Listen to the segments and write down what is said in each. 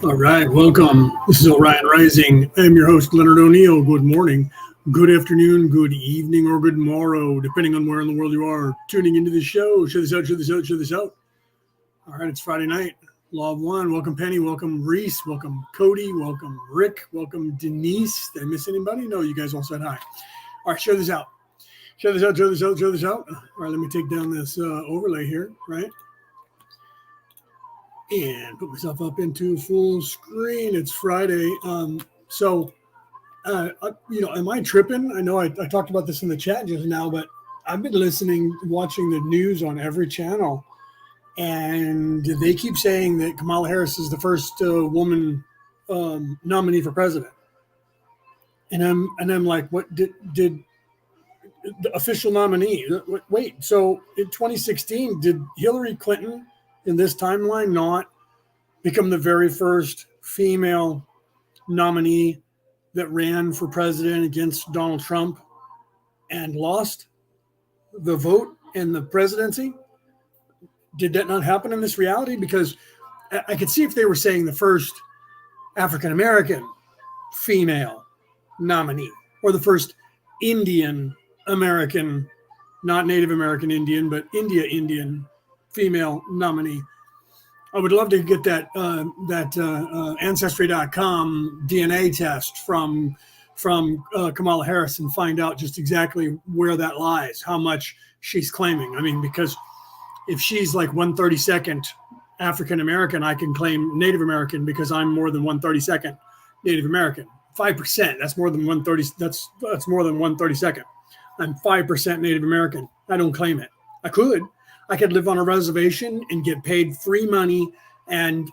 All right, welcome. This is Orion Rising. I'm your host, Leonard O'Neill. Good morning, good afternoon, good evening, or good morrow, depending on where in the world you are tuning into the show. Check this out, check this out, check this out. All right, it's Friday night. Law of One. Welcome, Penny. Welcome, Reese. Welcome, Cody. Welcome, Rick. Welcome, Denise. Did I miss anybody? No, you guys all said hi. All right, share this out. Share this out, share this out, share this out. All right, let me take down this overlay here, right? And put myself up into full screen. It's Friday. Am I tripping? I know I talked about this in the chat just now, but I've been watching the news on every channel, and they keep saying that Kamala Harris is the first woman nominee for president. And I'm like, what did the official nominee? Wait, so in 2016, did Hillary Clinton in this timeline not become the very first female nominee that ran for president against Donald Trump and lost the vote in the presidency? Did that not happen in this reality? Because I could see if they were saying the first African-American female nominee or the first Indian American, not Native American Indian, but Indian female nominee. I would love to get that Ancestry.com DNA test from Kamala Harris and find out just exactly where that lies, how much she's claiming. I mean, because if she's like 132nd African American, I can claim Native American because I'm more than 132nd Native American. 5%. That's more than 130. That's more than 132nd. I'm 5% Native American. I don't claim it. I could live on a reservation and get paid free money and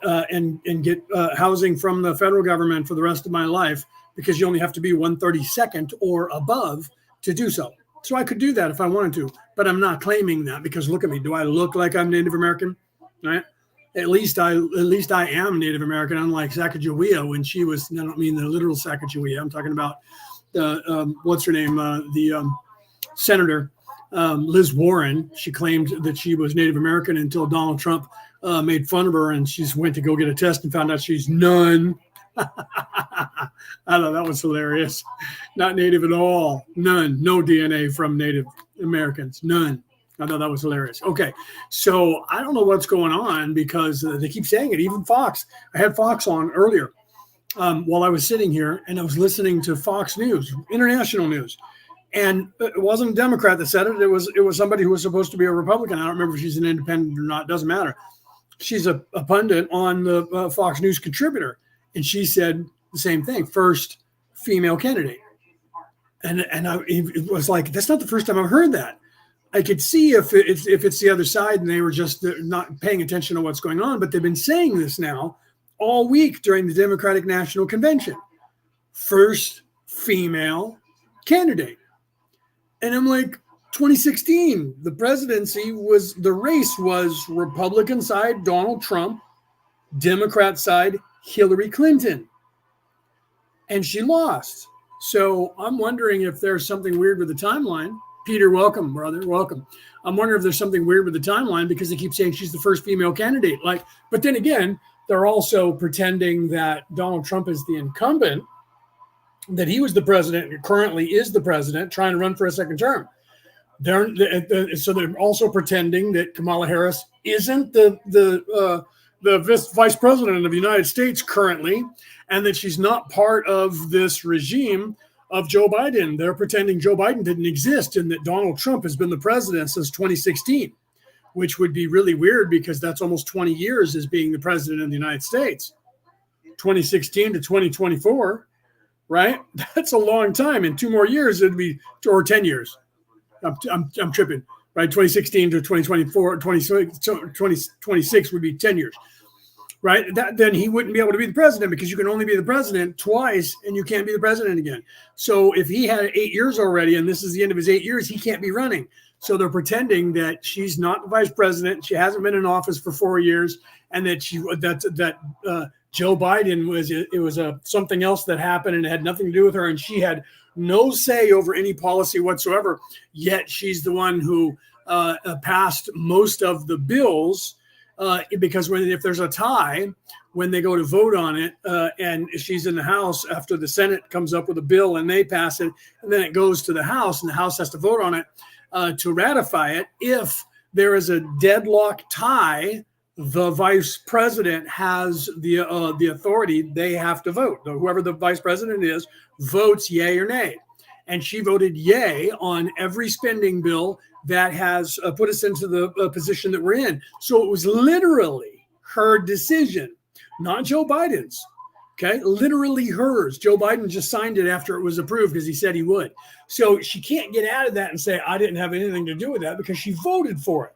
get housing from the federal government for the rest of my life because you only have to be 132nd or above to do so. So I could do that if I wanted to, but I'm not claiming that because look at me. Do I look like I'm Native American? Right? At least I am Native American, unlike Sacagawea when she was. I don't mean the literal Sacagawea. I'm talking about what's her name? The senator. Liz Warren, she claimed that she was Native American until Donald Trump made fun of her and she went to go get a test and found out she's none. I thought that was hilarious. Not Native at all. None. No DNA from Native Americans. None. I thought that was hilarious. Okay. So I don't know what's going on because they keep saying it. Even Fox. I had Fox on earlier while I was sitting here and I was listening to Fox News, international news. And it wasn't a Democrat that said it. It was somebody who was supposed to be a Republican. I don't remember if she's an independent or not. Doesn't matter. She's a pundit on the Fox News contributor. And she said the same thing. First female candidate. And it was like, that's not the first time I've heard that. I could see if it's the other side and they were just not paying attention to what's going on. But they've been saying this now all week during the Democratic National Convention. First female candidate. And I'm like, 2016, the race was Republican side, Donald Trump, Democrat side, Hillary Clinton. And she lost. So I'm wondering if there's something weird with the timeline. Peter, welcome, brother. Welcome. I'm wondering if there's something weird with the timeline because they keep saying she's the first female candidate. Like, but then again, they're also pretending that Donald Trump is the incumbent, that he was the president and currently is the president trying to run for a second term. So they're also pretending that Kamala Harris isn't the vice president of the United States currently, and that she's not part of this regime of Joe Biden. They're pretending Joe Biden didn't exist and that Donald Trump has been the president since 2016, which would be really weird because that's almost 20 years as being the president of the United States. 2016 to 2024, right? That's a long time. In 2 more years, it'd be, or 10 years. I'm tripping, right? 2016 to 2024, 2026 would be 10 years, right? Then he wouldn't be able to be the president because you can only be the president twice and you can't be the president again. So if he had 8 years already and this is the end of his 8 years, he can't be running. So they're pretending that she's not the vice president. She hasn't been in office for 4 years, and that Joe Biden was something else that happened and it had nothing to do with her, and she had no say over any policy whatsoever. Yet she's the one who passed most of the bills because if there's a tie, when they go to vote on it, and she's in the House after the Senate comes up with a bill and they pass it, and then it goes to the House and the House has to vote on it to ratify it. If there is a deadlock tie, the vice president has the authority. They have to vote. Whoever the vice president is votes yay or nay. And she voted yay on every spending bill that has put us into the position that we're in. So it was literally her decision, not Joe Biden's. Okay, literally hers. Joe Biden just signed it after it was approved because he said he would. So she can't get out of that and say, I didn't have anything to do with that, because she voted for it.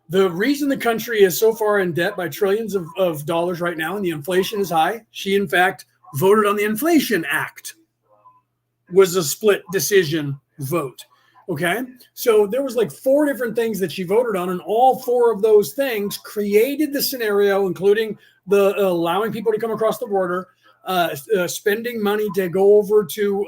The reason the country is so far in debt by trillions of dollars right now and the inflation is high, she in fact voted on the Inflation Act. Was a split decision vote. Okay, so there was like 4 different things that she voted on, and all 4 of those things created the scenario, including the allowing people to come across the border, spending money to go over to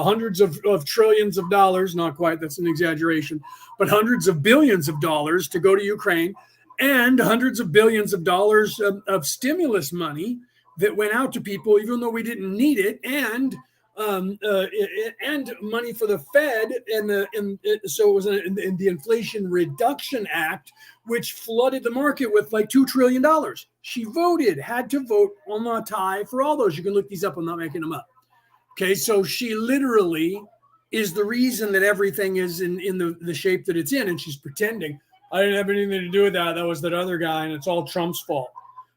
hundreds of trillions of dollars, not quite, that's an exaggeration, but hundreds of billions of dollars to go to Ukraine, and hundreds of billions of dollars of stimulus money that went out to people, even though we didn't need it, and money for the Fed, so it was in the Inflation Reduction Act, which flooded the market with like $2 trillion. She had to vote on the tie for all those. You can look these up. I'm not making them up. Okay, so she literally is the reason that everything is in the shape that it's in, and she's pretending I didn't have anything to do with that. That was that other guy, and it's all Trump's fault.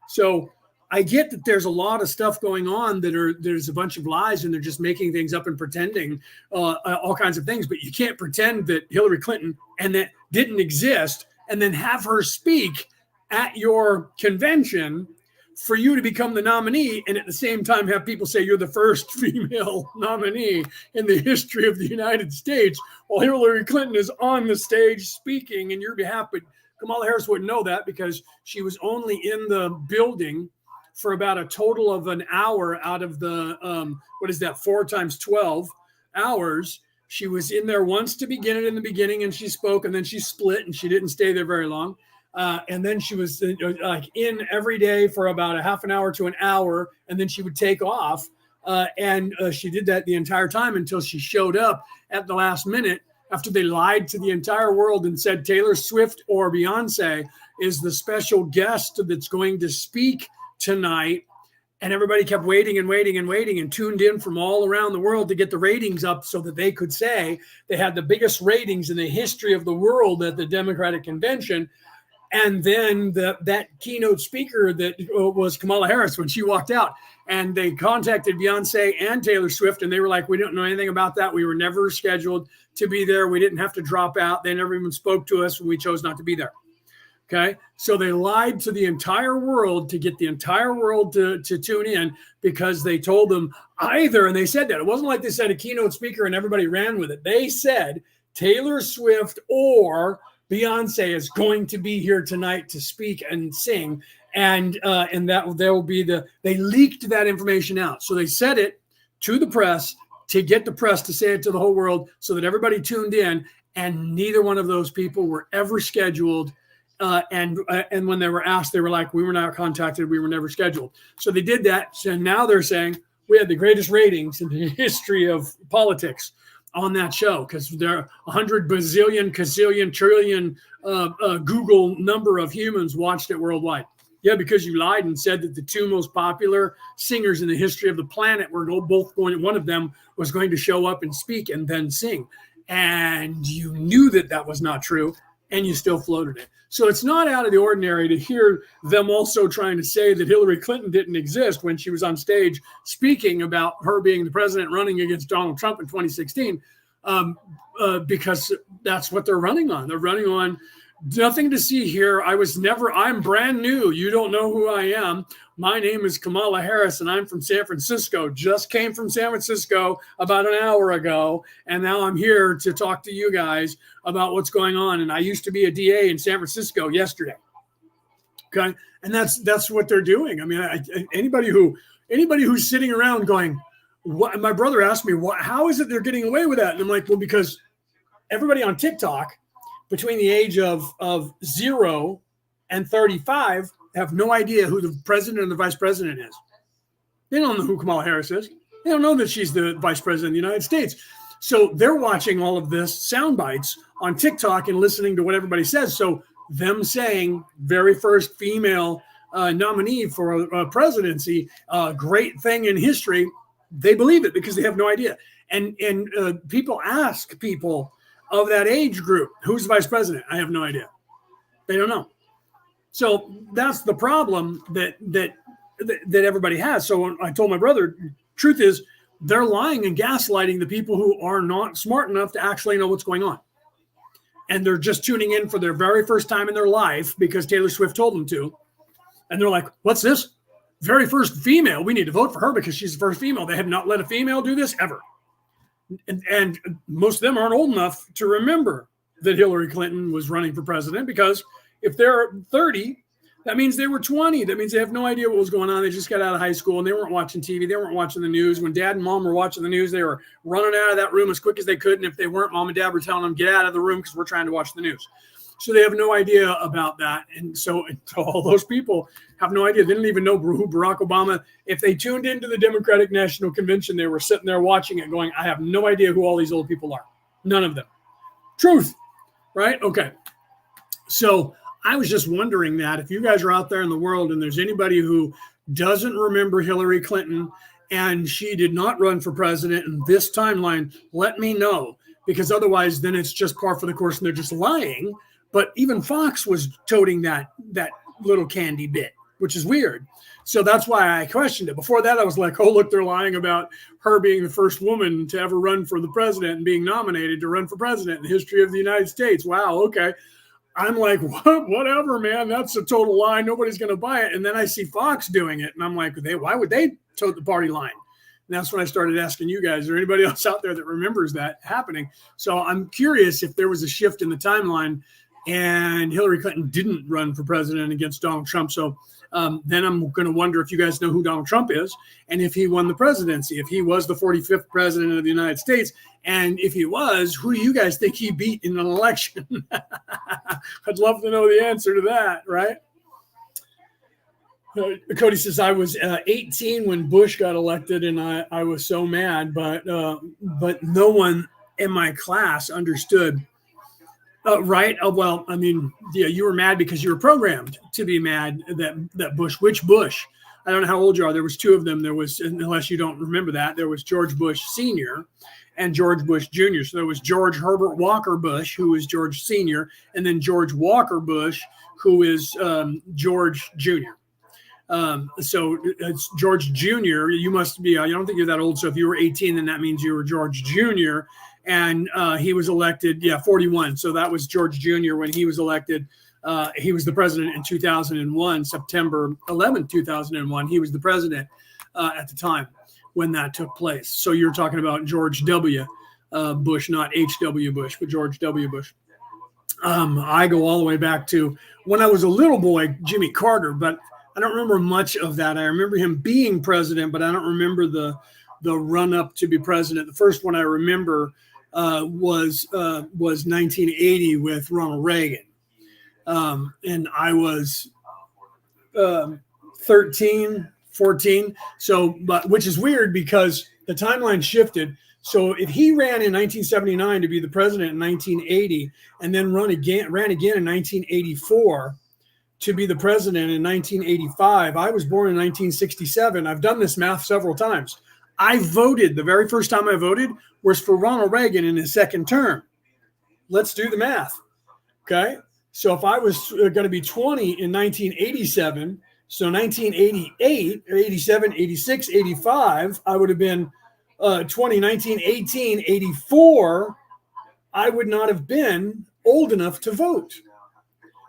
So I get that there's a lot of stuff going on there's a bunch of lies and they're just making things up and pretending all kinds of things. But you can't pretend that Hillary Clinton and that didn't exist and then have her speak at your convention for you to become the nominee, and at the same time have people say you're the first female nominee in the history of the United States while Hillary Clinton is on the stage speaking in your behalf. But Kamala Harris wouldn't know that because she was only in the building for about a total of an hour out of the, 4 times 12 hours. She was in there once to begin it in the beginning, and she spoke, and then she split, and she didn't stay there very long. And then she was in every day for about a half an hour to an hour, and then she would take off. And she did that the entire time until she showed up at the last minute after they lied to the entire world and said Taylor Swift or Beyonce is the special guest that's going to speak tonight. And everybody kept waiting and tuned in from all around the world to get the ratings up so that they could say they had the biggest ratings in the history of the world at the Democratic convention. And then that keynote speaker that was Kamala Harris, when she walked out, and they contacted Beyonce and Taylor Swift, and they were like, we don't know anything about that. We were never scheduled to be there. We didn't have to drop out. They never even spoke to us when we chose not to be there. Okay, so they lied to the entire world to get the entire world to tune in, because they told them either, and they said that. It wasn't like they said a keynote speaker and everybody ran with it. They said Taylor Swift or Beyonce is going to be here tonight to speak and sing, and that there will be they leaked that information out. So they said it to the press to get the press to say it to the whole world so that everybody tuned in, and neither one of those people were ever scheduled. And when they were asked, they were like, we were not contacted. We were never scheduled. So they did that. So now they're saying we had the greatest ratings in the history of politics on that show because there are 100 bazillion, gazillion, trillion Google number of humans watched it worldwide. Yeah, because you lied and said that the two most popular singers in the history of the planet were both going, one of them was going to show up and speak and then sing. And you knew that that was not true, and you still floated it. So it's not out of the ordinary to hear them also trying to say that Hillary Clinton didn't exist when she was on stage speaking about her being the president running against Donald Trump in 2016, because that's what they're running on. They're running on nothing to see here. I'm brand new. You don't know who I am. My name is Kamala Harris, and I'm from San Francisco. Just came from San Francisco about an hour ago, and now I'm here to talk to you guys about what's going on. And I used to be a DA in San Francisco yesterday. Okay, and that's what they're doing. I mean, anybody who's sitting around going, "What?" My brother asked me, how is it they're getting away with that?" And I'm like, well, because everybody on TikTok between the age of 0 and 35 have no idea who the president and the vice president is. They don't know who Kamala Harris is. They don't know that she's the vice president of the United States. So they're watching all of this sound bites on TikTok and listening to what everybody says. So them saying very first female nominee for a presidency, great thing in history, they believe it because they have no idea. And people ask people of that age group, who's the vice president? I have no idea. They don't know. So that's the problem that everybody has. So I told my brother, truth is, they're lying and gaslighting the people who are not smart enough to actually know what's going on. And they're just tuning in for their very first time in their life because Taylor Swift told them to. And they're like, what's this? Very first female. We need to vote for her because she's the first female. They have not let a female do this ever. And most of them aren't old enough to remember that Hillary Clinton was running for president, because if they're 30, that means they were 20. That means they have no idea what was going on. They just got out of high school and they weren't watching TV. They weren't watching the news. When dad and mom were watching the news, they were running out of that room as quick as they could. And if they weren't, mom and dad were telling them, get out of the room because we're trying to watch the news. So they have no idea about that. And so all those people have no idea. They didn't even know who Barack Obama, if they tuned into the Democratic National Convention, they were sitting there watching it going, I have no idea who all these old people are. None of them. Truth, right? Okay. So I was just wondering that if you guys are out there in the world and there's anybody who doesn't remember Hillary Clinton and she did not run for president in this timeline, let me know, because otherwise then it's just par for the course and they're just lying. But even Fox was toting that little candy bit, which is weird. So that's why I questioned it. Before that, I was like, oh, look, they're lying about her being the first woman to ever run for the president and being nominated to run for president in the history of the United States. Wow, okay. I'm like, whatever, man. That's a total lie. Nobody's going to buy it. And then I see Fox doing it. And I'm like, why would they tote the party line? And that's when I started asking you guys, is there anybody else out there that remembers that happening? So I'm curious if there was a shift in the timeline and Hillary Clinton didn't run for president against Donald Trump. So then I'm going to wonder if you guys know who Donald Trump is and if he won the presidency, if he was the 45th president of the United States. And if he was, who do you guys think he beat in an election? I'd love to know the answer to that, right? Cody says, I was 18 when Bush got elected, and I was so mad, but no one in my class understood. Right. Oh, well, I mean, yeah, you were mad because you were programmed to be mad that Bush, which Bush? I don't know how old you are. There was two of them. There was, unless you don't remember that, there was George Bush Sr. and George Bush Jr. So there was George Herbert Walker Bush, who was George Sr., and then George Walker Bush, who is George Jr. So it's George Jr. You must be, I don't think you're that old. So if you were 18, then that means you were George Jr. And he was elected, 41. So that was George Jr. when he was elected. He was the president in 2001, September 11, 2001. He was the president at the time when that took place. So you're talking about George W. Bush, not H.W. Bush, but George W. Bush. I go all the way back to when I was a little boy, Jimmy Carter, but I don't remember much of that. I remember him being president, but I don't remember the the run up to be president. The first one I remember was 1980 with Ronald Reagan, and I was 13, 14. So, but which is weird because the timeline shifted. So if he ran in 1979 to be the president in 1980, and then ran again in 1984 to be the president in 1985, I was born in 1967. I've done this math several times. I voted, the very first time I voted was for Ronald Reagan in his second term. Let's do the math. Okay. So if I was going to be 20 in 1987, so 1988, 87, 86, 85, I would have been 20, 1918, 84, I would not have been old enough to vote.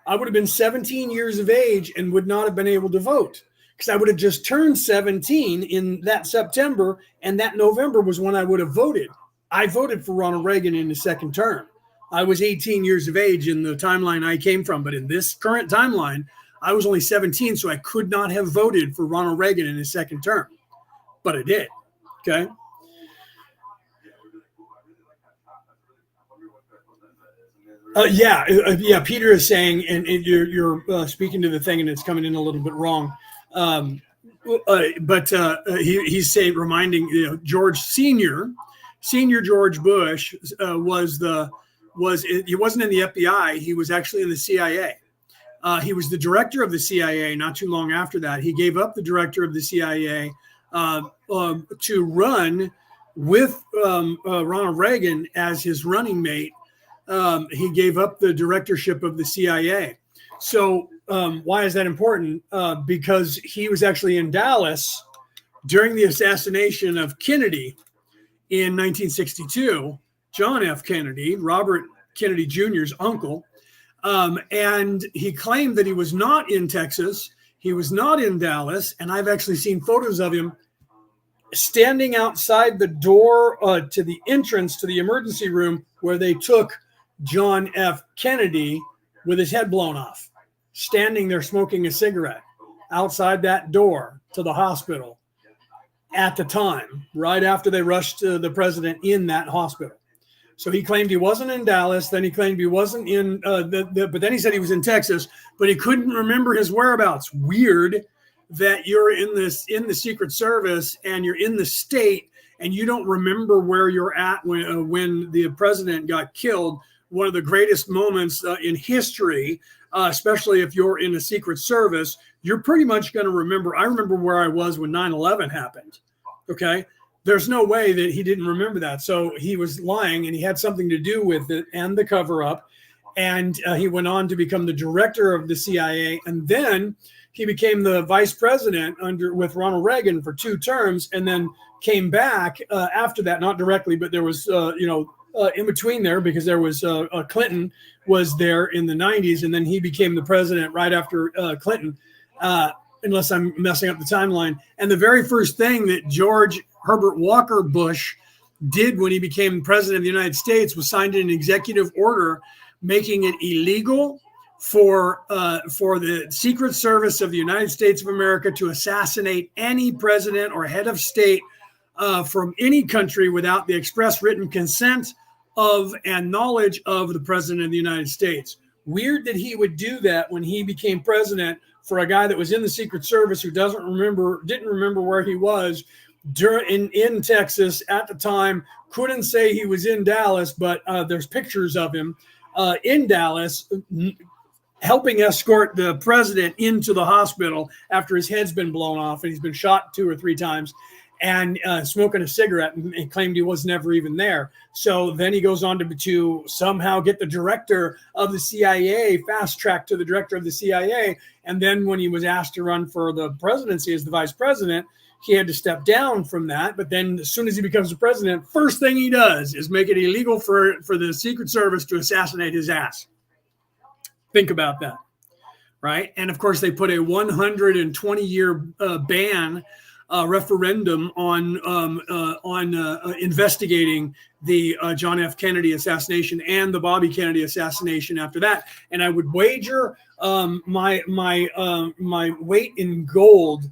I would have been 17 years of age and would not have been able to vote because I would have just turned 17 in that September, and that November was when I would have voted. I voted for Ronald Reagan in his second term. I was 18 years of age in the timeline I came from, but in this current timeline, I was only 17, so I could not have voted for Ronald Reagan in his second term, but I did. Okay. Peter is saying, and you're speaking to the thing, and it's coming in a little bit wrong. He's saying, reminding George Senior George Bush he wasn't in the FBI. He was actually in the CIA. He was the director of the CIA. Not too long after that, he gave up the director of the CIA to run with Ronald Reagan as his running mate. He gave up the directorship of the CIA. So why is that important? Because he was actually in Dallas during the assassination of Kennedy in 1962, John F. Kennedy, Robert Kennedy Jr.'s uncle. And he claimed that he was not in Texas. He was not in Dallas. And I've actually seen photos of him standing outside the door to the entrance to the emergency room where they took John F. Kennedy with his head blown off, standing there smoking a cigarette outside that door to the hospital at the time, right after they rushed the president in that hospital. So he claimed he wasn't in Dallas. Then he claimed he wasn't in, but then he said he was in Texas, but he couldn't remember his whereabouts. Weird that you're in the Secret Service and you're in the state and you don't remember where you're at when the president got killed. One of the greatest moments in history, especially if you're in a Secret Service, you're pretty much going to remember. I remember where I was when 9/11 happened. Okay. There's no way that he didn't remember that. So he was lying, and he had something to do with it and the cover up. And he went on to become the director of the CIA. And then he became the vice president with Ronald Reagan for 2 terms, and then came back after that, not directly, but there was, in between there, because there was Clinton was there in the 90s, and then he became the president right after Clinton, unless I'm messing up the timeline. And the very first thing that George Herbert Walker Bush did when he became president of the United States was signed an executive order making it illegal for the Secret Service of the United States of America to assassinate any president or head of state from any country without the express written consent of and knowledge of the president of the United States. Weird that he would do that when he became president for a guy that was in the Secret Service who didn't remember where he was in Texas at the time. Couldn't say he was in Dallas, but there's pictures of him in Dallas helping escort the president into the hospital after his head's been blown off and he's been shot 2 or 3 times, and smoking a cigarette, and claimed he was never even there. So then he goes on to somehow get the director of the CIA, fast track to the director of the CIA. And then when he was asked to run for the presidency as the vice president, he had to step down from that. But then as soon as he becomes the president, first thing he does is make it illegal for the Secret Service to assassinate his ass. Think about that, right? And of course, they put a 120-year ban referendum on investigating the John F. Kennedy assassination and the Bobby Kennedy assassination after that. And I would wager my weight in gold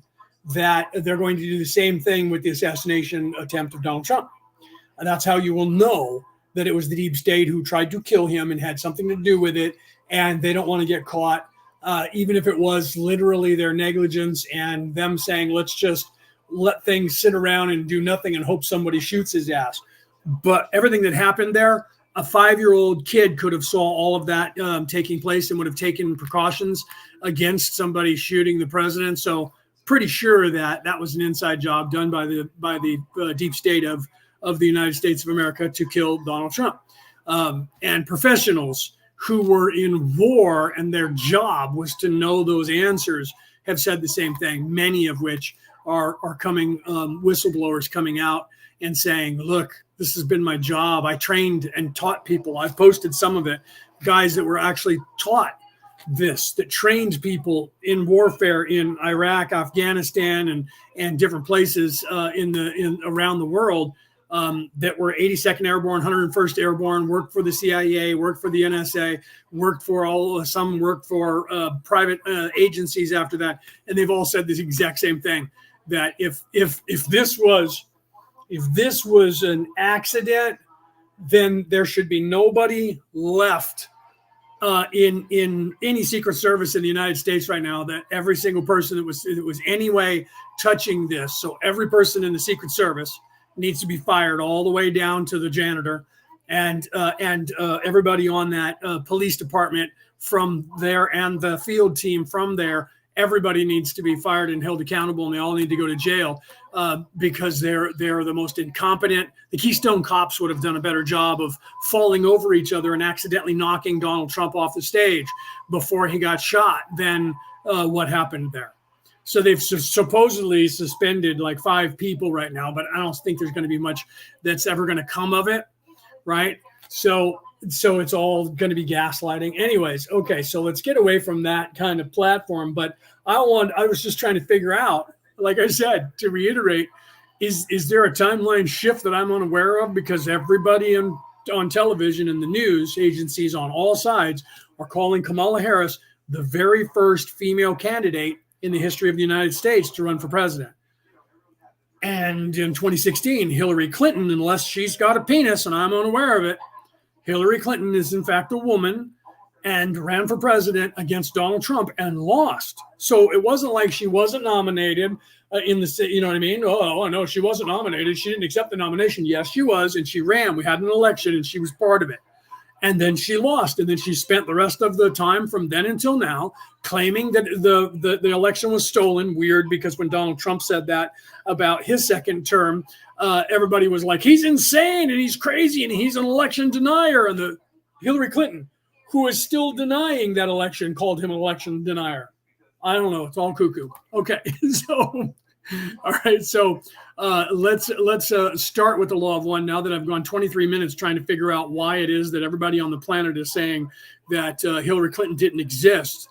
that they're going to do the same thing with the assassination attempt of Donald Trump. And that's how you will know that it was the deep state who tried to kill him and had something to do with it. And they don't want to get caught, even if it was literally their negligence and them saying, let's just let things sit around and do nothing and hope somebody shoots his ass. But everything that happened there, a 5-year-old kid could have saw all of that taking place and would have taken precautions against somebody shooting the president. So pretty sure that that was an inside job done by the deep state of the United States of America to kill Donald Trump. And professionals who were in war and their job was to know those answers have said the same thing, many of which are coming, whistleblowers coming out and saying, look, this has been my job. I trained and taught people. I've posted some of it, guys that were actually taught this, that trained people in warfare in Iraq, Afghanistan, and different places around the world, that were 82nd Airborne, 101st Airborne, worked for the CIA, worked for the NSA, some worked for private agencies after that, and they've all said this exact same thing, that if this was an accident, then there should be nobody left in any Secret Service in the United States right now, that every single person that was anyway touching this, so every person in the Secret Service needs to be fired all the way down to the janitor, and everybody on that police department from there and the field team from there. Everybody needs to be fired and held accountable, and they all need to go to jail because they're the most incompetent. The Keystone Cops would have done a better job of falling over each other and accidentally knocking Donald Trump off the stage before he got shot than what happened there. So they've supposedly suspended like 5 people right now, but I don't think there's going to be much that's ever going to come of it, right? So it's all going to be gaslighting. Anyways, okay, so let's get away from that kind of platform. But I was just trying to figure out, like I said, to reiterate, is there a timeline shift that I'm unaware of? Because everybody on television and the news agencies on all sides are calling Kamala Harris the very first female candidate in the history of the United States to run for president. And in 2016, Hillary Clinton, unless she's got a penis and I'm unaware of it, Hillary Clinton is in fact a woman and ran for president against Donald Trump and lost. So it wasn't like she wasn't nominated in the, you know what I mean? Oh, no, she wasn't nominated. She didn't accept the nomination. Yes, she was. And she ran. We had an election and she was part of it. And then she lost. And then she spent the rest of the time from then until now claiming that the election was stolen. Weird, because when Donald Trump said that about his second term, everybody was like, he's insane and he's crazy and he's an election denier. And the Hillary Clinton, who is still denying that election, called him an election denier. I don't know. It's all cuckoo. Okay. So, all right. So let's start with the law of one. Now that I've gone 23 minutes trying to figure out why it is that everybody on the planet is saying that Hillary Clinton didn't exist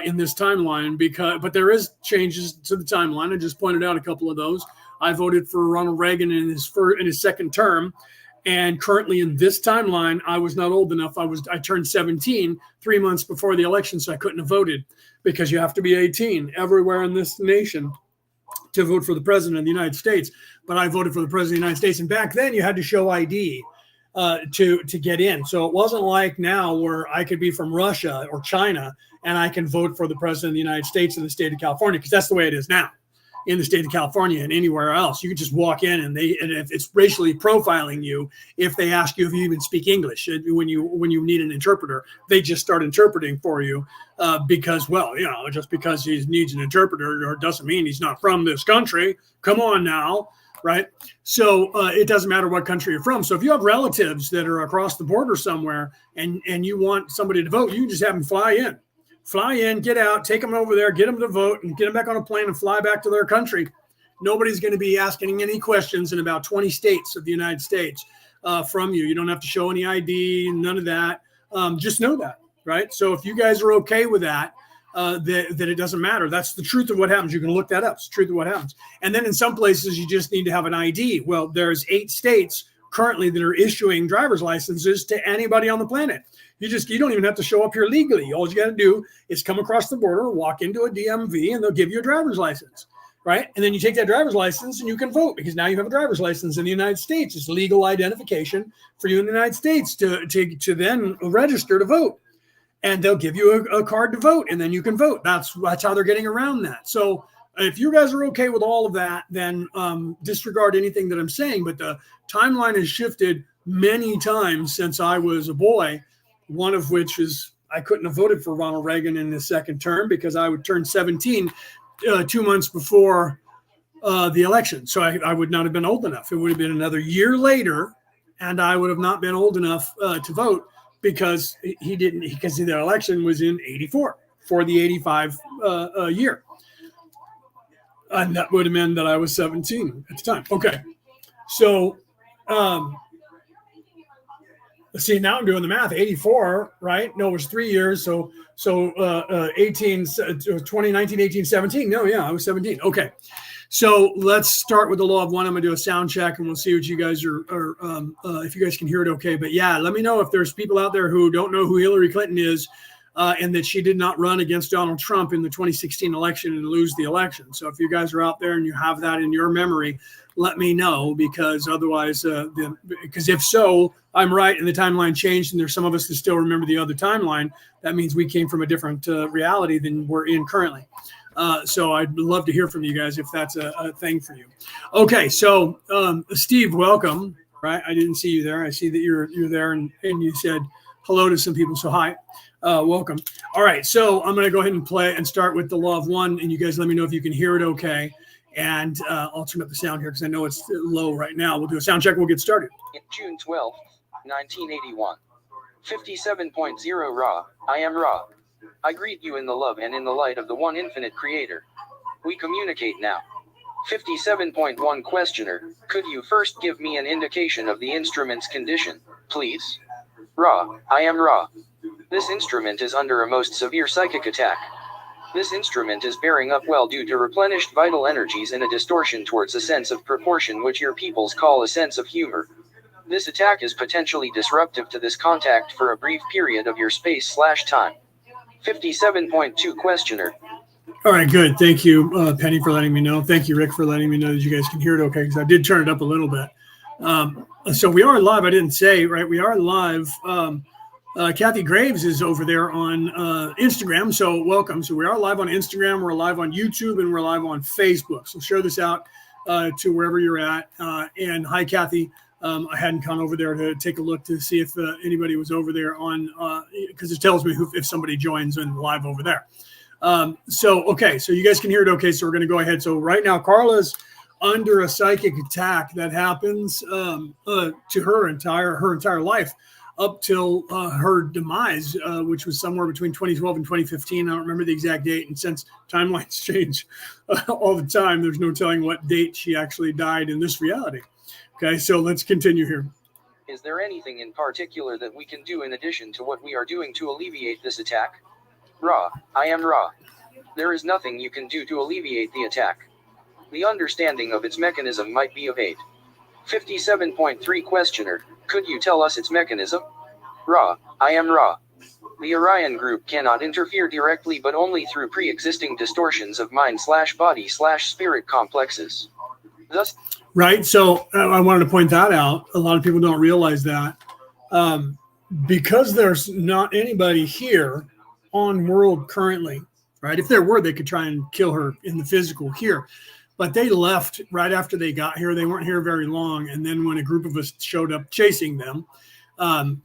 in this timeline, but there is changes to the timeline. I just pointed out a couple of those. I voted for Ronald Reagan in his second term. And currently in this timeline, I was not old enough. I turned 17 3 months before the election, so I couldn't have voted, because you have to be 18 everywhere in this nation to vote for the president of the United States. But I voted for the president of the United States. And back then you had to show ID to get in. So it wasn't like now where I could be from Russia or China and I can vote for the president of the United States in the state of California, because that's the way it is now. In the state of California and anywhere else, you can just walk in and if it's racially profiling you, if they ask you if you even speak English, when you need an interpreter, they just start interpreting for you because, well, you know, just because he needs an interpreter or doesn't mean he's not from this country. Come on now, right? So it doesn't matter what country you're from. So if you have relatives that are across the border somewhere and you want somebody to vote, you can just have them fly in, get out, take them over there, get them to vote, and get them back on a plane and fly back to their country. Nobody's going to be asking any questions in about 20 states of the United States from you. You don't have to show any ID, none of that. Just know that, right? So if you guys are okay with that, that it doesn't matter. That's the truth of what happens. You can look that up. It's the truth of what happens. And then in some places, you just need to have an ID. Well, there's 8 states currently that are issuing driver's licenses to anybody on the planet. You don't even have to show up here legally. All you got to do is come across the border, walk into a DMV, and they'll give you a driver's license. right? And then you take that driver's license and you can vote because now you have a driver's license in the United States. It's legal identification for you in the United States to then register to vote. And they'll give you a card to vote, and then you can vote. That's how they're getting around that. So if you guys are okay with all of that, then disregard anything that I'm saying. But the timeline has shifted many times since I was a boy, one of which is I couldn't have voted for Ronald Reagan in his second term because I would turn 17 2 months before the election. So I would not have been old enough. It would have been another year later, and I would have not been old enough to vote because because the election was in 84 for the 85 year. And that would have meant that I was 17 at the time. Okay. So, let's see, now I'm doing the math. 84, right? No, it was 3 years. So 2019, 18, 17. No, yeah, I was 17. Okay. So let's start with the law of one. I'm going to do a sound check and we'll see what you guys are if you guys can hear it okay. But yeah, let me know if there's people out there who don't know who Hillary Clinton is and that she did not run against Donald Trump in the 2016 election and lose the election. So if you guys are out there and you have that in your memory, let me know, because otherwise, because if so, I'm right and the timeline changed and there's some of us that still remember the other timeline. That means we came from a different reality than we're in currently. So I'd love to hear from you guys if that's a thing for you. Okay, so Steve, welcome. Right, I didn't see you there. I see that you're there, and you said hello to some people. So hi, welcome. All right, so I'm going to go ahead and play and start with the law of one, and you guys let me know if you can hear it okay. And I'll turn up the sound here because I know it's low right now. We'll do a sound check. We'll get started. June 12th, 1981. 57.0 Ra. I am Ra. I greet you in the love and in the light of the one infinite creator. We communicate now. 57.1 Questioner. Could you first give me an indication of the instrument's condition, please? Ra. I am Ra. This instrument is under a most severe psychic attack. This instrument is bearing up well due to replenished vital energies and a distortion towards a sense of proportion which your peoples call a sense of humor. This attack is potentially disruptive to this contact for a brief period of your space/time. 57.2 Questioner. All right, good. Thank you, Penny, for letting me know. Thank you, Rick, for letting me know that you guys can hear it okay, because I did turn it up a little bit. So we are live. I didn't say, right? We are live. Kathy Graves is over there on Instagram, so welcome. So we are live on Instagram, we're live on YouTube, and we're live on Facebook. So share this out to wherever you're at. And hi, Kathy. I hadn't gone over there to take a look to see if anybody was over there on, because it tells me if somebody joins in live over there. Okay, so you guys can hear it okay, so we're going to go ahead. So right now, Carla's under a psychic attack that happens to her entire life up till her demise, which was somewhere between 2012 and 2015. I don't remember the exact date, and since timelines change all the time, there's no telling what date she actually died in this reality. Okay, so let's continue here. Is there anything in particular that we can do in addition to what we are doing to alleviate this attack? Ra. I am Ra. There is nothing you can do to alleviate the attack. The understanding of its mechanism might be of aid. 57.3 Questioner. Could you tell us its mechanism? Ra. I am Ra. The Orion group cannot interfere directly but only through pre-existing distortions of mind/body/spirit complexes. Thus, right. So I wanted to point that out. A lot of people don't realize that because there's not anybody here on world currently, right? If there were, they could try and kill her in the physical here. But they left right after they got here. They weren't here very long. And then when a group of us showed up chasing them,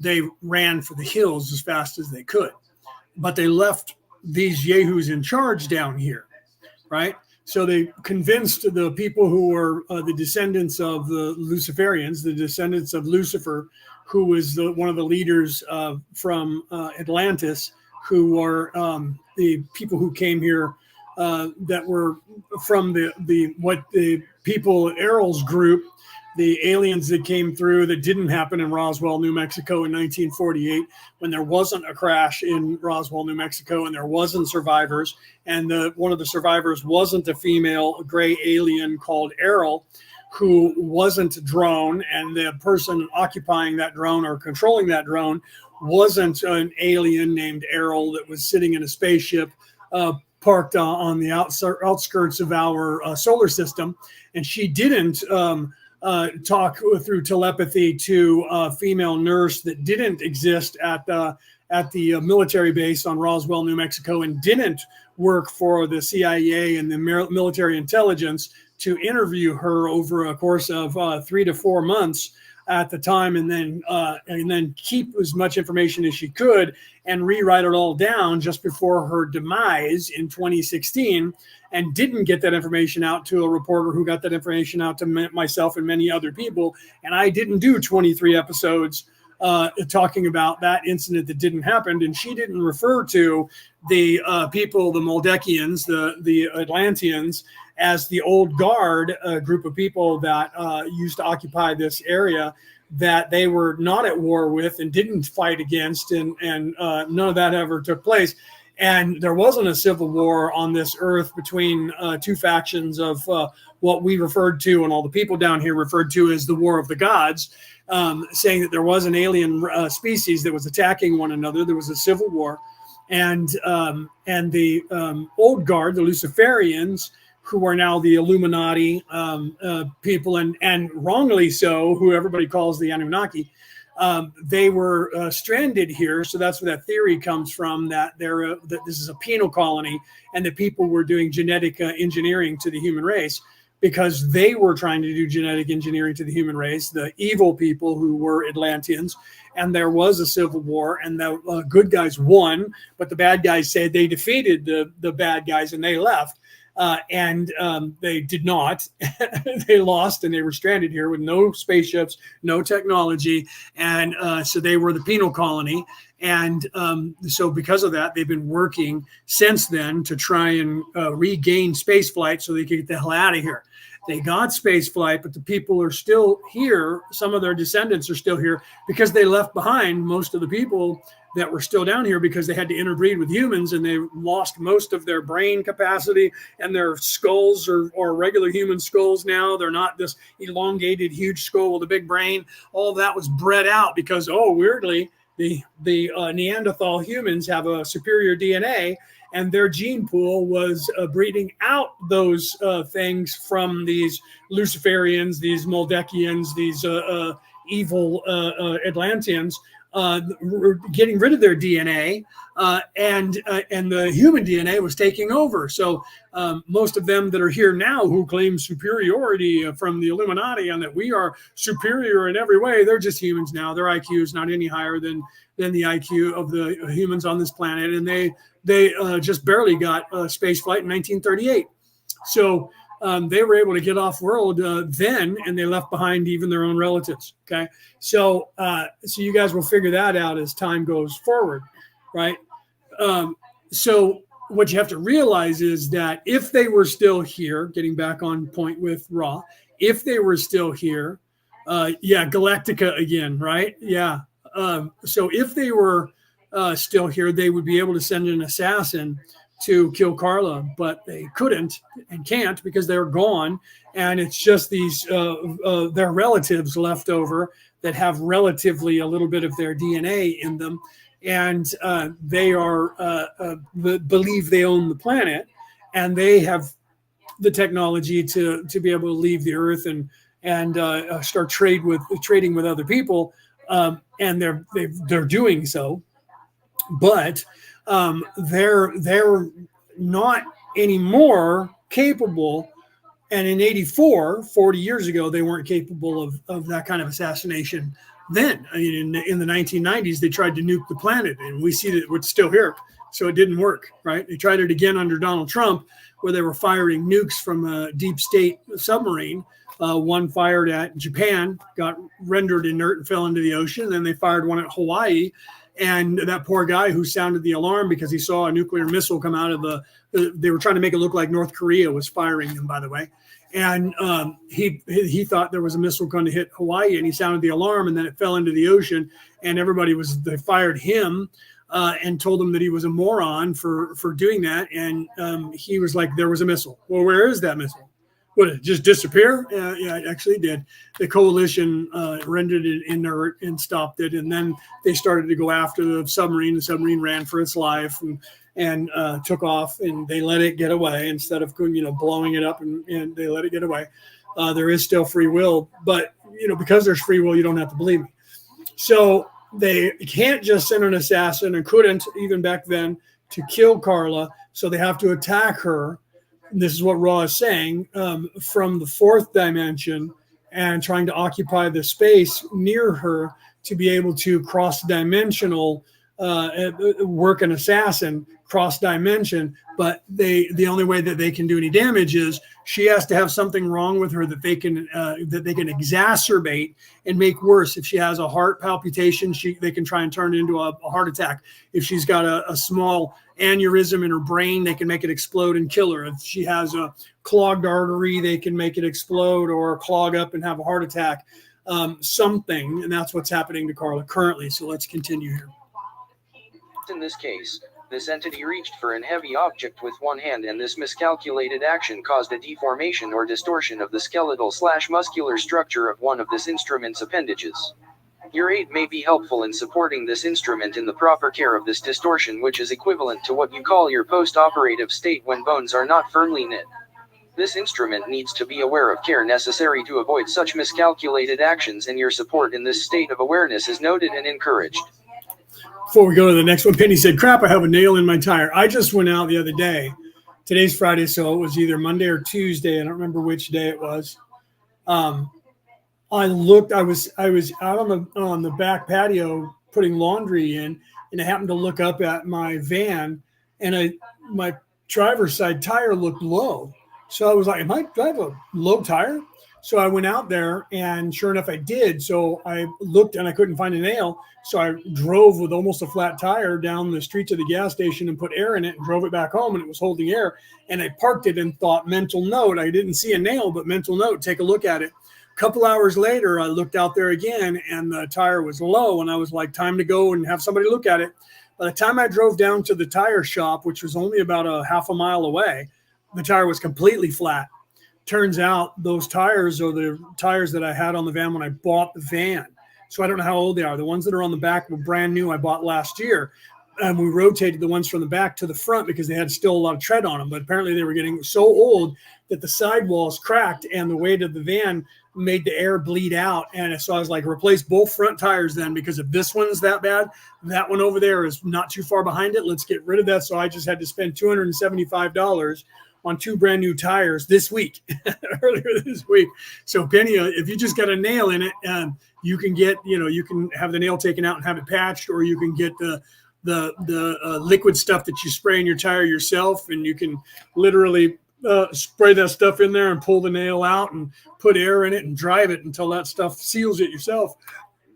they ran for the hills as fast as they could. But they left these yahoos in charge down here, right? So they convinced the people who were the descendants of the Luciferians, the descendants of Lucifer, who was one of the leaders from Atlantis, who are the people who came here that were from the people Errol's group, the aliens that came through that didn't happen in Roswell, New Mexico in 1948, when there wasn't a crash in Roswell, New Mexico, and there wasn't survivors. And one of the survivors wasn't a female gray alien called Errol, who wasn't a drone. And the person occupying that drone or controlling that drone wasn't an alien named Errol that was sitting in a spaceship parked on the outskirts of our solar system, and she didn't talk through telepathy to a female nurse that didn't exist at the military base on Roswell, New Mexico, and didn't work for the CIA and the military intelligence to interview her over a course of 3 to 4 months at the time, and then keep as much information as she could and rewrite it all down just before her demise in 2016, and didn't get that information out to a reporter who got that information out to myself and many other people. And I didn't do 23 episodes talking about that incident that didn't happen. And she didn't refer to the people, the Moldekians, the Atlanteans, as the old guard, group of people that used to occupy this area that they were not at war with and didn't fight against, and none of that ever took place. And there wasn't a civil war on this earth between two factions of what we referred to, and all the people down here referred to, as the War of the Gods, saying that there was an alien species that was attacking one another. There was a civil war, and the old guard, the Luciferians, who are now the Illuminati people, and wrongly so, who everybody calls the Anunnaki. They were stranded here, so that's where that theory comes from, that that this is a penal colony, and that people were doing genetic engineering to the human race, because they were trying to do genetic engineering to the human race, the evil people who were Atlanteans. And there was a civil war, and the good guys won, but the bad guys said they defeated the bad guys and they left. And they did not. They lost, and they were stranded here with no spaceships, no technology. And so they were the penal colony. And so because of that, they've been working since then to try and regain space flight so they could get the hell out of here. They got space flight, but the people are still here. Some of their descendants are still here because they left behind most of the people that were still down here, because they had to interbreed with humans, and they lost most of their brain capacity, and their skulls are regular human skulls now. They're not this elongated, huge skull with a big brain. All that was bred out because, weirdly, the Neanderthal humans have a superior DNA, and their gene pool was breeding out those things from these Luciferians, these Moldekians, these evil Atlanteans. Were getting rid of their DNA, and the human DNA was taking over. So most of them that are here now, who claim superiority from the Illuminati and that we are superior in every way, they're just humans now. Their IQ is not any higher than the IQ of the humans on this planet, and they just barely got space flight in 1938. So they were able to get off world then, and they left behind even their own relatives. Okay, so you guys will figure that out as time goes forward, right? So what you have to realize is that if they were still here, getting back on point with Ra, if they were still here, Galactica again, right? Yeah. So if they were still here, they would be able to send an assassin to kill Carla, but they couldn't and can't because they're gone. And it's just these their relatives left over that have relatively a little bit of their DNA in them, and they are believe they own the planet, and they have the technology to be able to leave the earth and start trading with other people, and they're doing so, but they're not anymore capable. And in 84, 40 years ago, they weren't capable of that kind of assassination then. I mean, in the 1990s, they tried to nuke the planet, and we see that it's still here. So it didn't work, right? They tried it again under Donald Trump, where they were firing nukes from a deep state submarine. One fired at Japan, got rendered inert and fell into the ocean. Then they fired one at Hawaii. And that poor guy who sounded the alarm because he saw a nuclear missile come out of they were trying to make it look like North Korea was firing them, by the way. And he thought there was a missile going to hit Hawaii, and he sounded the alarm, and then it fell into the ocean. And they fired him and told him that he was a moron for doing that. And he was like, there was a missile. Well, where is that missile? Would it just disappear? Yeah, it actually did. The coalition rendered it inert and stopped it. And then they started to go after the submarine. The submarine ran for its life. and took off, and they let it get away instead of blowing it up, and they let it get away. There is still free will, but because there's free will, you don't have to believe me. So they can't just send an assassin, and couldn't even back then, to kill Carla. So they have to attack her. And this is what Ra is saying, from the fourth dimension, and trying to occupy the space near her to be able to cross-dimensional work an assassin cross-dimension. But the only way that they can do any damage is she has to have something wrong with her that they can exacerbate and make worse. If she has a heart palpitation, they can try and turn it into a heart attack. If she's got a small aneurysm in her brain, they can make it explode and kill her. If she has a clogged artery, they can make it explode or clog up and have a heart attack. Something, and that's what's happening to Carla currently. So let's continue here. In this case, this entity reached for an heavy object with one hand, and this miscalculated action caused a deformation or distortion of the skeletal/muscular structure of one of this instrument's appendages. Your aid may be helpful in supporting this instrument in the proper care of this distortion, which is equivalent to what you call your post-operative state when bones are not firmly knit. This instrument needs to be aware of care necessary to avoid such miscalculated actions, and your support in this state of awareness is noted and encouraged. Before we go to the next one, Penny said, crap, I have a nail in my tire. I just went out the other day. Today's Friday, so it was either Monday or Tuesday. I don't remember which day it was. I looked, I was out on the back patio putting laundry in, and I happened to look up at my van, and my driver's side tire looked low. So I was like, do I have a low tire? So I went out there, and sure enough, I did. So I looked, and I couldn't find a nail. So I drove with almost a flat tire down the street to the gas station and put air in it and drove it back home, and it was holding air. And I parked it and thought, mental note. I didn't see a nail, but mental note, take a look at it. A couple hours later, I looked out there again, and the tire was low, and I was like, time to go and have somebody look at it. By the time I drove down to the tire shop, which was only about a half a mile away, the tire was completely flat. Turns out those tires are the tires that I had on the van when I bought the van. So I don't know how old they are. The ones that are on the back were brand new. I bought last year. And we rotated the ones from the back to the front because they had still a lot of tread on them. But apparently they were getting so old that the sidewalls cracked, and the weight of the van made the air bleed out. And so I was like, replace both front tires then, because if this one's that bad, that one over there is not too far behind it. Let's get rid of that. So I just had to spend $275 on 2 brand new tires this week, earlier this week. So Penny, if you just got a nail in it, you can get, you can have the nail taken out and have it patched, or you can get the liquid stuff that you spray in your tire yourself, and you can literally spray that stuff in there and pull the nail out and put air in it and drive it until that stuff seals it yourself.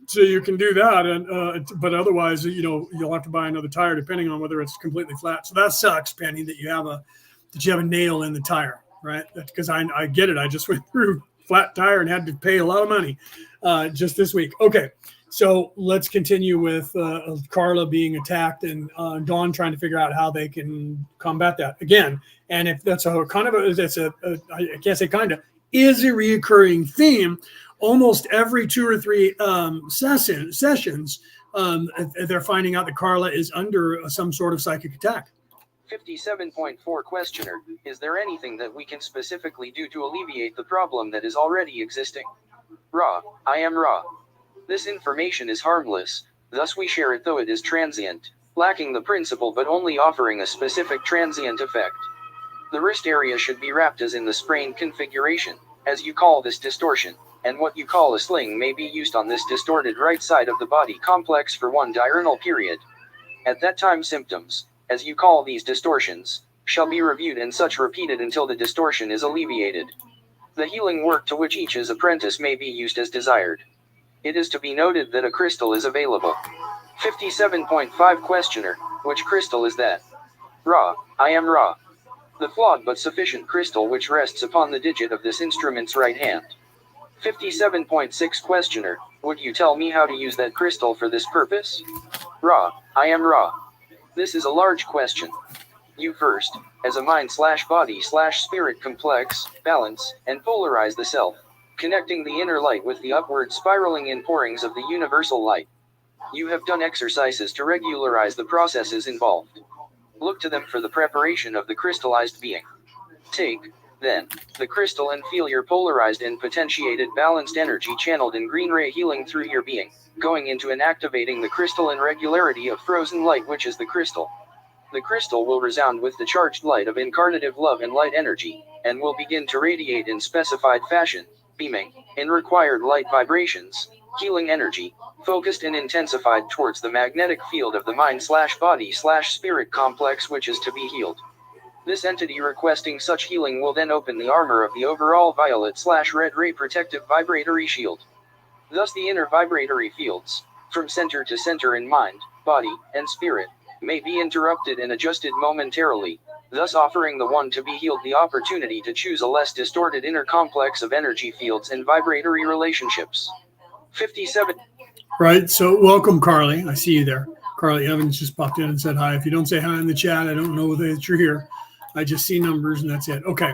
So you can do that, and but otherwise, you'll have to buy another tire depending on whether it's completely flat. So that sucks, Penny, that you have a nail in the tire, right? Because I get it. I just went through flat tire and had to pay a lot of money just this week. Okay, so let's continue with Carla being attacked, and Dawn trying to figure out how they can combat that again. And if that's I can't say kind of, is a reoccurring theme. Almost every 2 or 3 sessions, they're finding out that Carla is under some sort of psychic attack. 57.4 Questioner, is there anything that we can specifically do to alleviate the problem that is already existing? Ra, I am Ra. This information is harmless, thus we share it, though it is transient, lacking the principle but only offering a specific transient effect. The wrist area should be wrapped as in the sprained configuration, as you call this distortion, and what you call a sling may be used on this distorted right side of the body complex for 1 diurnal period. At that time symptoms, as you call these distortions, shall be reviewed and such repeated until the distortion is alleviated. The healing work to which each is apprentice may be used as desired. It is to be noted that a crystal is available. 57.5 Questioner, which crystal is that? Ra, I am Ra. The flawed but sufficient crystal which rests upon the digit of this instrument's right hand. 57.6 Questioner, would you tell me how to use that crystal for this purpose? Ra, I am Ra. This is a large question. You first, as a mind/body/spirit complex, balance, and polarize the self, connecting the inner light with the upward spiraling inpourings of the universal light. You have done exercises to regularize the processes involved. Look to them for the preparation of the crystallized being. Take, then, the crystal and feel your polarized and potentiated balanced energy channeled in green ray healing through your being, going into and activating the crystal and regularity of frozen light, which is the crystal. The crystal will resound with the charged light of incarnative love and light energy, and will begin to radiate in specified fashion, beaming, in required light vibrations, healing energy, focused and intensified towards the magnetic field of the mind/body/spirit complex which is to be healed. This entity requesting such healing will then open the armor of the overall violet/red ray protective vibratory shield. Thus the inner vibratory fields, from center to center in mind, body, and spirit, may be interrupted and adjusted momentarily, thus offering the one to be healed the opportunity to choose a less distorted inner complex of energy fields and vibratory relationships. 57. Right. So welcome, Carly. I see you there. Carly Evans just popped in and said hi. If you don't say hi in the chat, I don't know that you're here. I just see numbers and that's it. Okay.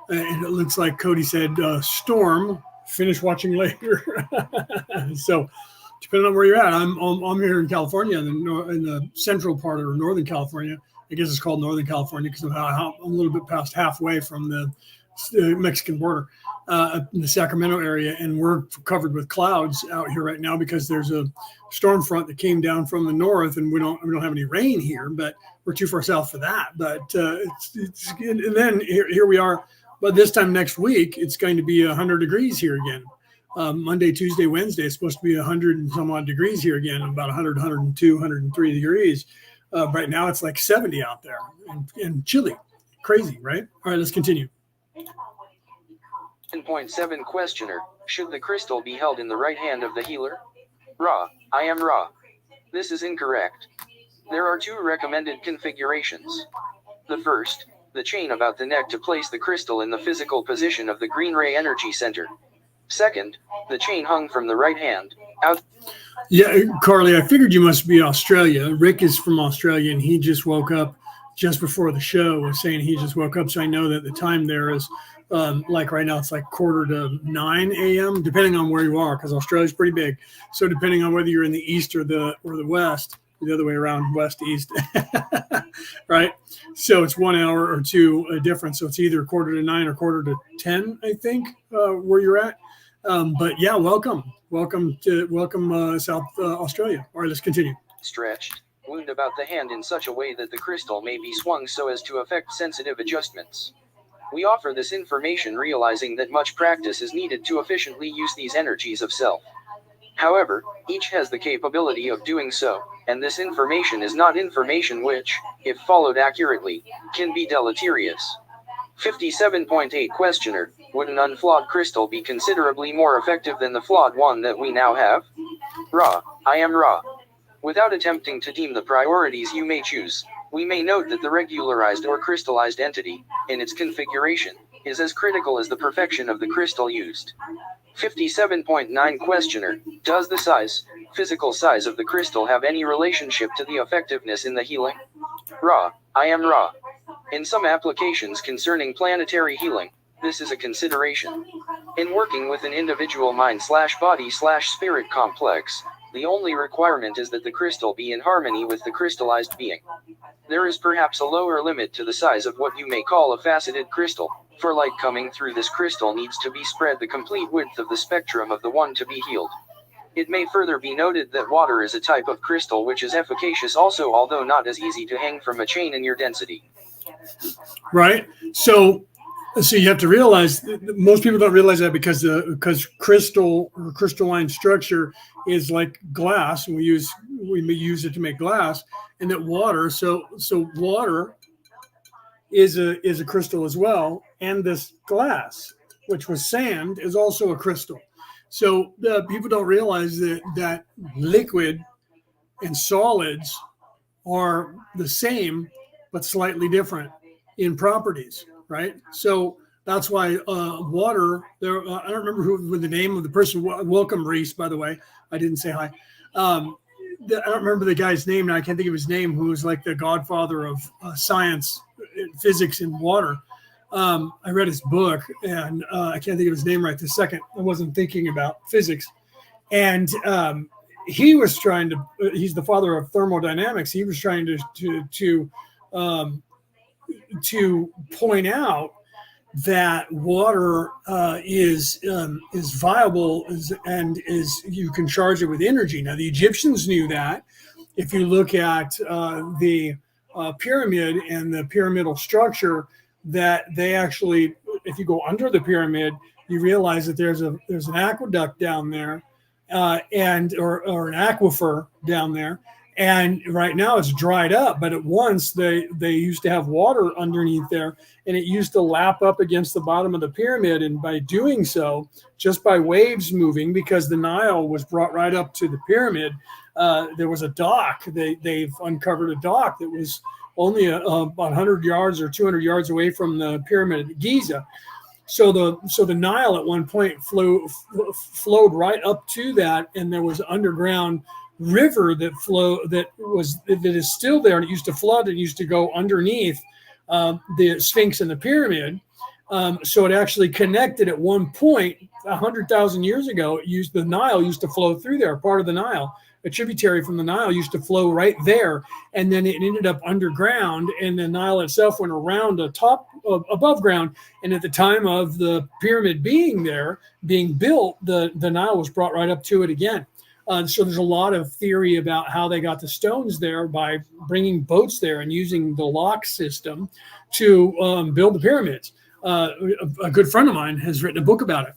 And it looks like Cody said, Storm, finish watching later. So depending on where you're at, I'm here in California, in the central part of Northern California. I guess it's called Northern California because I'm a little bit past halfway from the Mexican border, in the Sacramento area, and we're covered with clouds out here right now because there's a storm front that came down from the north, and we don't have any rain here, but we're too far south for that. But and then here we are. But this time next week, it's going to be 100 degrees here again. Monday, Tuesday, Wednesday, it's supposed to be 100 and some odd degrees here again, about 100, 102, 103 degrees. Right now, it's like 70 out there and chilly. Crazy, right? All right, let's continue. 10.7 Questioner, should the crystal be held in the right hand of the healer? Ra, I am Ra. This is incorrect. There are two recommended configurations. The first, the chain about the neck to place the crystal in the physical position of the green ray energy center. Second, the chain hung from the right hand, out. Yeah, Carly, I figured you must be Australia. Rick is from Australia, and he just woke up just before the show, was saying he just woke up. So I know that the time there is like right now, it's like 8:45 a.m., depending on where you are, because Australia's pretty big. So depending on whether you're in the east or the west, the other way around, west, east, right? So it's 1 hour or two difference. So it's either 8:45 or 9:45, I think, where you're at. But yeah, welcome South Australia. All right, let's continue. Stretched, wound about the hand in such a way that the crystal may be swung so as to affect sensitive adjustments. We offer this information realizing that much practice is needed to efficiently use these energies of self. However, each has the capability of doing so, and this information is not information which, if followed accurately, can be deleterious. 57.8 Questioner, would an unflawed crystal be considerably more effective than the flawed one that we now have? Ra, I am Ra. Without attempting to deem the priorities you may choose, we may note that the regularized or crystallized entity, in its configuration, is as critical as the perfection of the crystal used. 57.9 Questioner, does the physical size of the crystal have any relationship to the effectiveness in the healing? Ra, I am Ra. In some applications concerning planetary healing, this is a consideration. In working with an individual mind/body/spirit complex, the only requirement is that the crystal be in harmony with the crystallized being. There is perhaps a lower limit to the size of what you may call a faceted crystal, for light coming through this crystal needs to be spread the complete width of the spectrum of the one to be healed. It may further be noted that water is a type of crystal which is efficacious also, although not as easy to hang from a chain in your density. Right. So you have to realize, most people don't realize that because crystal or crystalline structure is like glass, and we use it to make glass, and that water. So water is a crystal as well, and this glass, which was sand, is also a crystal. So people don't realize that liquid and solids are the same, but slightly different in properties, right? So that's why water, I don't remember who the name of the person, welcome Reese, by the way, I didn't say hi. I don't remember the guy's name, and I can't think of his name, who was like the godfather of science, physics, and water. I read his book, and I can't think of his name right this second. I wasn't thinking about physics. And he was trying to, he's the father of thermodynamics. He was trying to to point out that water is viable and is you can charge it with energy. Now the Egyptians knew that. If you look at the pyramid and the pyramidal structure, that they actually, if you go under the pyramid, you realize that there's an aqueduct down there, and or an aquifer down there. And right now it's dried up, but at once they used to have water underneath there, and it used to lap up against the bottom of the pyramid. And by doing so, just by waves moving, because the Nile was brought right up to the pyramid, there was a dock. They've uncovered a dock that was only about 100 yards or 200 yards away from the pyramid at Giza. So the Nile at one point flowed right up to that, and there was an underground river that is still there, and it used to flood. It used to go underneath the Sphinx and the pyramid. So it actually connected at one point 100,000 years ago. The Nile used to flow through there. Part of the Nile, a tributary from the Nile, used to flow right there, and then it ended up underground, and the Nile itself went around above ground. And at the time of the pyramid being built, the Nile was brought right up to it again. So there's a lot of theory about how they got the stones there by bringing boats there and using the lock system to build the pyramids. A good friend of mine has written a book about it.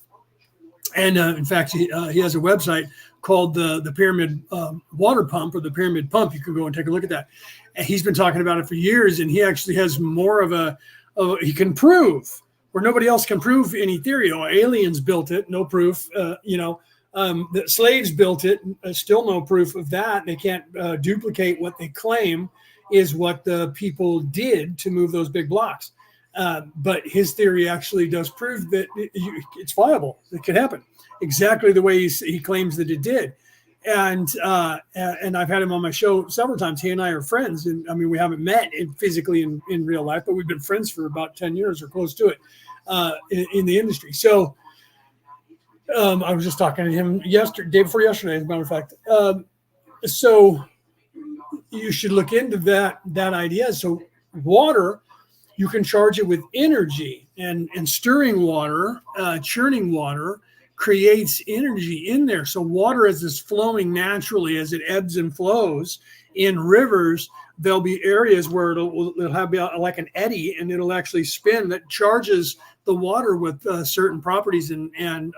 And in fact, he has a website called the Pyramid Water Pump, or the Pyramid Pump. You can go and take a look at that. And he's been talking about it for years, and he actually has more of he can prove where nobody else can prove any theory. Aliens built it, no proof. The slaves built it, still no proof of that. They can't duplicate what they claim is what the people did to move those big blocks. But his theory actually does prove that it's viable. It could happen exactly the way he claims that it did. And I've had him on my show several times. He and I are friends. And I mean, we haven't met physically in real life, but we've been friends for about 10 years or close to it in the industry. So I was just talking to him day before yesterday, as a matter of fact. So you should look into that idea. So water, you can charge it with energy, and stirring water, churning water creates energy in there. So water, as is flowing naturally, as it ebbs and flows in rivers, there'll be areas where it'll have like an eddy, and it'll actually spin that charges the water with certain properties and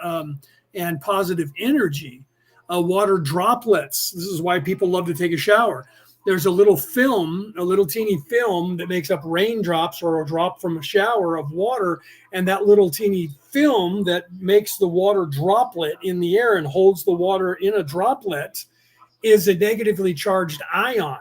positive energy. Water droplets. This is why people love to take a shower. There's a little teeny film that makes up raindrops or a drop from a shower of water. And that little teeny film that makes the water droplet in the air and holds the water in a droplet is a negatively charged ion.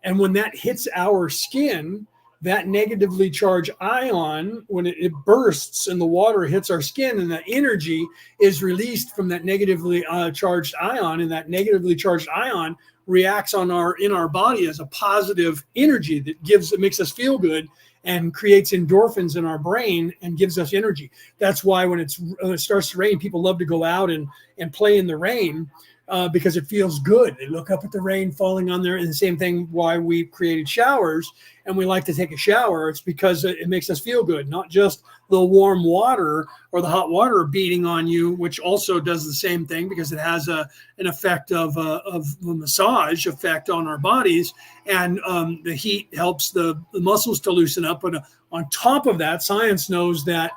And when that hits our skin, that negatively charged ion, when it bursts and the water hits our skin, and the energy is released from that negatively charged ion, and that negatively charged ion reacts in our body as a positive energy that makes us feel good and creates endorphins in our brain and gives us energy. That's why when it starts to rain, people love to go out and play in the rain because it feels good. They look up at the rain falling on there. And the same thing why we created showers and we like to take a shower. It's because it makes us feel good, not just the warm water or the hot water beating on you, which also does the same thing because it has an effect of a massage effect on our bodies. And the heat helps the muscles to loosen up. But on top of that, science knows that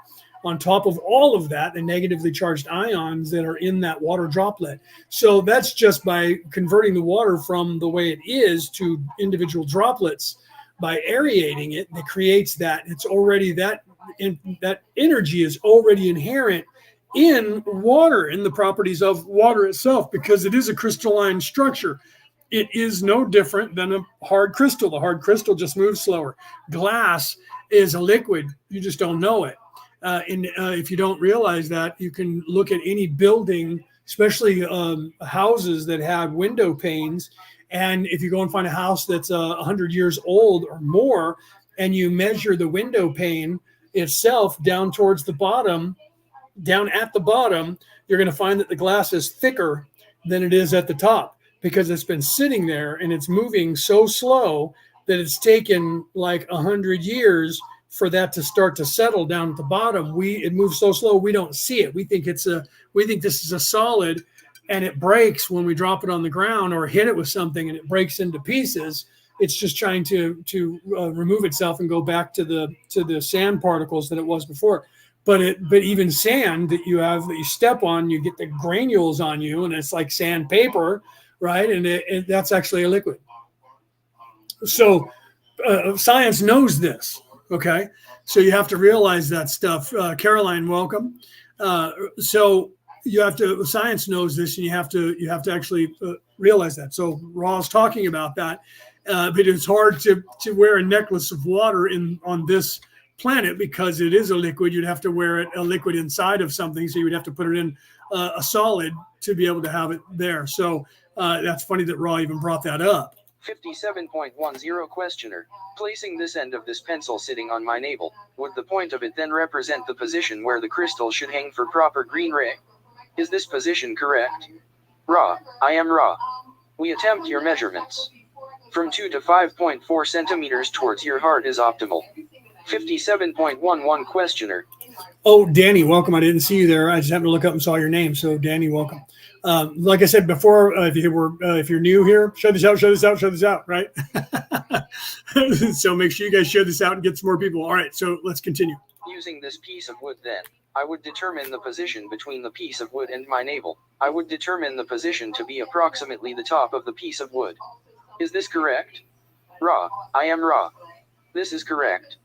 on top of all of that, the negatively charged ions that are in that water droplet. So that's just by converting the water from the way it is to individual droplets. By aerating it, that creates that. It's already that energy is already inherent in water, in the properties of water itself, because it is a crystalline structure. It is no different than a hard crystal. The hard crystal just moves slower. Glass is a liquid. You just don't know it. If you don't realize that, you can look at any building, especially houses that have window panes. And if you go and find a house that's 100 years old or more, and you measure the window pane itself down towards the bottom, down at the bottom, you're going to find that the glass is thicker than it is at the top because it's been sitting there and it's moving so slow that it's taken like 100 years for that to start to settle down at the bottom. It moves so slow we don't see it. We think this is a solid, and it breaks when we drop it on the ground or hit it with something, and it breaks into pieces. It's just trying to remove itself and go back to the sand particles that it was before. But even sand that you step on, you get the granules on you, and it's like sandpaper, right? And that's actually a liquid. So science knows this. Okay, so you have to realize that stuff. Caroline, welcome. So science knows this, and you have to actually realize that. So Raw's talking about that, but it's hard to wear a necklace of water on this planet because it is a liquid. You'd have to wear a liquid inside of something, so you would have to put it in a solid to be able to have it there. So that's funny that Raw even brought that up. 57.10 questioner. Placing this end of this pencil sitting on my navel, would the point of it then represent the position where the crystal should hang for proper green ray? Is this position correct? Ra, I am Ra. We attempt your measurements. From 2 to 5.4 centimeters towards your heart is optimal. 57.11 questioner. Oh, Danny, welcome. I didn't see you there. I just happened to look up and saw your name. So Danny, welcome. Like I said before, if you're new here, show this out, right? So make sure you guys share this out and get some more people. All right, so let's continue. Using this piece of wood then, I would determine the position between the piece of wood and my navel. I would determine the position to be approximately the top of the piece of wood. Is this correct? Ra, I am Ra. This is correct.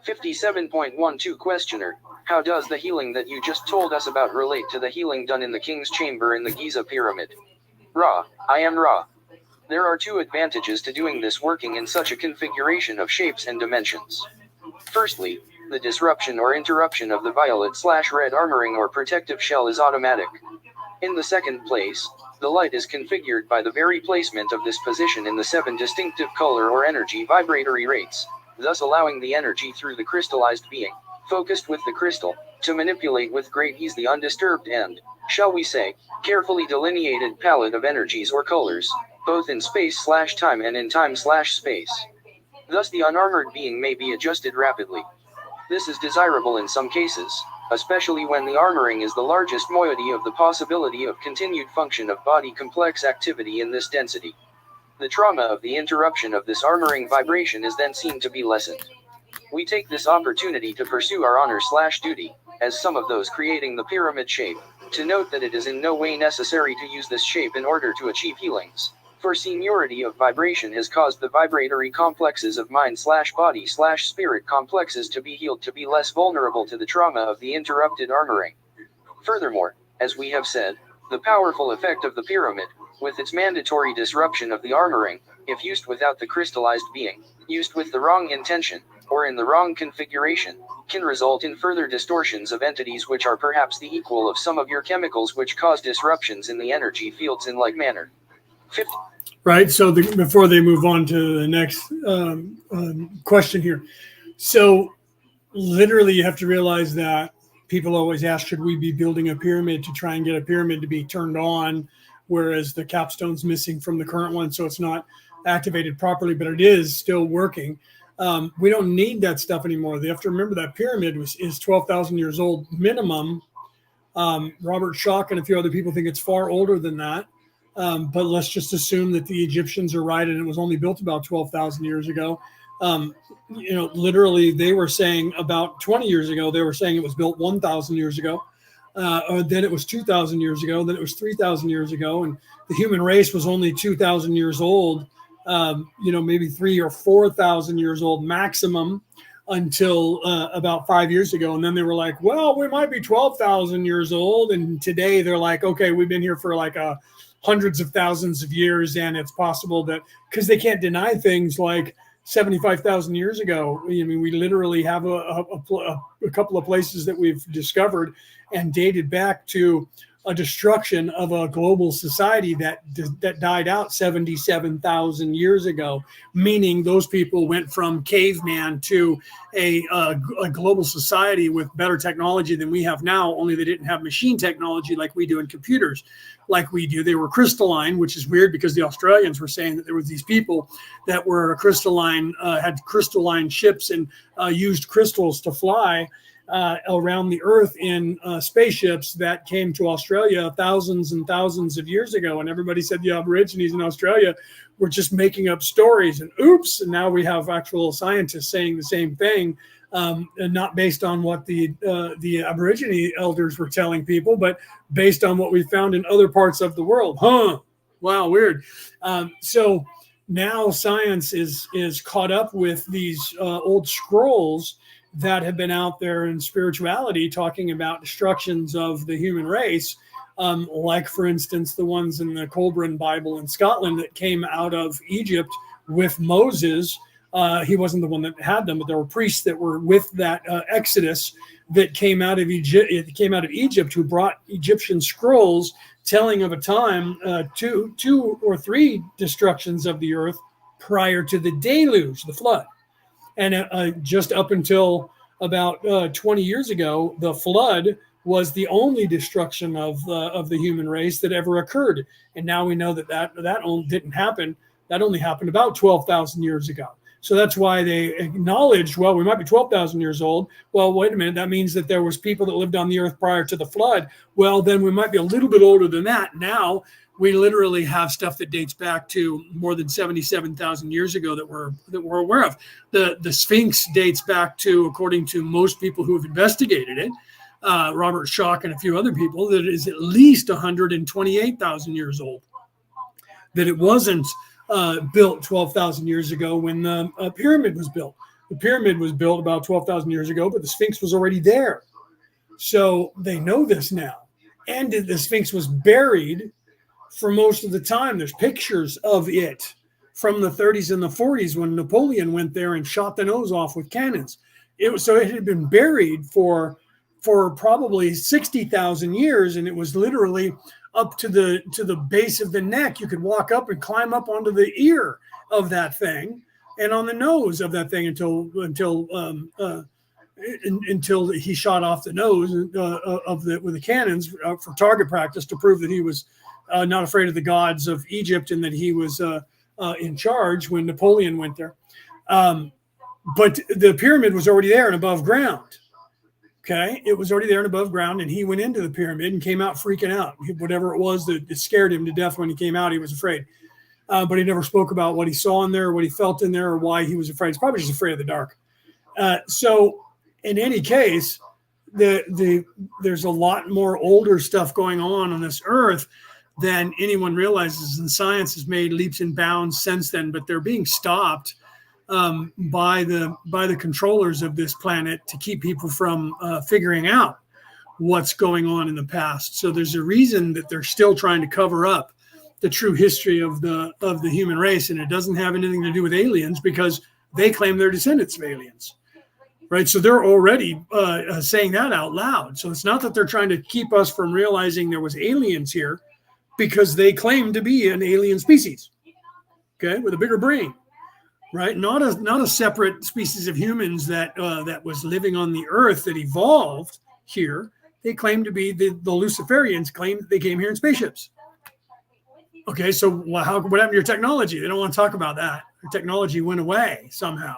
57.12 questioner. How does the healing that you just told us about relate to the healing done in the King's Chamber in the Giza Pyramid? Ra, I am Ra. There are two advantages to doing this working in such a configuration of shapes and dimensions. Firstly, the disruption or interruption of the violet/red armoring or protective shell is automatic. In the second place, the light is configured by the very placement of this position in the 7 distinctive color or energy vibratory rates, thus allowing the energy through the crystallized being, focused with the crystal, to manipulate with great ease the undisturbed and, shall we say, carefully delineated palette of energies or colors, both in space/time and in time/space. Thus the unarmored being may be adjusted rapidly. This is desirable in some cases, especially when the armoring is the largest moiety of the possibility of continued function of body complex activity in this density. The trauma of the interruption of this armoring vibration is then seen to be lessened. We take this opportunity to pursue our honor/duty, as some of those creating the pyramid shape, to note that it is in no way necessary to use this shape in order to achieve healings, for seniority of vibration has caused the vibratory complexes of mind/body/spirit complexes to be healed to be less vulnerable to the trauma of the interrupted armoring. Furthermore, as we have said, the powerful effect of the pyramid, with its mandatory disruption of the armoring, if used without the crystallized being, used with the wrong intention, or in the wrong configuration, can result in further distortions of entities which are perhaps the equal of some of your chemicals which cause disruptions in the energy fields in like manner. 50. Right, so before they move on to the next question here. So literally you have to realize that people always ask, should we be building a pyramid to try and get a pyramid to be turned on, whereas the capstone's missing from the current one, so it's not activated properly, but it is still working. We don't need that stuff anymore. You have to remember that pyramid is 12,000 years old minimum. Robert Schoch and a few other people think it's far older than that. But let's just assume that the Egyptians are right and it was only built about 12,000 years ago. Literally they were saying about 20 years ago, they were saying it was built 1,000 years ago. Or then it was 2,000 years ago, then it was 3,000 years ago. And the human race was only 2,000 years old, maybe 3,000 or 4,000 years old maximum until about 5 years ago. And then they were like, well, we might be 12,000 years old. And today they're like, okay, we've been here for like hundreds of thousands of years. And it's possible that, because they can't deny things like 75,000 years ago. I mean, we literally have a couple of places that we've discovered and dated back to a destruction of a global society that died out 77,000 years ago, meaning those people went from caveman to a global society with better technology than we have now, only they didn't have machine technology like we do in computers like we do. They were crystalline, which is weird because the Australians were saying that there was these people that were crystalline, had crystalline ships and used crystals to fly around the earth in spaceships that came to Australia thousands and thousands of years ago. And everybody said the Aborigines in Australia were just making up stories, and oops. And now we have actual scientists saying the same thing, and not based on what the Aborigine elders were telling people, but based on what we found in other parts of the world. Wow, weird. So now science is caught up with these old scrolls that have been out there in spirituality talking about destructions of the human race, like, for instance, the ones in the Colburn Bible in Scotland that came out of Egypt with Moses. He wasn't the one that had them, but there were priests that were with that Exodus that came out of Egypt, who brought Egyptian scrolls telling of a time, two or three destructions of the earth prior to the deluge, the flood. And just up until about 20 years ago, the flood was the only destruction of the human race that ever occurred. And now we know that didn't happen. That only happened about 12,000 years ago. So that's why they acknowledged, well, we might be 12,000 years old. Well, wait a minute. That means that there was people that lived on the earth prior to the flood. Well, then we might be a little bit older than that. Now we literally have stuff that dates back to more than 77,000 years ago that we're aware of. The Sphinx dates back to, according to most people who have investigated it, Robert Schoch and a few other people, that it is at least 128,000 years old. That it wasn't built 12,000 years ago when the pyramid was built. The pyramid was built about 12,000 years ago, but the Sphinx was already there. So they know this now. And the Sphinx was buried for most of the time. There's pictures of it from the 30s and the 40s when Napoleon went there and shot the nose off with cannons. It had been buried for probably 60,000 years, and it was literally up to the base of the neck. You could walk up and climb up onto the ear of that thing and on the nose of that thing until he shot off the nose with the cannons for target practice to prove that he was not afraid of the gods of Egypt and that he was in charge when Napoleon went there. But the pyramid was already there and above ground. Okay, it was already there and above ground, and he went into the pyramid and came out freaking out. Whatever it was that scared him to death when he came out, he was afraid. But he never spoke about what he saw in there, or what he felt in there, or why he was afraid. He's probably just afraid of the dark. So in any case, there's a lot more older stuff going on this earth than anyone realizes, and science has made leaps and bounds since then, but they're being stopped by the controllers of this planet to keep people from figuring out what's going on in the past. So there's a reason that they're still trying to cover up the true history of the human race, and it doesn't have anything to do with aliens because they claim they're descendants of aliens, right? So they're already saying that out loud. So it's not that they're trying to keep us from realizing there was aliens here, because they claim to be an alien species, okay, with a bigger brain. Right, not a separate species of humans that was living on the earth that evolved here. They claim to be the Luciferians claim that they came here in spaceships. Okay, so what happened to your technology? They don't want to talk about that. Your technology went away somehow.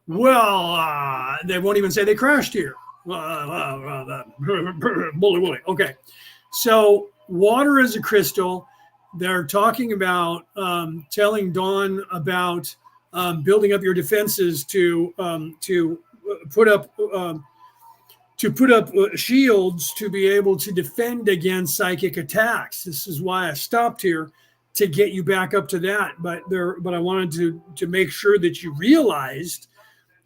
Well, they won't even say they crashed here. Bully. Okay, so water is a crystal. They're talking about telling Dawn about building up your defenses to put up shields to be able to defend against psychic attacks. This is why I stopped here, to get you back up to that. But I wanted to make sure that you realized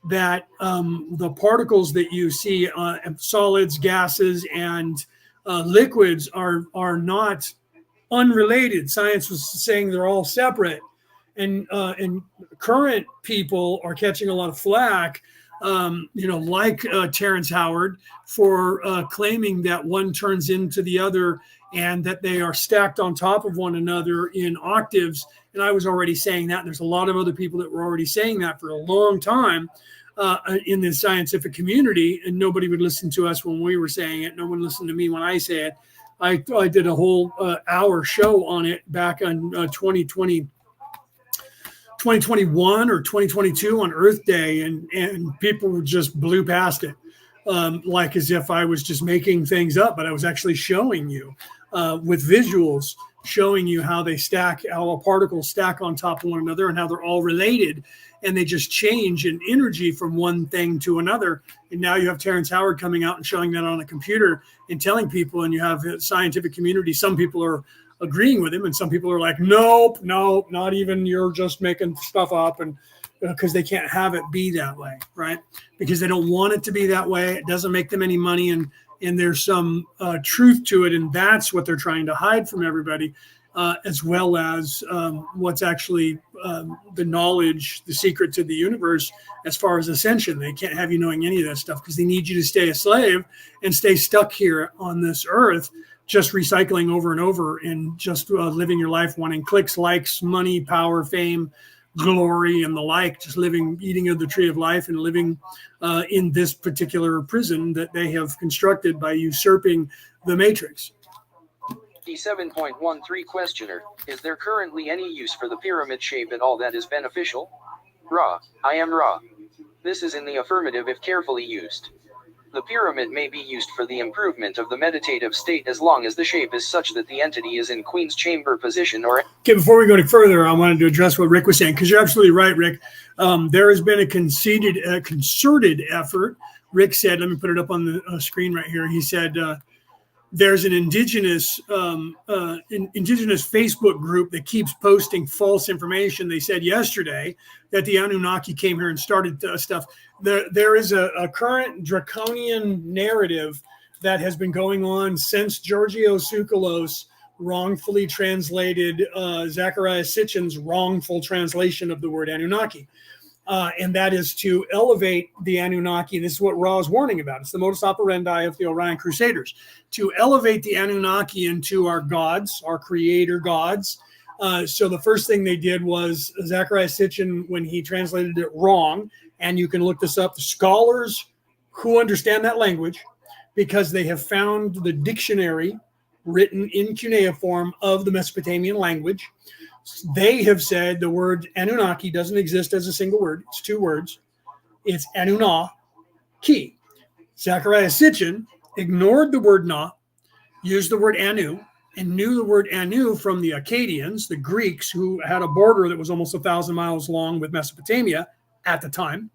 that the particles that you see, solids, gases, and liquids are not unrelated. Science was saying they're all separate. And current people are catching a lot of flack like Terrence Howard, for claiming that one turns into the other and that they are stacked on top of one another in octaves. And I was already saying that. And there's a lot of other people that were already saying that for a long time in the scientific community, and nobody would listen to us when we were saying it. No one listened to me when I say it. I did a whole hour show on it back on 2021 or 2022 on Earth Day, and people just blew past it, like as if I was just making things up, but I was actually showing you with visuals, showing you how a particles stack on top of one another and how they're all related, and they just change in energy from one thing to another. And now you have Terrence Howard coming out and showing that on a computer and telling people, and you have the scientific community. Some people are agreeing with him, and some people are like, nope, not even, you're just making stuff up, and because they can't have it be that way, right? Because they don't want it to be that way. It doesn't make them any money, and there's some truth to it, and that's what they're trying to hide from everybody, as well as what's actually the knowledge, the secret to the universe as far as ascension. They can't have you knowing any of that stuff because they need you to stay a slave and stay stuck here on this earth, just recycling over and over, and just living your life wanting clicks, likes, money, power, fame, glory, and the like, just eating of the tree of life and living in this particular prison that they have constructed by usurping the matrix. 57.13 Questioner, is there currently any use for the pyramid shape at all that is beneficial? Ra, I am Ra. This is in the affirmative if carefully used. The pyramid may be used for the improvement of the meditative state as long as the shape is such that the entity is in Queen's Chamber position or... Okay, before we go any further, I wanted to address what Rick was saying, because you're absolutely right, Rick. There has been a concerted effort. Rick said, let me put it up on the screen right here. He said, there's an indigenous Facebook group that keeps posting false information. They said yesterday that the Anunnaki came here and started stuff. There is a current draconian narrative that has been going on since Giorgio Tsoukalos wrongfully translated Zecharia Sitchin's wrongful translation of the word Anunnaki. And that is to elevate the Anunnaki. This is what Ra is warning about. It's the modus operandi of the Orion Crusaders, to elevate the Anunnaki into our gods, our creator gods. So the first thing they did was Zecharia Sitchin, when he translated it wrong, and you can look this up, the scholars who understand that language, because they have found the dictionary written in cuneiform of the Mesopotamian language, they have said the word Anunnaki doesn't exist as a single word. It's two words. It's Anunnaki. Zecharia Sitchin ignored the word Na, used the word Anu, and knew the word Anu from the Akkadians, the Greeks, who had a border that was almost 1,000 miles long with Mesopotamia at the time,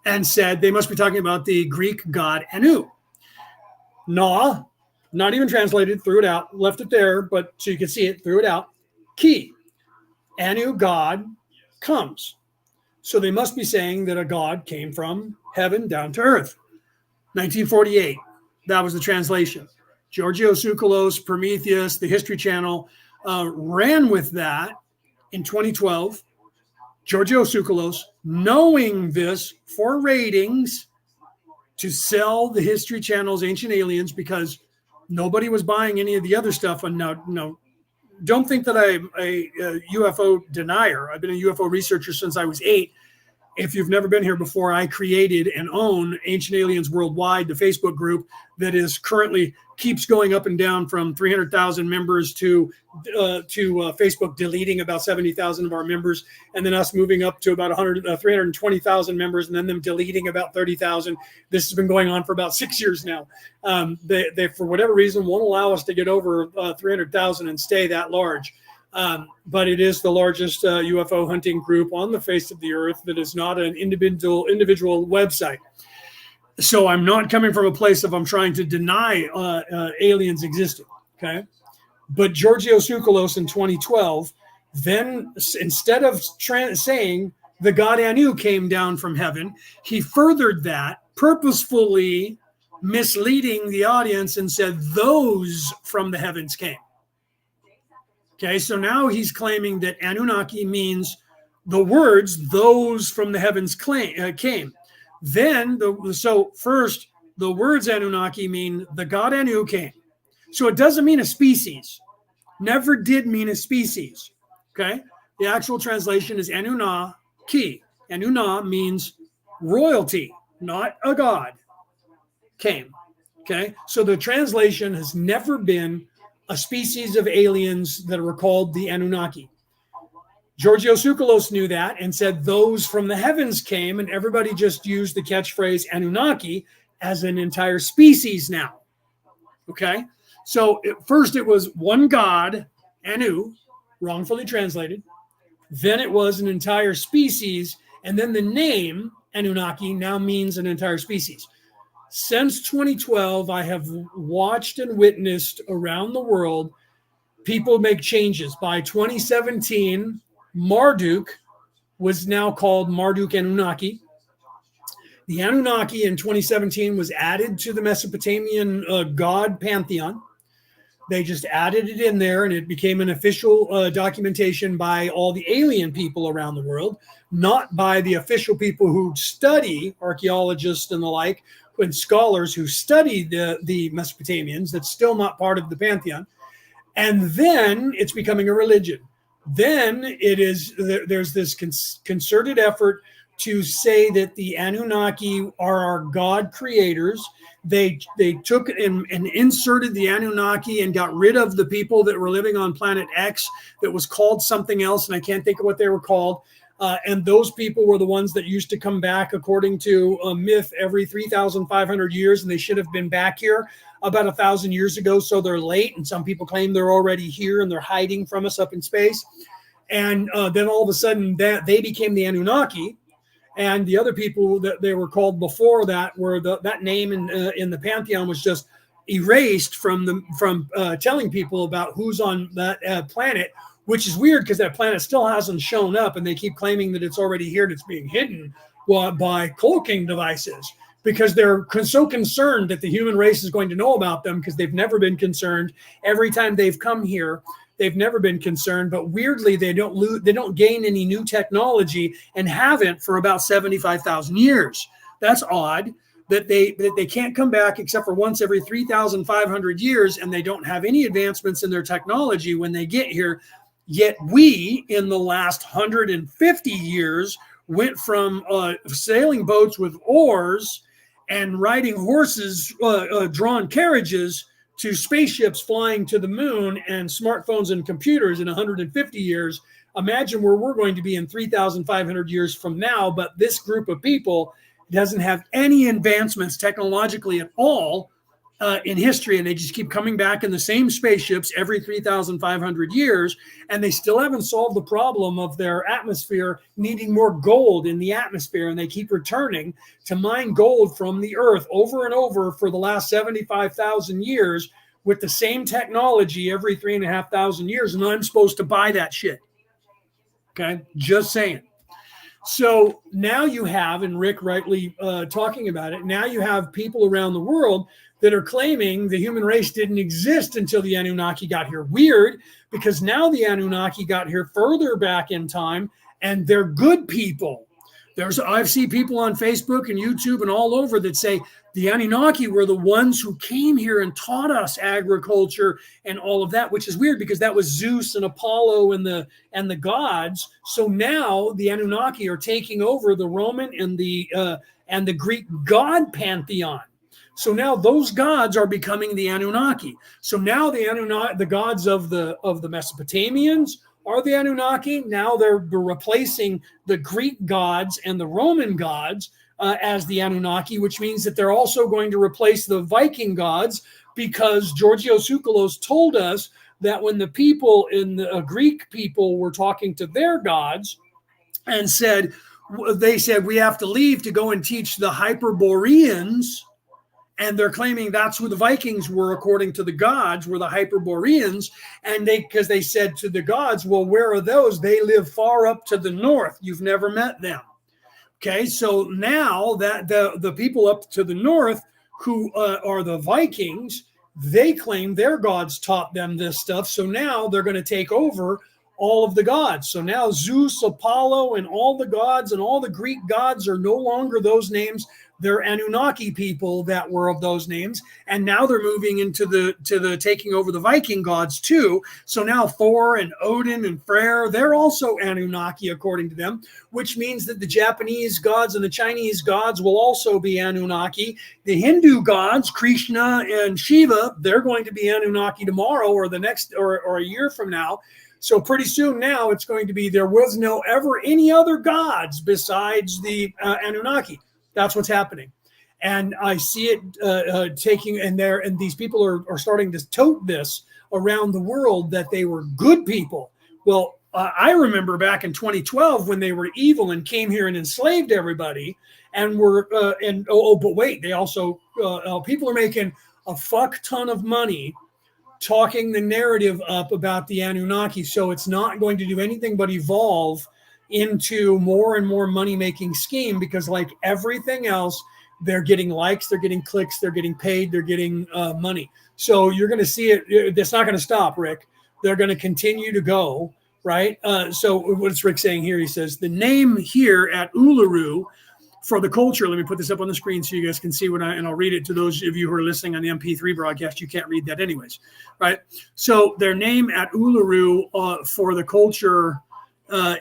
and said they must be talking about the Greek god Anu. Na, not even translated, threw it out, left it there, but so you can see it, threw it out. Ki. Anu, God, comes. So they must be saying that a God came from heaven down to earth. 1948, that was the translation. Giorgio Tsoukalos, Prometheus, the History Channel ran with that in 2012. Giorgio Tsoukalos, knowing this for ratings, to sell the History Channel's Ancient Aliens, because nobody was buying any of the other stuff. And no. Don't think that I'm a UFO denier. I've been a UFO researcher since I was 8. If you've never been here before, I created and own Ancient Aliens Worldwide, the Facebook group that is currently keeps going up and down from 300,000 members to Facebook deleting about 70,000 of our members, and then us moving up to about 320,000 members, and then them deleting about 30,000. This has been going on for about 6 years now. They for whatever reason, won't allow us to get over 300,000 and stay that large. But it is the largest UFO hunting group on the face of the earth that is not an individual website. So I'm not coming from a place of I'm trying to deny aliens existing, okay? But Giorgio Tsoukalos in 2012, then instead of saying the god Anu came down from heaven, he furthered that, purposefully misleading the audience, and said those from the heavens came. Okay, so now he's claiming that Anunnaki means the words "those from the heavens came." Then, so first, the words Anunnaki mean the god Anu came. So it doesn't mean a species. Never did mean a species. Okay? The actual translation is Anunnaki. Anunna means royalty, not a god. Came. Okay? So the translation has never been a species of aliens that were called the Anunnaki. Georgios Tsoukalos knew that and said those from the heavens came, and everybody just used the catchphrase Anunnaki as an entire species now. Okay? So first it was one god, Anu, wrongfully translated. Then it was an entire species, and then the name Anunnaki now means an entire species. Since 2012, I have watched and witnessed around the world people make changes. By 2017, Marduk was now called Marduk Anunnaki. The Anunnaki in 2017 was added to the Mesopotamian god pantheon. They just added it in there, and it became an official documentation by all the alien people around the world, not by the official people who study, archaeologists and the like, and scholars who study the Mesopotamians. That's still not part of the pantheon. And then it's becoming a religion. Then there's this concerted effort to say that the Anunnaki are our god creators. They took and inserted the Anunnaki and got rid of the people that were living on planet X that was called something else, and I can't think of what they were called. And those people were the ones that used to come back, according to a myth, every 3,500 years, and they should have been back here about 1,000 years ago, so they're late, and some people claim they're already here and they're hiding from us up in space. And then all of a sudden they became the Anunnaki, and the other people that they were called before that were that name in the pantheon was just erased from telling people about who's on that planet, which is weird because that planet still hasn't shown up, and they keep claiming that it's already here and it's being hidden by cloaking devices, because they're so concerned that the human race is going to know about them, because they've never been concerned. Every time they've come here, they've never been concerned, but weirdly, they don't gain any new technology and haven't for about 75,000 years. That's odd that they can't come back except for once every 3,500 years, and they don't have any advancements in their technology when they get here. Yet we, in the last 150 years, went from sailing boats with oars and riding horses, drawn carriages, to spaceships flying to the moon and smartphones and computers in 150 years. Imagine where we're going to be in 3,500 years from now. But this group of people doesn't have any advancements technologically at all in history, and they just keep coming back in the same spaceships every 3,500 years, and they still haven't solved the problem of their atmosphere needing more gold in the atmosphere, and they keep returning to mine gold from the earth over and over for the last 75,000 years with the same technology every 3,500 years, and I'm supposed to buy that shit. Okay, just saying. So now you have, and Rick rightly talking about it, now you have people around the world that are claiming the human race didn't exist until the Anunnaki got here. Weird, because now the Anunnaki got here further back in time, and they're good people. I've seen people on Facebook and YouTube and all over that say the Anunnaki were the ones who came here and taught us agriculture and all of that, which is weird because that was Zeus and Apollo and the gods. So now the Anunnaki are taking over the Roman and the Greek god pantheon. So now those gods are becoming the Anunnaki. So now the gods of the Mesopotamians are the Anunnaki. Now they're replacing the Greek gods and the Roman gods as the Anunnaki, which means that they're also going to replace the Viking gods, because Georgios Tsoukalos told us that when the people in the Greek people were talking to their gods and they said, we have to leave to go and teach the Hyperboreans. And they're claiming that's who the Vikings were, according to the gods, were the Hyperboreans. And because they said to the gods, well, where are those? They live far up to the north. You've never met them. Okay, so now that the people up to the north, who are the Vikings, they claim their gods taught them this stuff. So now they're going to take over all of the gods. So now Zeus, Apollo, and all the gods and all the Greek gods are no longer those names. They're Anunnaki people that were of those names, and now they're moving into the taking over the Viking gods too. So now Thor and Odin and Freyr, they're also Anunnaki according to them, which means that the Japanese gods and the Chinese gods will also be Anunnaki. The Hindu gods, Krishna and Shiva, they're going to be Anunnaki tomorrow or the next or a year from now. So pretty soon now it's going to be there was no ever any other gods besides the Anunnaki. That's what's happening. And I see it taking, and these people are starting to tote this around the world that they were good people. Well, I remember back in 2012 when they were evil and came here and enslaved everybody and were, but wait, they also, people are making a fuck ton of money talking the narrative up about the Anunnaki. So it's not going to do anything but evolve into more and more money-making scheme, because like everything else, they're getting likes, they're getting clicks, they're getting paid, they're getting money. So you're going to see it. It's not going to stop, Rick. They're going to continue to go, right? So what's Rick saying here? He says, the name here at Uluru for the culture, let me put this up on the screen so you guys can see and I'll read it to those of you who are listening on the MP3 broadcast. You can't read that anyways, right? So their name at Uluru for the culture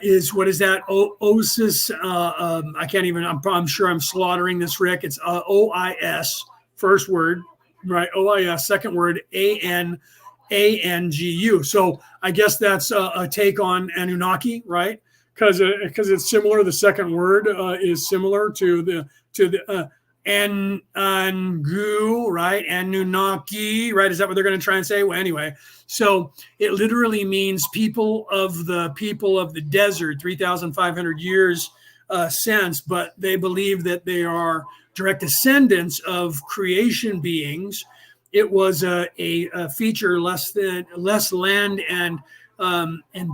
is, what is that? Osis. I can't even, I'm sure I'm slaughtering this, Rick. It's OIS, first word, right? OIS, second word, ANGU. So I guess that's a take on Anunnaki, right? Because it's similar. The second word is similar to the Angu, right? Anunnaki, right? Is that what they're going to try and say? Well, anyway, so it literally means people of the desert, 3,500 years since, but they believe that they are direct descendants of creation beings. It was a feature less land, and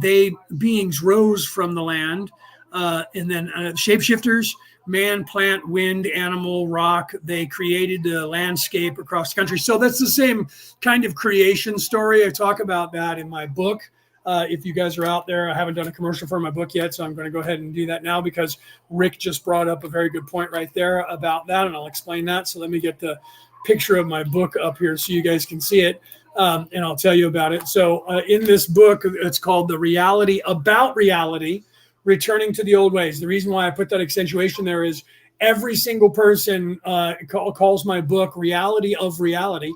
they beings rose from the land, and then shapeshifters. Man, plant, wind, animal, rock, they created the landscape across the country. So that's the same kind of creation story. I talk about that in my book. If you guys are out there, I haven't done a commercial for my book yet, so I'm going to go ahead and do that now because Rick just brought up a very good point right there about that, and I'll explain that. So let me get the picture of my book up here so you guys can see it, and I'll tell you about it. So in this book, it's called The Reality About Reality, Returning to the Old Ways. The reason why I put that accentuation there is every single person calls my book Reality of Reality,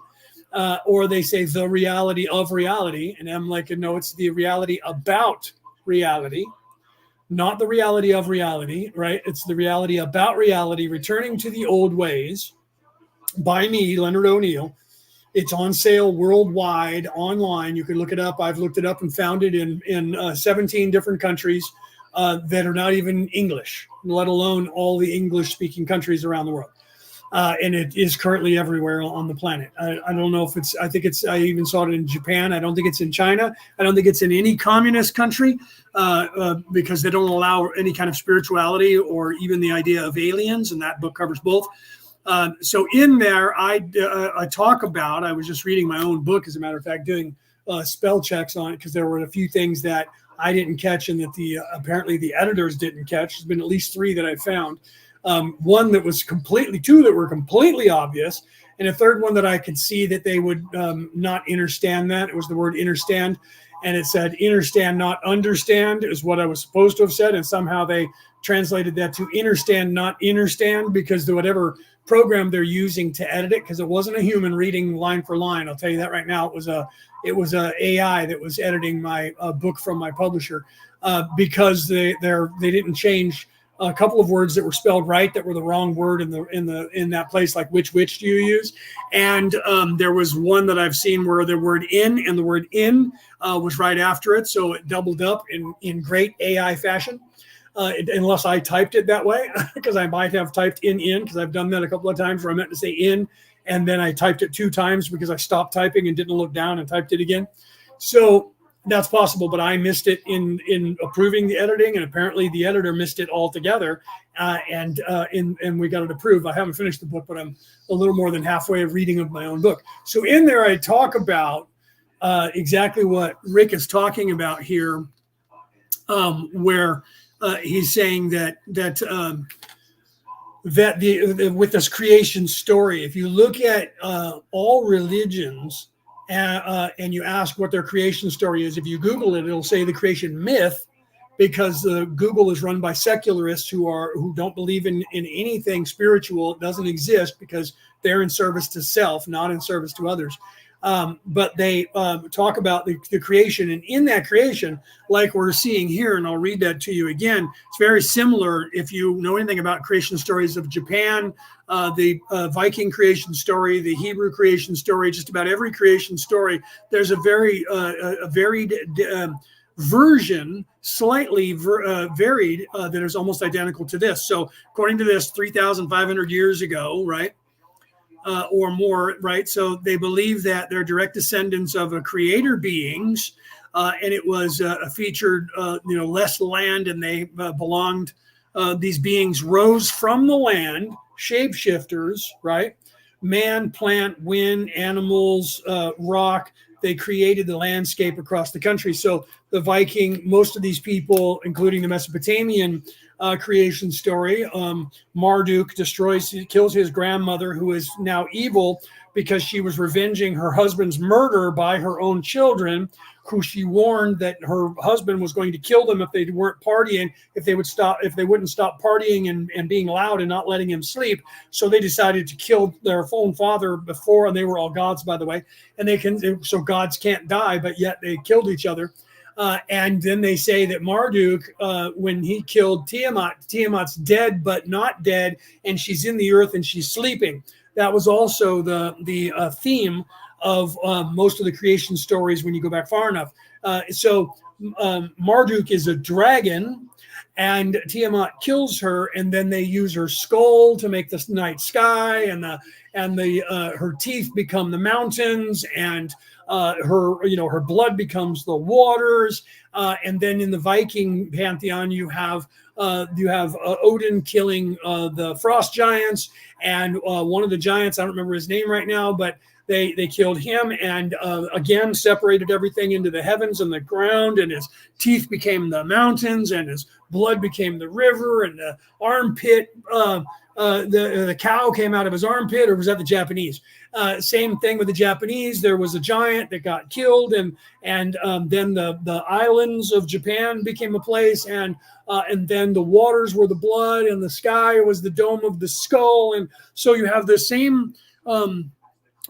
or they say The Reality of Reality. And I'm like, no, it's the reality about reality, not the reality of reality, right? It's the reality about reality, returning to the old ways, by me, Leonard O'Neill. It's on sale worldwide online. You can look it up. I've looked it up and found it in 17 different countries that are not even English, let alone all the English-speaking countries around the world. And it is currently everywhere on the planet. I don't know if I even saw it in Japan. I don't think it's in China. I don't think it's in any communist country because they don't allow any kind of spirituality or even the idea of aliens. And that book covers both. So in there, I talk about, I was just reading my own book, as a matter of fact, doing spell checks on it because there were a few things that I didn't catch and that apparently the editors didn't catch. There's been at least 3 that I found. One that was 2 that were completely obvious, and a third one that I could see that they would not understand that. It was the word understand, and it said understand, not understand is what I was supposed to have said, and somehow they translated that to understand, not understand, because whatever program they're using to edit it, because it wasn't a human reading line for line. I'll tell you that right now. It was a AI that was editing my book from my publisher because they didn't change a couple of words that were spelled right that were the wrong word in that place, like which do you use? And there was one that I've seen where the word in and the word in was right after it, so it doubled up in great AI fashion. Unless I typed it that way, because I might have typed in, because I've done that a couple of times where I meant to say in, and then I typed it 2 times because I stopped typing and didn't look down and typed it again. So that's possible, but I missed it in approving the editing, and apparently the editor missed it altogether, and we got it approved. I haven't finished the book, but I'm a little more than halfway of reading of my own book. So in there, I talk about exactly what Rick is talking about here. where he's saying that with this creation story, if you look at all religions and you ask what their creation story is, if you Google it, it'll say the creation myth, because Google is run by secularists who don't believe in anything spiritual. It doesn't exist because they're in service to self, not in service to others. But they talk about the creation, and in that creation, like we're seeing here, and I'll read that to you again, it's very similar. If you know anything about creation stories of Japan, the Viking creation story, the Hebrew creation story, just about every creation story, there's a varied version, slightly varied, that is almost identical to this. So according to this, 3,500 years ago, right? Or more, right? So they believe that they're direct descendants of a creator beings, and it was featured, less land, and they belonged. These beings rose from the land, shapeshifters, right? Man, plant, wind, animals, rock. They created the landscape across the country. So the Viking, most of these people, including the Mesopotamian creation story, Marduk kills his grandmother, who is now evil because she was revenging her husband's murder by her own children, who she warned that her husband was going to kill them if they weren't partying, if they wouldn't stop partying and being loud and not letting him sleep. So they decided to kill their own father before, and they were all gods, by the way, so gods can't die, but yet they killed each other. And then they say that Marduk, when he killed Tiamat's dead but not dead, and she's in the earth and she's sleeping. That was also the theme of most of the creation stories when you go back far enough. So Marduk is a dragon, and Tiamat kills her, and then they use her skull to make the night sky, and her teeth become the mountains, and her blood becomes the waters. And then in the Viking pantheon, you have Odin killing the frost giants, and one of the giants, I don't remember his name right now, but they killed him, and again separated everything into the heavens and the ground, and his teeth became the mountains, and his blood became the river, and the armpit, the cow came out of his armpit. Or was that the Japanese? Same thing with the Japanese. There was a giant that got killed, and then the islands of Japan became a place, and then the waters were the blood, and the sky was the dome of the skull. And so you have the same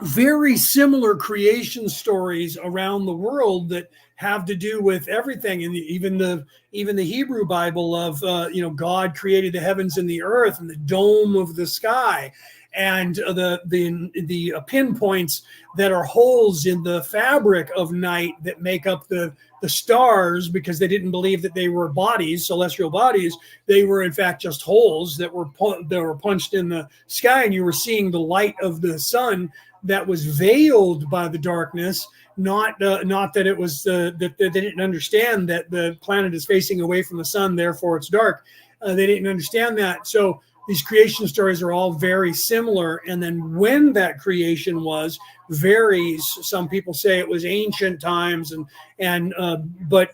very similar creation stories around the world that have to do with everything. And even the Hebrew Bible of God created the heavens and the earth and the dome of the sky, and the pinpoints that are holes in the fabric of night that make up the stars, because they didn't believe that they were bodies, celestial bodies. They were in fact just holes that were punched in the sky, and you were seeing the light of the sun that was veiled by the darkness. Not that it was that they didn't understand that the planet is facing away from the sun, therefore it's dark. They didn't understand that. So these creation stories are all very similar. And then when that creation was varies. Some people say it was ancient times, but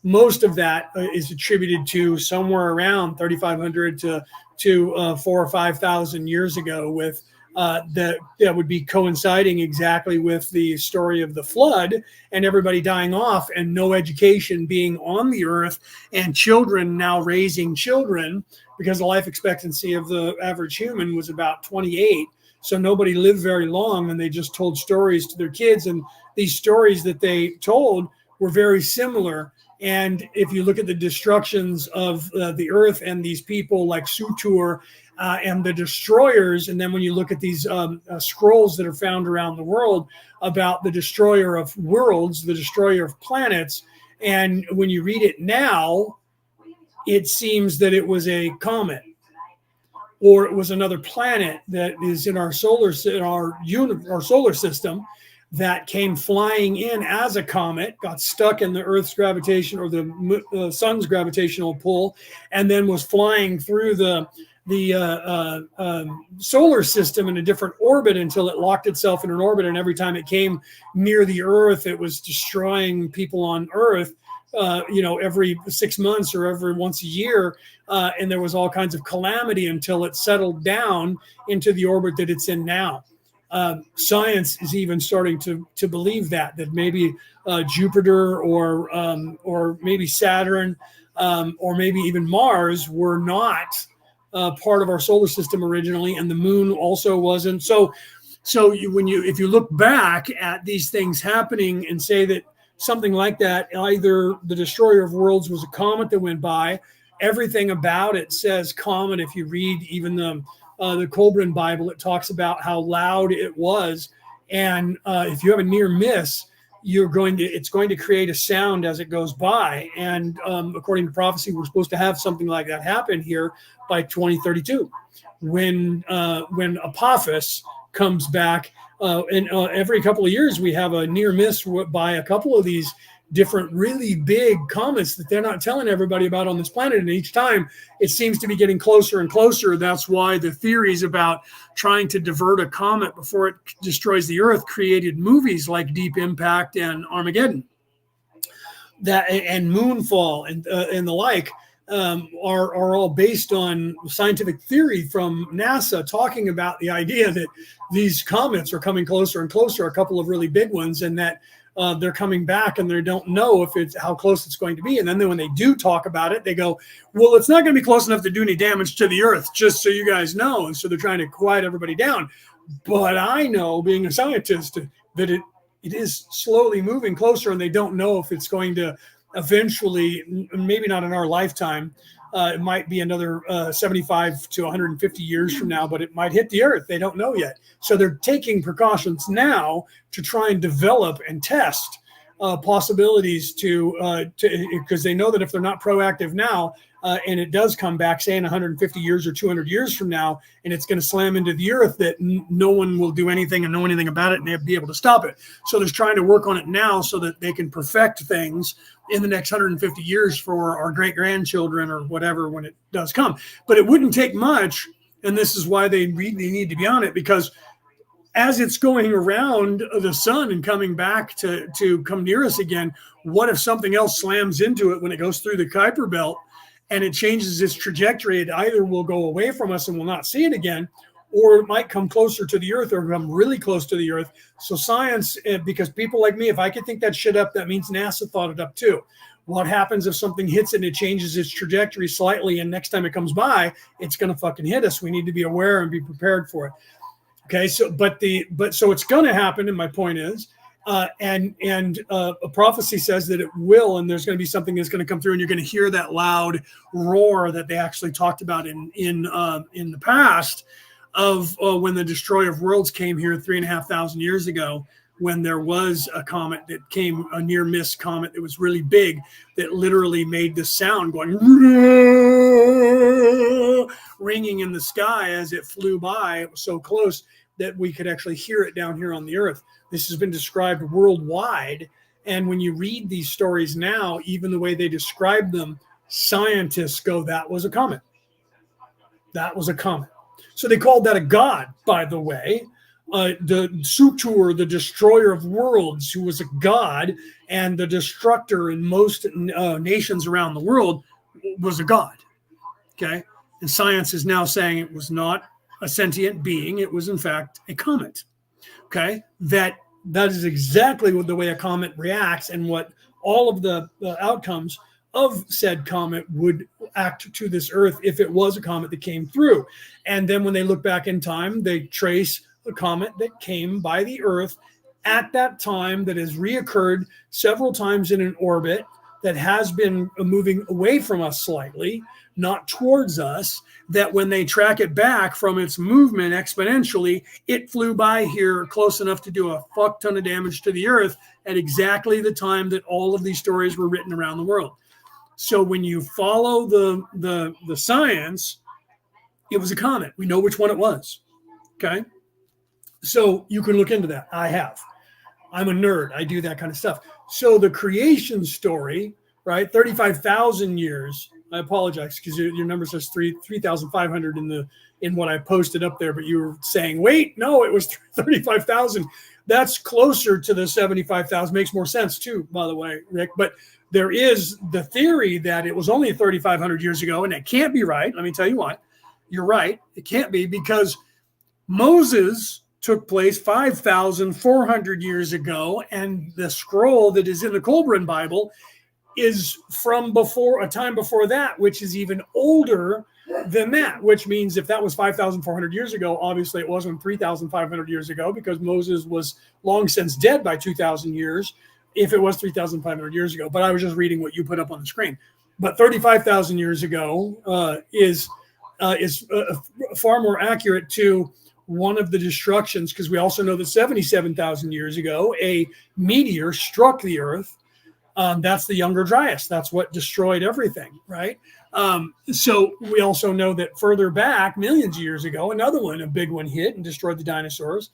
most of that is attributed to somewhere around 3,500 to 4,000 or 5,000 years ago, with that would be coinciding exactly with the story of the flood and everybody dying off and no education being on the earth, and children now raising children, because the life expectancy of the average human was about 28. So nobody lived very long, and they just told stories to their kids. And these stories that they told were very similar. And if you look at the destructions of the earth and these people like Sutur and the destroyers, and then when you look at these scrolls that are found around the world about the destroyer of worlds, the destroyer of planets, and when you read it now, it seems that it was a comet, or it was another planet that is in our solar system that came flying in as a comet, got stuck in the Earth's gravitation or the sun's gravitational pull, and then was flying through the solar system in a different orbit until it locked itself in an orbit. And every time it came near the Earth, it was destroying people on Earth. every 6 months or every once a year. And there was all kinds of calamity until it settled down into the orbit that it's in now. Science is even starting to believe that maybe Jupiter or maybe Saturn or maybe even Mars were not part of our solar system originally, and the moon also wasn't. So if you look back at these things happening and say that something like that, either the destroyer of worlds was a comet that went by, everything about it says comet. If you read even the Colburn Bible, it talks about how loud it was, and if you have a near miss, it's going to create a sound as it goes by. And according to prophecy, we're supposed to have something like that happen here by 2032, when Apophis comes back. And every couple of years, we have a near miss by a couple of these different really big comets that they're not telling everybody about on this planet. And each time it seems to be getting closer and closer. That's why the theories about trying to divert a comet before it destroys the Earth created movies like Deep Impact and Armageddon, and Moonfall and the like. Are all based on scientific theory from NASA, talking about the idea that these comets are coming closer and closer, a couple of really big ones, and that they're coming back, and they don't know how close it's going to be. And then when they do talk about it, they go, well, it's not going to be close enough to do any damage to the Earth, just so you guys know. And so they're trying to quiet everybody down. But I know, being a scientist, that it is slowly moving closer, and they don't know if it's going to eventually, maybe not in our lifetime, it might be another 75 to 150 years from now, but it might hit the Earth. They don't know yet. So they're taking precautions now to try and develop and test possibilities because they know that if they're not proactive now, and it does come back, say in 150 years or 200 years from now, and it's going to slam into the Earth, that no one will do anything and know anything about it, and they'll be able to stop it. So they're trying to work on it now so that they can perfect things in the next 150 years for our great-grandchildren or whatever when it does come. But it wouldn't take much, and this is why they really need to be on it, because as it's going around the sun and coming back to come near us again, what if something else slams into it when it goes through the Kuiper Belt and it changes its trajectory? It either will go away from us and we'll not see it again, or it might come closer to the Earth or come really close to the Earth. So science, because people like me, if I could think that shit up, that means NASA thought it up too. What happens if something hits it and it changes its trajectory slightly, and next time it comes by, it's going to fucking hit us? We need to be aware and be prepared for it. Okay, so so it's going to happen, and my point is, a prophecy says that it will, and there's going to be something that's going to come through, and you're going to hear that loud roar that they actually talked about in the past of when the destroyer of worlds came here 3,500 years ago, when there was a comet that came, a near miss comet that was really big, that literally made the sound going ringing in the sky as it flew by. It was so close that we could actually hear it down here on the Earth. This has been described worldwide. And when you read these stories now, even the way they describe them, scientists go, that was a comet. That was a comet. So they called that a god, by the way. The Sutur, the destroyer of worlds, who was a god and the destructor in most nations around the world, was a god. Okay. And science is now saying it was not a sentient being. It was, in fact, a comet. Okay. That is exactly what the way a comet reacts, and what all of the outcomes of said comet would act to this Earth if it was a comet that came through. And then when they look back in time, they trace a comet that came by the Earth at that time, that has reoccurred several times in an orbit, that has been moving away from us slightly, not towards us, that when they track it back from its movement exponentially, it flew by here close enough to do a fuck ton of damage to the Earth at exactly the time that all of these stories were written around the world. So when you follow the science, it was a comet. We know which one it was. Okay. So you can look into that. I have. I'm a nerd. I do that kind of stuff. So the creation story, right? 35,000 years. I apologize because your number says 3,500 in what I posted up there, but you were saying, wait, no, it was 35,000. That's closer to the 75,000. Makes more sense too, by the way, Rick. But there is the theory that it was only 3,500 years ago, and it can't be right. Let me tell you why. You're right. It can't be, because Moses took place 5,400 years ago, and the scroll that is in the Kolbrin Bible is from before, a time before that, which is even older than that, which means if that was 5,400 years ago, obviously it wasn't 3,500 years ago, because Moses was long since dead by 2,000 years, if it was 3,500 years ago. But I was just reading what you put up on the screen. But 35,000 years ago is far more accurate to one of the destructions, because we also know that 77,000 years ago, a meteor struck the earth. That's the Younger Dryas. That's what destroyed everything, right? So we also know that further back, millions of years ago, another one, a big one, hit and destroyed the dinosaurs.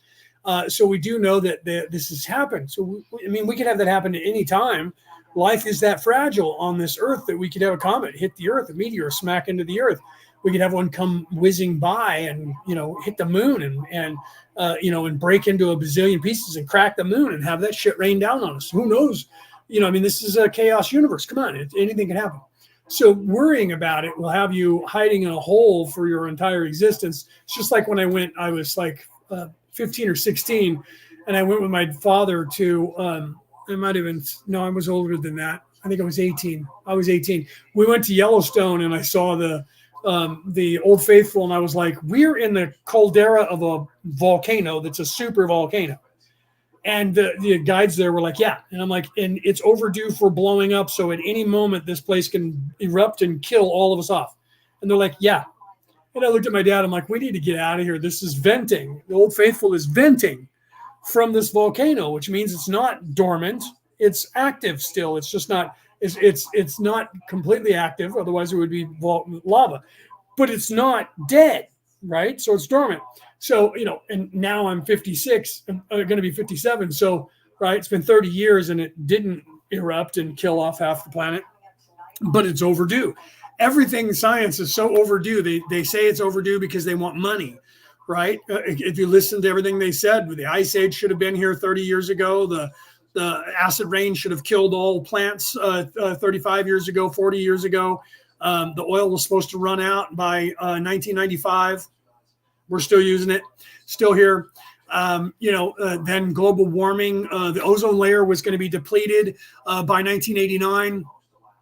So we do know that this has happened. So, we could have that happen at any time. Life is that fragile on this earth that we could have a comet hit the earth, a meteor smack into the earth. We could have one come whizzing by and, hit the moon and break into a bazillion pieces and crack the moon and have that shit rain down on us. Who knows? This is a chaos universe. Come on, anything can happen. So worrying about it will have you hiding in a hole for your entire existence. It's just like when I was like 15 or 16, and I went with my father to, I was older than that. I think I was 18. We went to Yellowstone, and I saw the Old Faithful, and I was like, we're in the caldera of a volcano that's a super volcano. And the guides there were like, yeah. And I'm like, and it's overdue for blowing up. So at any moment, this place can erupt and kill all of us off. And they're like, yeah. And I looked at my dad. I'm like, we need to get out of here. This is venting. The Old Faithful is venting from this volcano, which means it's not dormant. It's active still. It's just not, it's not completely active. Otherwise, it would be lava. But it's not dead, right? So it's dormant. So, and now I'm 56, I'm going to be 57. So, right, it's been 30 years and it didn't erupt and kill off half the planet, but it's overdue. Everything in science is so overdue. They say it's overdue because they want money, right? If you listen to everything they said, the Ice Age should have been here 30 years ago. The acid rain should have killed all plants 35 years ago, 40 years ago. The oil was supposed to run out by 1995. We're still using it, still here. Then global warming, the ozone layer was going to be depleted by 1989,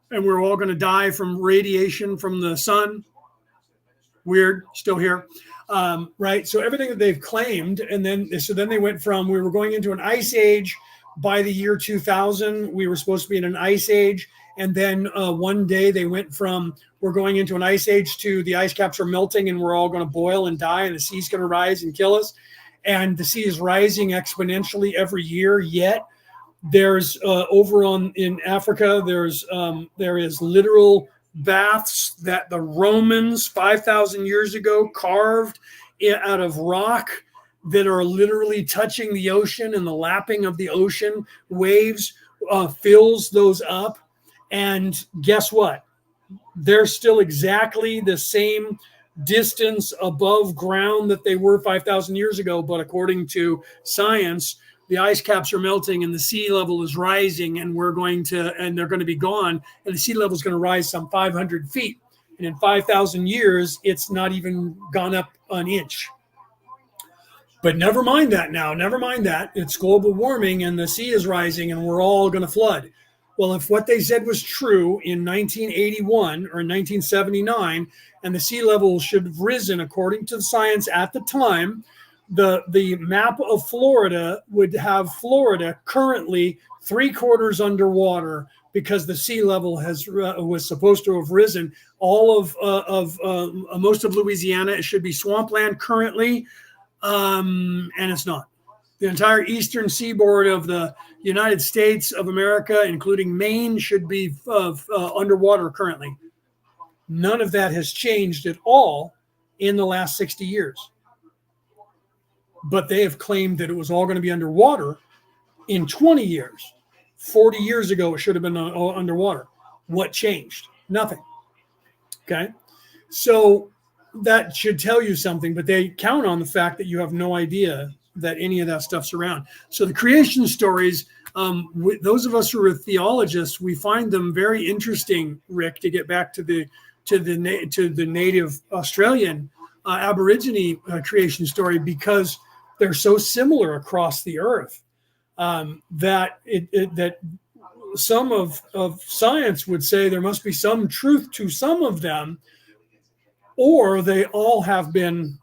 and we're all going to die from radiation from the sun. Weird, still here, right? So everything that they've claimed, and then they went from, we were going into an ice age by the year 2000. We were supposed to be in an ice age. And then one day they went from, we're going into an ice age, to the ice caps are melting and we're all going to boil and die and the sea's going to rise and kill us. And the sea is rising exponentially every year. Yet there's in Africa, there is literal baths that the Romans 5,000 years ago carved out of rock that are literally touching the ocean, and the lapping of the ocean waves fills those up. And guess what? They're still exactly the same distance above ground that they were 5,000 years ago. But according to science, the ice caps are melting and the sea level is rising, and they're going to be gone. And the sea level is going to rise some 500 feet. And in 5,000 years, it's not even gone up an inch. But never mind that now. Never mind that. It's global warming and the sea is rising and we're all going to flood. Well, if what they said was true in 1981 or 1979, and the sea level should have risen according to the science at the time, the map of Florida would have Florida currently 3/4 underwater, because the sea level was supposed to have risen. All of most of Louisiana, it should be swampland currently, and it's not. The entire eastern seaboard of the United States of America, including Maine, should be underwater currently. None of that has changed at all in the last 60 years. But they have claimed that it was all going to be underwater in 20 years. 40 years ago, it should have been underwater. What changed? Nothing. Okay. So that should tell you something, but they count on the fact that you have no idea that any of that stuff's around. So the creation stories, Those of us who are theologists, we find them very interesting, Rick, to get back to the native Australian Aborigine creation story, because they're so similar across the earth, that some of science would say there must be some truth to some of them, or they all have been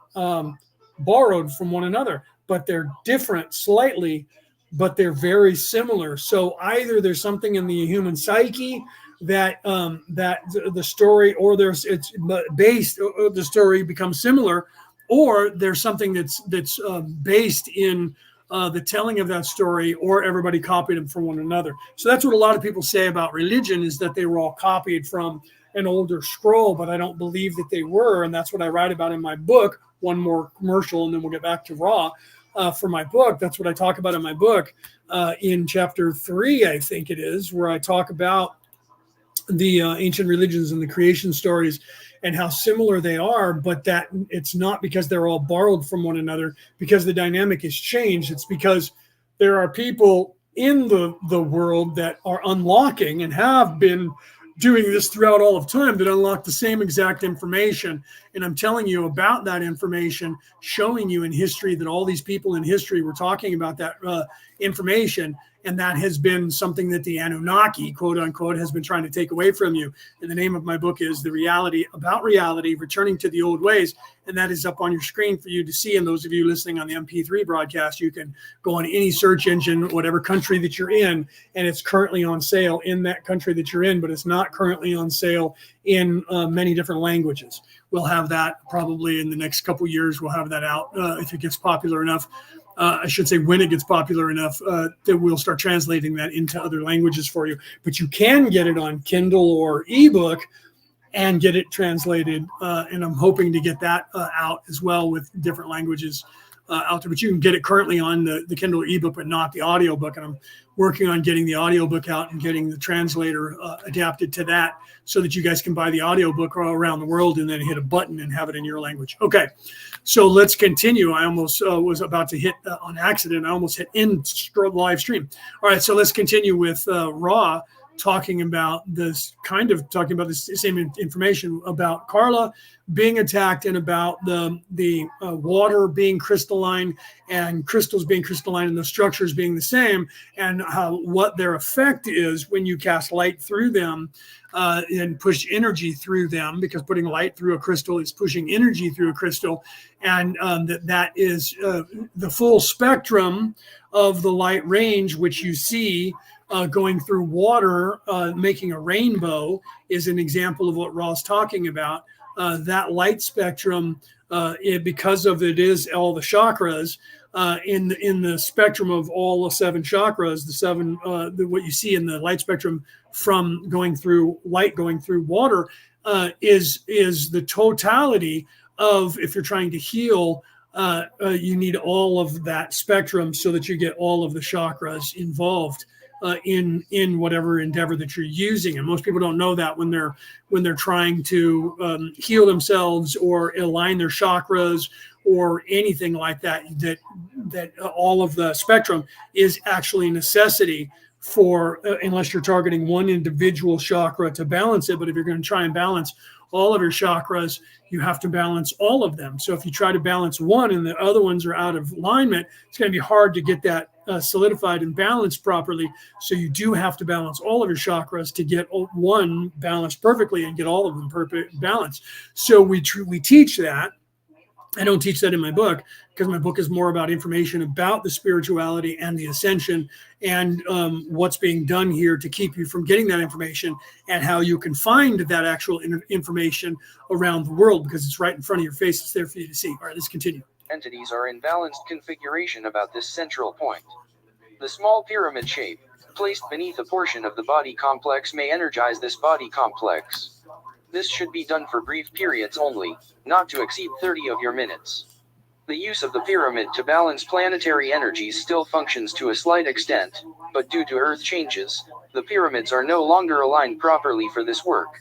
borrowed from one another, but they're different slightly, but they're very similar. So either there's something in the human psyche that the story, or it's based, the story becomes similar, or there's something that's based in the telling of that story, or everybody copied them from one another. So that's what a lot of people say about religion, is that they were all copied from an older scroll, but I don't believe that they were. And that's what I write about in my book. One more commercial, and then we'll get back to Ra. For my book, that's what I talk about in my book, in chapter 3, I think it is, where I talk about the ancient religions and the creation stories and how similar they are, but that it's not because they're all borrowed from one another, because the dynamic has changed. It's because there are people in the world that are unlocking, and have been doing this throughout all of time, that unlock the same exact information. And I'm telling you about that information, showing you in history that all these people in history were talking about that information. And that has been something that the Anunnaki, quote unquote, has been trying to take away from you. And the name of my book is The Reality About Reality, Returning to the Old Ways. And that is up on your screen for you to see. And those of you listening on the MP3 broadcast, you can go on any search engine, whatever country that you're in, and it's currently on sale in that country that you're in, but it's not currently on sale in many different languages. We'll have that probably in the next couple of years. We'll have that out if it gets popular enough. I should say when it gets popular enough, that we'll start translating that into other languages for you. But you can get it on Kindle or ebook and get it translated. And I'm hoping to get that out as well with different languages out there. But you can get it currently on the Kindle ebook, but not the audiobook. And I'm working on getting the audiobook out and getting the translator adapted to that, so that you guys can buy the audiobook all around the world and then hit a button and have it in your language. Okay, so let's continue. I almost was about to hit on accident. I almost hit end live stream. All right, so let's continue with Ra, talking about the same information about Carla being attacked, and about the water being crystalline, and crystals being crystalline, and the structures being the same, and what their effect is when you cast light through them and push energy through them, because putting light through a crystal is pushing energy through a crystal, and that is the full spectrum of the light range, which you see going through water, making a rainbow, is an example of what Ra's talking about. That light spectrum, because of it is all the chakras, in the spectrum of all the 7 chakras, what you see in the light spectrum from light going through water, is the totality of, if you're trying to heal, you need all of that spectrum so that you get all of the chakras involved in whatever endeavor that you're using. And most people don't know that when they're trying to heal themselves or align their chakras or anything like that, that all of the spectrum is actually a necessity for, unless you're targeting one individual chakra to balance it. But if you're going to try and balance all of your chakras, you have to balance all of them. So if you try to balance one and the other ones are out of alignment, it's going to be hard to get that solidified and balanced properly. So you do have to balance all of your chakras to get one balanced perfectly and get all of them perfect balance. So we teach that. I don't teach that in my book, because my book is more about information about the spirituality and the ascension, and what's being done here to keep you from getting that information, and how you can find that actual information around the world, because it's right in front of your face. It's there for you to see. All right, let's continue. Entities are in balanced configuration about this central point. The small pyramid shape, placed beneath a portion of the body complex, may energize this body complex. This should be done for brief periods only, not to exceed 30 of your minutes. The use of the pyramid to balance planetary energies still functions to a slight extent, but due to Earth changes, the pyramids are no longer aligned properly for this work.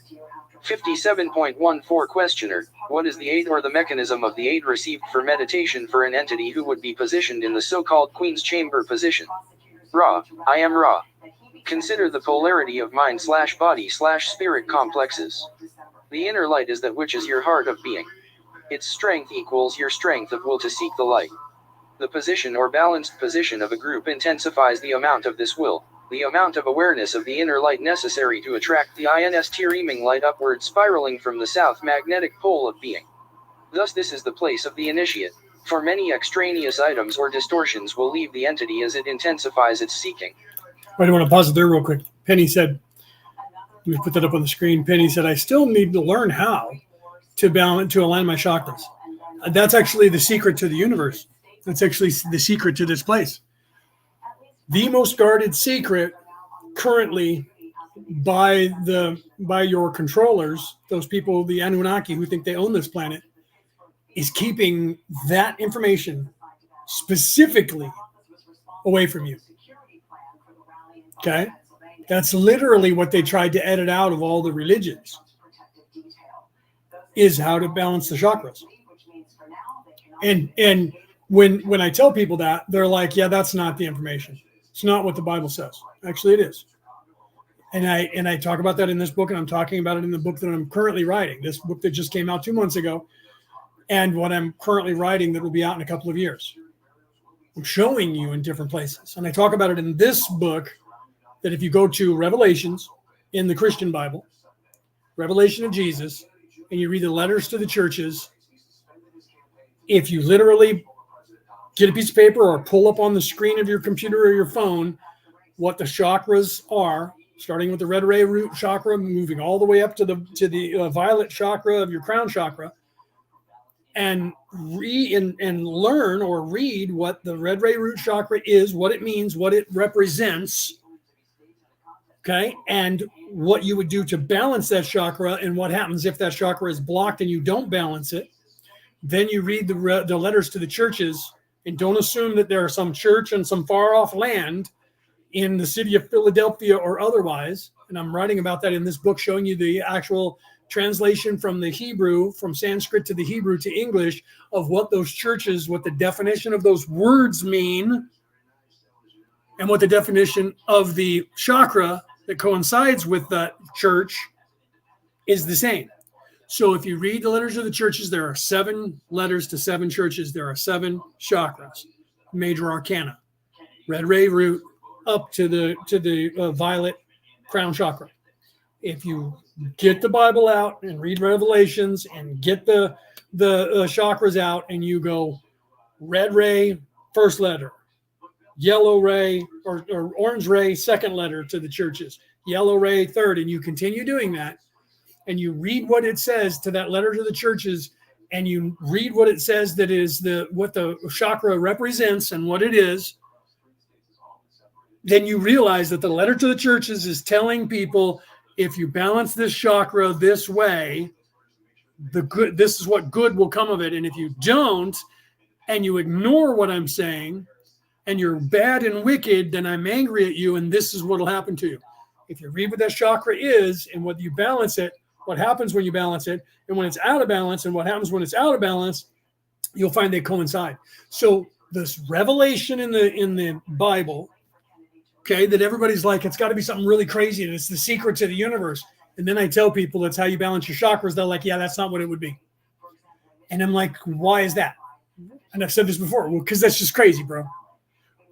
57.14 Questioner: what is the aid or the mechanism of the aid received for meditation for an entity who would be positioned in the so-called Queen's Chamber position? Ra, I am Ra. Consider the polarity of mind/body/spirit complexes. The inner light is that which is your heart of being. Its strength equals your strength of will to seek the light. The position or balanced position of a group intensifies the amount of this will, the amount of awareness of the inner light necessary to attract the streaming light upward spiraling from the south magnetic pole of being. Thus this is the place of the initiate, for many extraneous items or distortions will leave the entity as it intensifies its seeking. I want to pause it there real quick. Penny said, let me put that up on the screen. Penny said, I still need to learn how to balance, to align my chakras. That's actually the secret to the universe. That's actually the secret to this place. The most guarded secret currently by your controllers, those people, the Anunnaki who think they own this planet, is keeping that information specifically away from you. Okay? That's literally what they tried to edit out of all the religions, is how to balance the chakras. And when I tell people that, they're like, yeah, that's not the information. It's not what the Bible says. Actually, it is. And I talk about that in this book, and I'm talking about it in the book that I'm currently writing, this book that just came out 2 months ago, and what I'm currently writing that will be out in a couple of years. I'm showing you in different places. And I talk about it in this book, that if you go to Revelations in the Christian Bible, Revelation of Jesus, and you read the letters to the churches, if you literally get a piece of paper or pull up on the screen of your computer or your phone what the chakras are, starting with the red ray root chakra, moving all the way up to the violet chakra of your crown chakra, and learn or read what the red ray root chakra is, what it means, what it represents, okay, and what you would do to balance that chakra, and what happens if that chakra is blocked and you don't balance it. Then you read the letters to the churches, and don't assume that there are some church in some far off land in the city of Philadelphia or otherwise. And I'm writing about that in this book, showing you the actual translation from the Hebrew, from Sanskrit to the Hebrew to English, of what those churches, what the definition of those words mean, and what the definition of the chakra that coincides with that church is the same. So if you read the letters of the churches, there are 7 letters to 7 churches. There are 7 chakras, major arcana, red ray root up to the violet crown chakra. If you get the Bible out and read Revelations and get the chakras out, and you go red ray, first letter, yellow ray or orange ray, second letter to the churches, yellow ray, third, and you continue doing that, and you read what it says to that letter to the churches, and you read what it says that is what the chakra represents and what it is, then you realize that the letter to the churches is telling people, if you balance this chakra this way, this is what good will come of it. And if you don't, and you ignore what I'm saying, and you're bad and wicked, then I'm angry at you, and this is what will happen to you. If you read what that chakra is, and whether you balance it, what happens when you balance it, and when it's out of balance, and what happens when it's out of balance, you'll find they coincide. So this revelation in the Bible, okay, that everybody's like, it's got to be something really crazy, and it's the secret to the universe. And then I tell people that's how you balance your chakras. They're like, yeah, that's not what it would be. And I'm like, why is that? And I've said this before. Well, because that's just crazy, bro.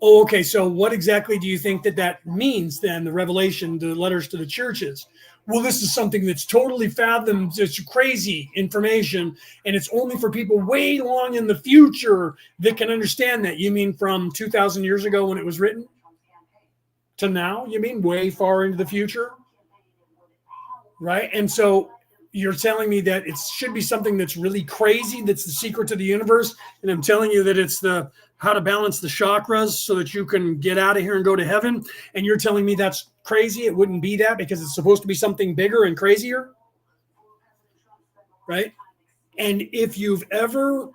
Oh, okay. So what exactly do you think that means then, the revelation, the letters to the churches? Well, this is something that's totally fathomed. It's crazy information, and it's only for people way long in the future that can understand that. You mean from 2,000 years ago when it was written to now? You mean way far into the future? Right? And so you're telling me that it should be something that's really crazy, that's the secret to the universe, and I'm telling you that it's how to balance the chakras so that you can get out of here and go to heaven, and you're telling me that's crazy? It wouldn't be that, because it's supposed to be something bigger and crazier, right? And if you've ever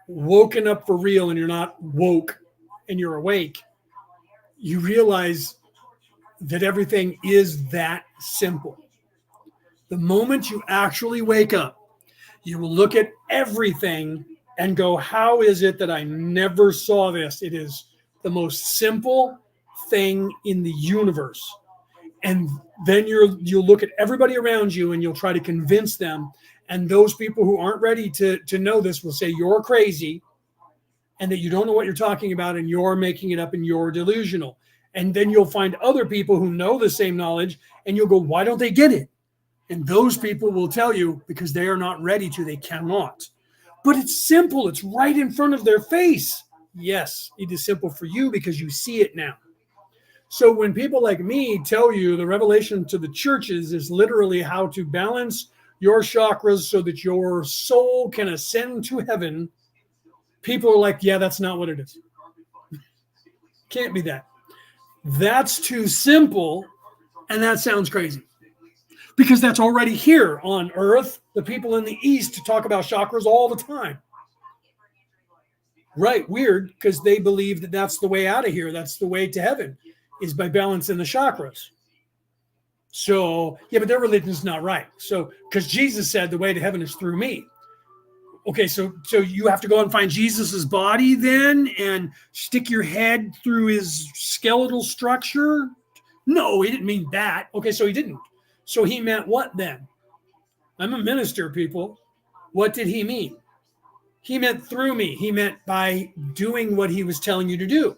woken up for real and you're not woke and you're awake, you realize that everything is that simple. The moment you actually wake up, you will look at everything and go, how is it that I never saw this? It is the most simple thing in the universe. And then you'll look at everybody around you and you'll try to convince them. And those people who aren't ready to know this will say you're crazy and that you don't know what you're talking about and you're making it up and you're delusional. And then you'll find other people who know the same knowledge and you'll go, why don't they get it? And those people will tell you because they are not ready to, they cannot. But it's simple. It's right in front of their face. Yes, it is simple for you because you see it now. So when people like me tell you the revelation to the churches is literally how to balance your chakras so that your soul can ascend to heaven, people are like, yeah, that's not what it is. Can't be that. That's too simple, and that sounds crazy. Because that's already here on Earth. The people in the East talk about chakras all the time. Right, weird, because they believe that that's the way out of here. That's the way to heaven, is by balancing the chakras. So, yeah, but their religion's not right. So, because Jesus said the way to heaven is through me. Okay, so you have to go and find Jesus's body then and stick your head through his skeletal structure? No, he didn't mean that. Okay, so he didn't. So he meant what then? I'm a minister, people. What did he mean? He meant through me. He meant by doing what he was telling you to do.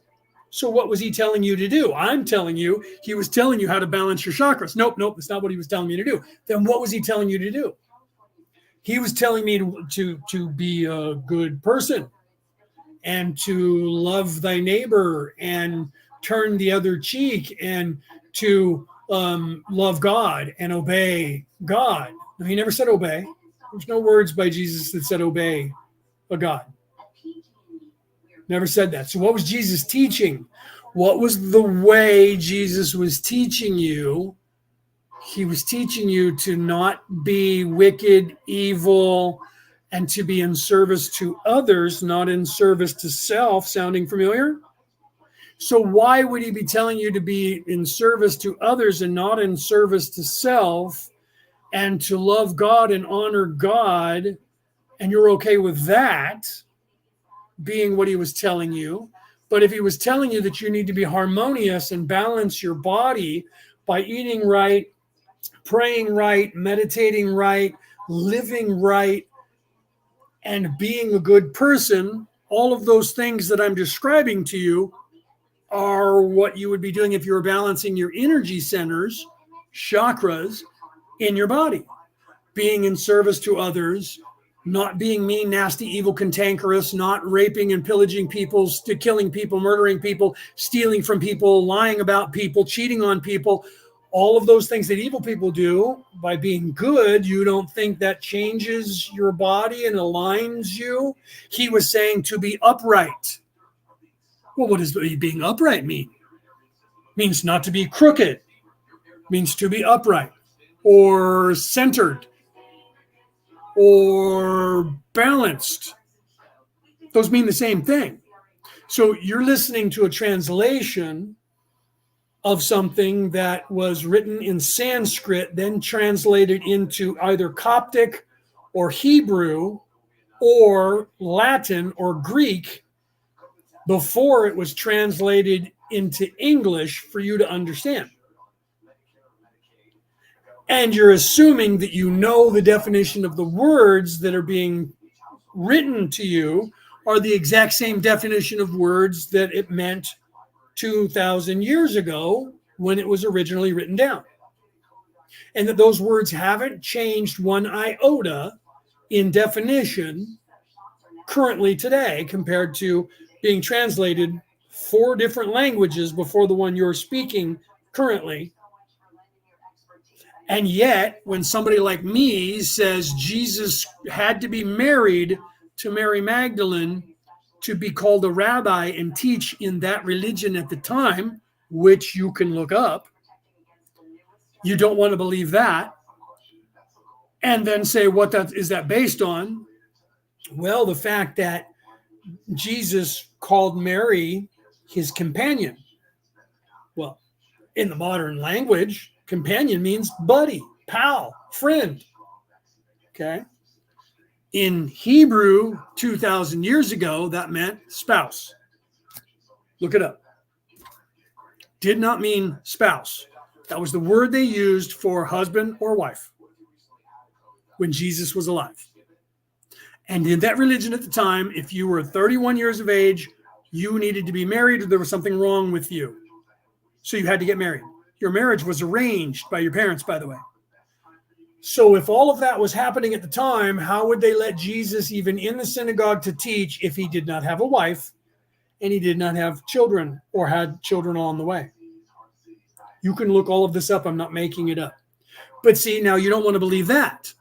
So what was he telling you to do? I'm telling you, he was telling you how to balance your chakras. Nope, that's not what he was telling me to do. Then what was he telling you to do? He was telling me to be a good person and to love thy neighbor and turn the other cheek and to love God and obey God. No, he never said obey. There's no words by Jesus that said obey a God. Never said that. So what was Jesus teaching? What was the way Jesus was teaching you? He was teaching you to not be wicked, evil, and to be in service to others, not in service to self. Sounding familiar? So why would he be telling you to be in service to others and not in service to self, and to love God and honor God? And you're okay with that being what he was telling you. But if he was telling you that you need to be harmonious and balance your body by eating right, praying right, meditating right, living right, and being a good person, all of those things that I'm describing to you are what you would be doing if you were balancing your energy centers, chakras, in your body. Being in service to others, not being mean, nasty, evil, cantankerous, not raping and pillaging people, killing people, murdering people, stealing from people, lying about people, cheating on people, all of those things that evil people do. By being good, you don't think that changes your body and aligns you? He was saying to be upright. Well, what does being upright mean? It means not to be crooked. It means to be upright or centered or balanced. Those mean the same thing. So you're listening to a translation of something that was written in Sanskrit, then translated into either Coptic or Hebrew or Latin or Greek before it was translated into English for you to understand. And you're assuming that you know the definition of the words that are being written to you are the exact same definition of words that it meant 2,000 years ago when it was originally written down. And that those words haven't changed one iota in definition currently today compared to being translated 4 different languages before the one you're speaking currently. And yet, when somebody like me says Jesus had to be married to Mary Magdalene to be called a rabbi and teach in that religion at the time, which you can look up, you don't want to believe that. And then say, what that is that based on? Well, the fact that Jesus called Mary his companion. Well, in the modern language, companion means buddy, pal, friend. Okay. In Hebrew, 2,000 years ago, that meant spouse. Look it up. did not mean spouse. That was the word they used for husband or wife when Jesus was alive. And in that religion at the time, if you were 31 years of age, you needed to be married or there was something wrong with you. So you had to get married. Your marriage was arranged by your parents, by the way. So if all of that was happening at the time, how would they let Jesus even in the synagogue to teach if he did not have a wife and he did not have children or had children on the way? You can look all of this up. I'm not making it up. But see, now you don't want to believe that.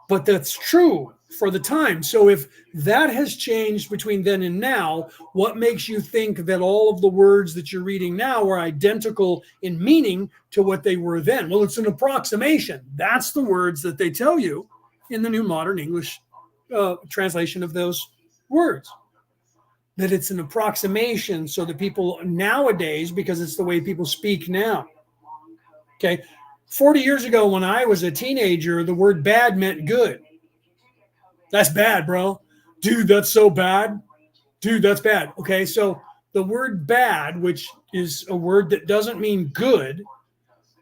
But that's true for the time. So if that has changed between then and now, what makes you think that all of the words that you're reading now are identical in meaning to what they were then? Well, it's an approximation. That's the words that they tell you in the New Modern English translation of those words. That it's an approximation so that people nowadays, because it's the way people speak now. Okay. 40 years ago, when I was a teenager, the word bad meant good. That's bad, bro. Dude, that's so bad. Dude, that's bad. Okay, so the word bad, which is a word that doesn't mean good,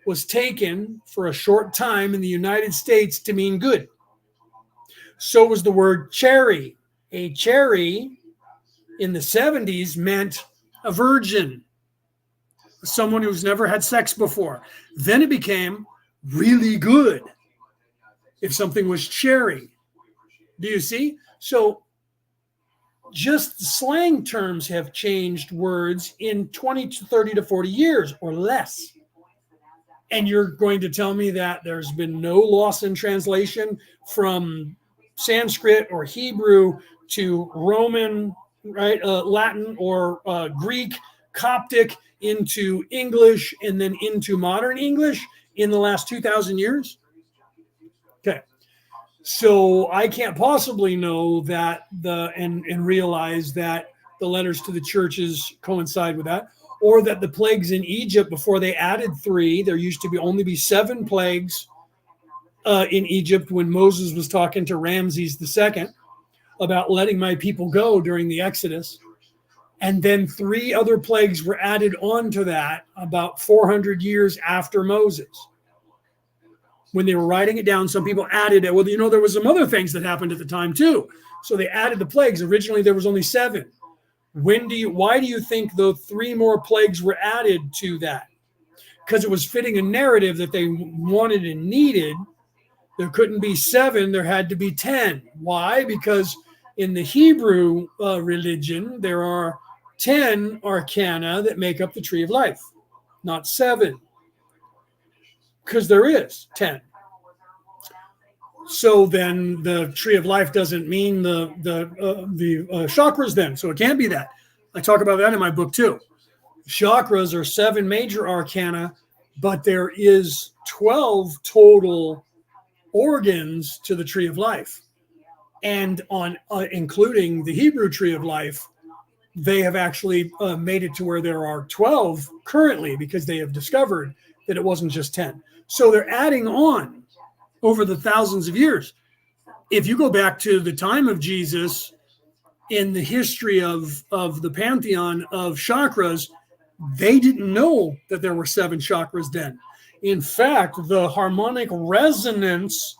was taken for a short time in the United States to mean good. So was the word cherry. A cherry in the 70s meant a virgin. Someone who's never had sex before. Then it became really good if something was cherry. Do you see? So just slang terms have changed words in 20 to 30 to 40 years or less. And you're going to tell me that there's been no loss in translation from Sanskrit or Hebrew to Roman, right, Latin or Greek, Coptic, into English and then into modern English in the last 2,000 years? Okay. So I can't possibly know that and realize that the letters to the churches coincide with that, or that the plagues in Egypt, before they added 3, there used to only be 7 plagues in Egypt when Moses was talking to Ramses II about letting my people go during the Exodus. And then 3 other plagues were added onto that about 400 years after Moses. When they were writing it down, some people added it. Well, you know, there was some other things that happened at the time too. So they added the plagues. Originally, there was only 7. Why do you think the 3 more plagues were added to that? Because it was fitting a narrative that they wanted and needed. There couldn't be 7. There had to be 10. Why? Because in the Hebrew religion, there are 10 arcana that make up the tree of life, not 7, because there is 10. So then the tree of life doesn't mean the chakras then, so it can't be that. I talk about that in my book too. Chakras are 7 major arcana, but there is 12 total organs to the tree of life. And on including the Hebrew tree of life, they have actually made it to where there are 12 currently, because they have discovered that it wasn't just 10. So they're adding on over the thousands of years. If you go back to the time of Jesus, in the history of the pantheon of chakras, they didn't know that there were 7 chakras then. In fact, the harmonic resonance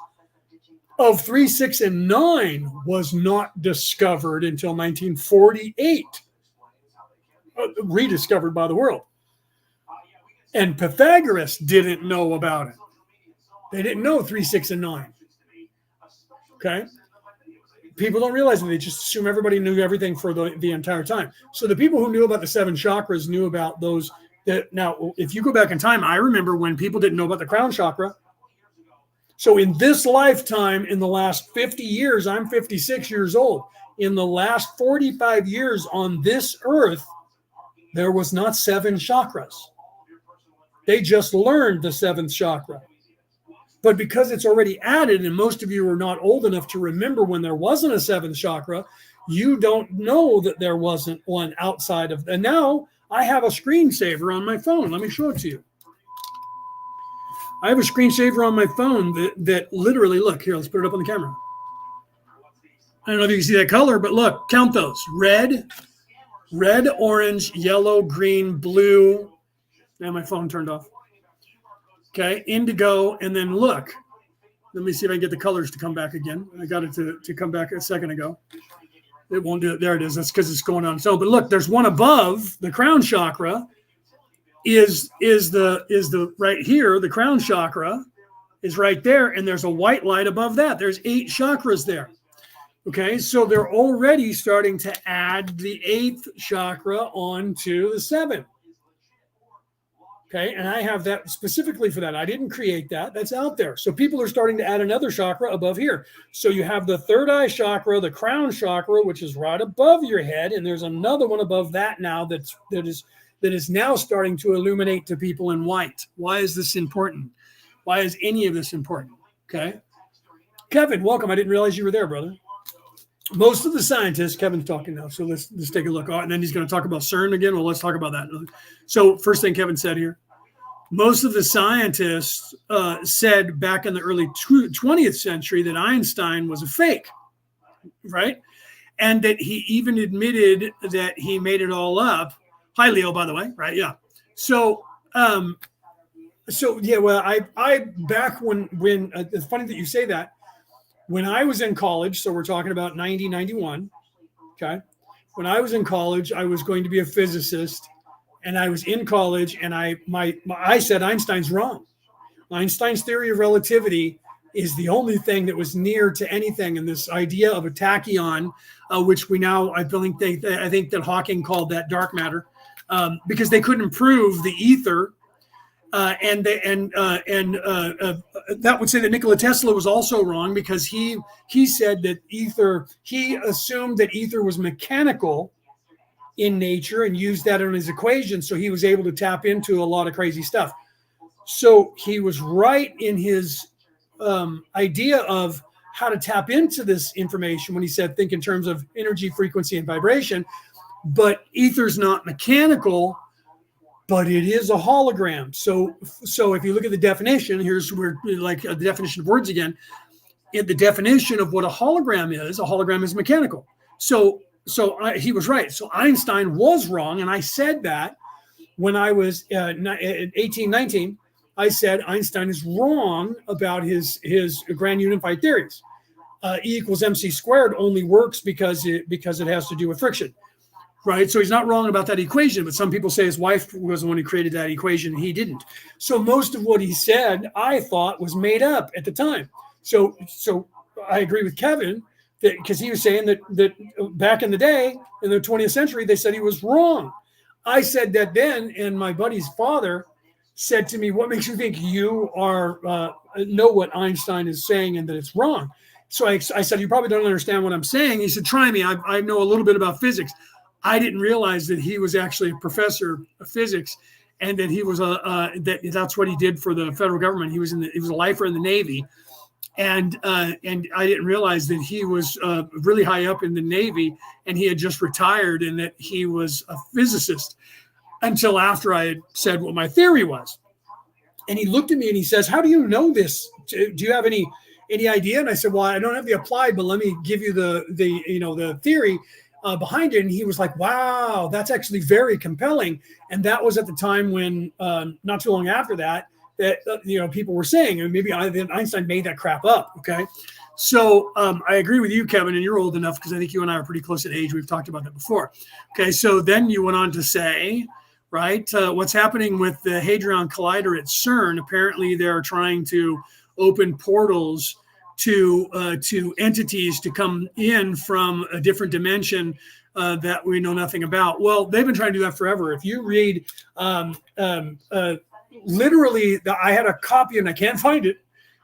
of 3, 6, and 9 was not discovered until 1948, rediscovered by the world. And Pythagoras didn't know about it. They didn't know 3, 6, and 9. Okay? People don't realize that. They just assume everybody knew everything for the entire time. So the people who knew about the 7 chakras knew about those. Now, if you go back in time, I remember when people didn't know about the crown chakra. So in this lifetime, in the last 50 years, I'm 56 years old. In the last 45 years on this earth, there was not 7 chakras. They just learned the 7th chakra. But because it's already added, and most of you are not old enough to remember when there wasn't a 7th chakra, you don't know that there wasn't one outside of. And now I have a screensaver on my phone. Let me show it to you. I have a screensaver on my phone that literally, look, here, let's put it up on the camera. I don't know if you can see that color, but look, count those. Red, red, orange, yellow, green, blue. Now my phone turned off. Okay, indigo, and then look. Let me see if I can get the colors to come back again. I got it to come back a second ago. It won't do it. There it is. That's because it's going on. So, but look, there's one above the crown chakra. Is the right here? The crown chakra is right there, and there's a white light above that. There's 8 chakras there. Okay, so they're already starting to add the 8th chakra onto the 7th. Okay, and I have that specifically for that. I didn't create that. That's out there. So people are starting to add another chakra above here. So you have the third eye chakra, the crown chakra, which is right above your head, and there's another one above that now that is now starting to illuminate to people in white. Why is this important? Why is any of this important? Okay, Kevin, welcome. I didn't realize you were there, brother. Most of the scientists, Kevin's talking now, so let's take a look. Oh, and then he's going to talk about CERN again. Well, let's talk about that. So first thing Kevin said here, most of the scientists said back in the early 20th century that Einstein was a fake, right? And that he even admitted that he made it all up. Hi, Leo, by the way, right? Yeah. So yeah, well, I back when it's funny that you say that. When I was in college, so we're talking about 90, 91, okay? When I was in college, I was going to be a physicist, and I was in college, and I said Einstein's wrong. Einstein's theory of relativity is the only thing that was near to anything, and this idea of a tachyon, which we now, I think that Hawking called that dark matter, because they couldn't prove the ether. And that would say that Nikola Tesla was also wrong, because he said that he assumed that ether was mechanical in nature and used that in his equation. So he was able to tap into a lot of crazy stuff. So he was right in his idea of how to tap into this information when he said, think in terms of energy, frequency, and vibration. But ether's not mechanical, but it is a hologram. So if you look at the definition, here's where, like, the definition of words again. In the definition of what a hologram is mechanical. So he was right. So Einstein was wrong, and I said that when I was 18, 19. I said Einstein is wrong about his grand unified theories. E equals mc squared only works because it has to do with friction. Right. So he's not wrong about that equation, but some people say his wife was the one who created that equation. He didn't. So most of what he said, I thought, was made up at the time. So I agree with Kevin that, because he was saying that back in the day, in the 20th century, they said he was wrong. I said that then, and my buddy's father said to me, what makes you think you know what Einstein is saying and that it's wrong? So I said, you probably don't understand what I'm saying. He said, try me. I know a little bit about physics. I didn't realize that he was actually a professor of physics, and that he was that's what he did for the federal government. He was a lifer in the Navy, and I didn't realize that he was really high up in the Navy, and he had just retired, and that he was a physicist until after I had said what my theory was. And he looked at me and he says, "How do you know this? Do you have any idea?" And I said, "Well, I don't have the applied, but let me give you the theory behind it." And he was like, "Wow, that's actually very compelling." And that was at the time when, not too long after that people were saying, and maybe Einstein made that crap up. Okay, so I agree with you, Kevin, and you're old enough, because I think you and I are pretty close in age. We've talked about that before. Okay, so then you went on to say, right, what's happening with the Hadron Collider at CERN? Apparently, they're trying to open portals to entities to come in from a different dimension that we know nothing about. Well, they've been trying to do that forever. If you read, literally, I had a copy, and I can't find it.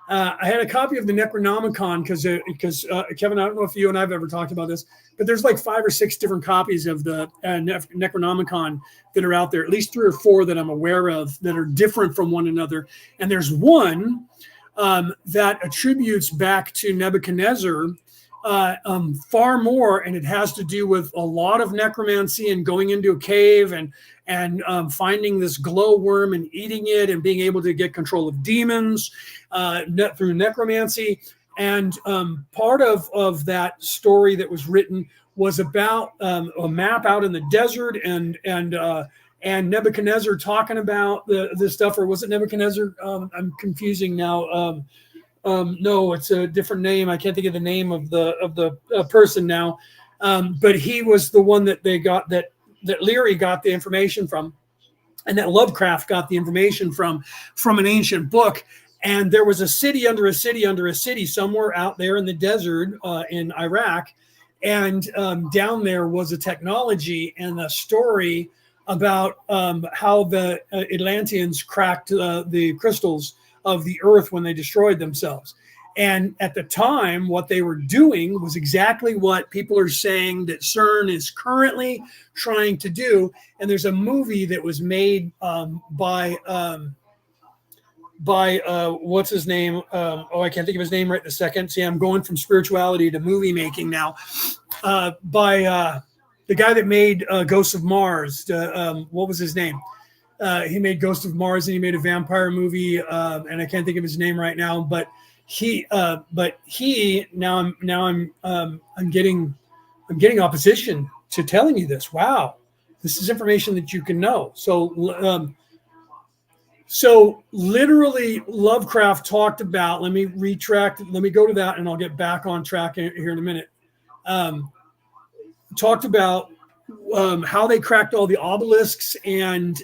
I had a copy of the Necronomicon because Kevin, I don't know if you and I've ever talked about this, but there's like 5 or 6 different copies of the Necronomicon that are out there, at least 3 or 4 that I'm aware of that are different from one another. And there's one that attributes back to Nebuchadnezzar far more, and it has to do with a lot of necromancy and going into a cave and finding this glowworm and eating it and being able to get control of demons through necromancy. And part of that story that was written was about a map out in the desert, and Nebuchadnezzar talking about the stuff, or was it Nebuchadnezzar? I'm confusing now. No, it's a different name. I can't think of the name of the person now. But he was the one that they got, that Leary got the information from, and that Lovecraft got the information from an ancient book. And there was a city under a city under a city somewhere out there in the desert in Iraq. And down there was a technology and a story about how the Atlanteans cracked the crystals of the earth when they destroyed themselves. And at the time, what they were doing was exactly what people are saying that CERN is currently trying to do. And there's a movie that was made by what's his name? I can't think of his name right this second. See, I'm going from spirituality to movie making now. By the guy that made Ghosts of Mars. What was his name? He made Ghosts of Mars, and he made a vampire movie, and I can't think of his name right now. But I'm getting opposition to telling you this. Wow, this is information that you can know. So literally, Lovecraft talked about. Let me retract. Let me go to that, and I'll get back on track here in a minute. Talked about how they cracked all the obelisks and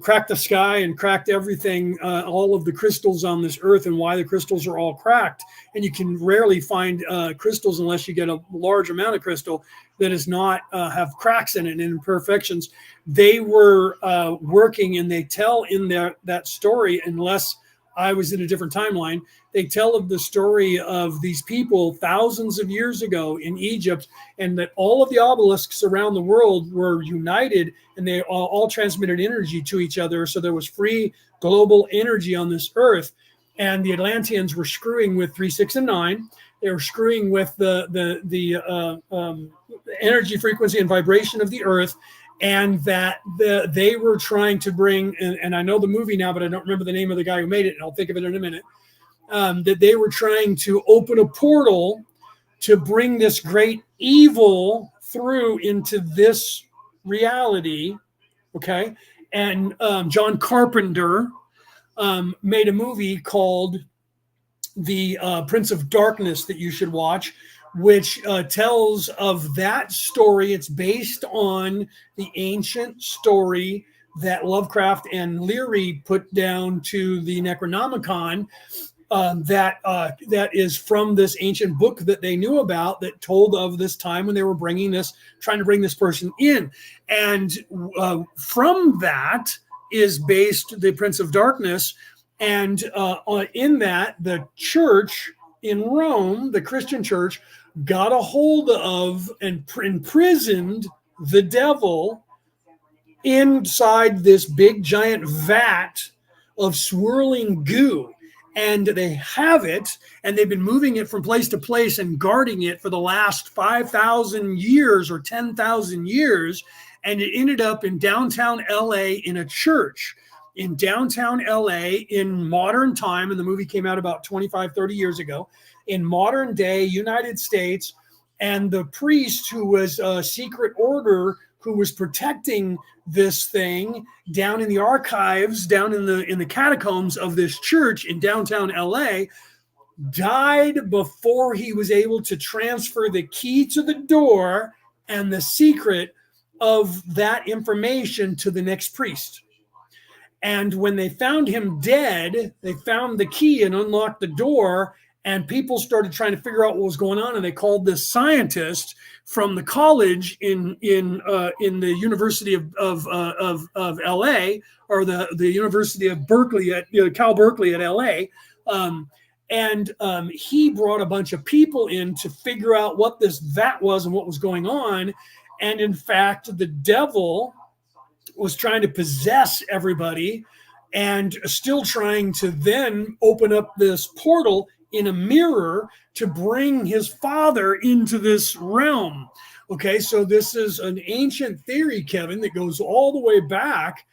cracked the sky and cracked everything, all of the crystals on this earth, and why the crystals are all cracked. And you can rarely find crystals unless you get a large amount of crystal that does not have cracks in it and imperfections. They were working, and they tell in that story, unless I was in a different timeline, they tell of the story of these people thousands of years ago in Egypt, and that all of the obelisks around the world were united, and they all transmitted energy to each other. So there was free global energy on this earth. And the Atlanteans were screwing with 3, 6, and 9. They were screwing with the energy frequency and vibration of the earth. And that they were trying to bring, and I know the movie now, but I don't remember the name of the guy who made it, and I'll think of it in a minute, that they were trying to open a portal to bring this great evil through into this reality, okay? And John Carpenter made a movie called The Prince of Darkness that you should watch, which tells of that story. It's based on the ancient story that Lovecraft and Leary put down to the Necronomicon, that is from this ancient book that they knew about, that told of this time when they were trying to bring this person in. And from that is based the Prince of Darkness. And in that, the church in Rome, the Christian church, got a hold of and imprisoned the devil inside this big giant vat of swirling goo. And they have it, and they've been moving it from place to place and guarding it for the last 5,000 years or 10,000 years. And it ended up in downtown LA in a church in downtown LA in modern time. And the movie came out about 25, 30 years ago. In modern day United States, and the priest, who was a secret order who was protecting this thing down in the archives, down in the catacombs of this church in downtown LA, died before he was able to transfer the key to the door and the secret of that information to the next priest. And when they found him dead, they found the key and unlocked the door. And people started trying to figure out what was going on, and they called this scientist from the college in the University of LA, or the University of Berkeley at Cal Berkeley at LA, and he brought a bunch of people in to figure out what this vat was and what was going on. And in fact, the devil was trying to possess everybody, and still trying to then open up this portal in a mirror to bring his father into this realm. Okay, so this is an ancient theory, Kevin, that goes all the way back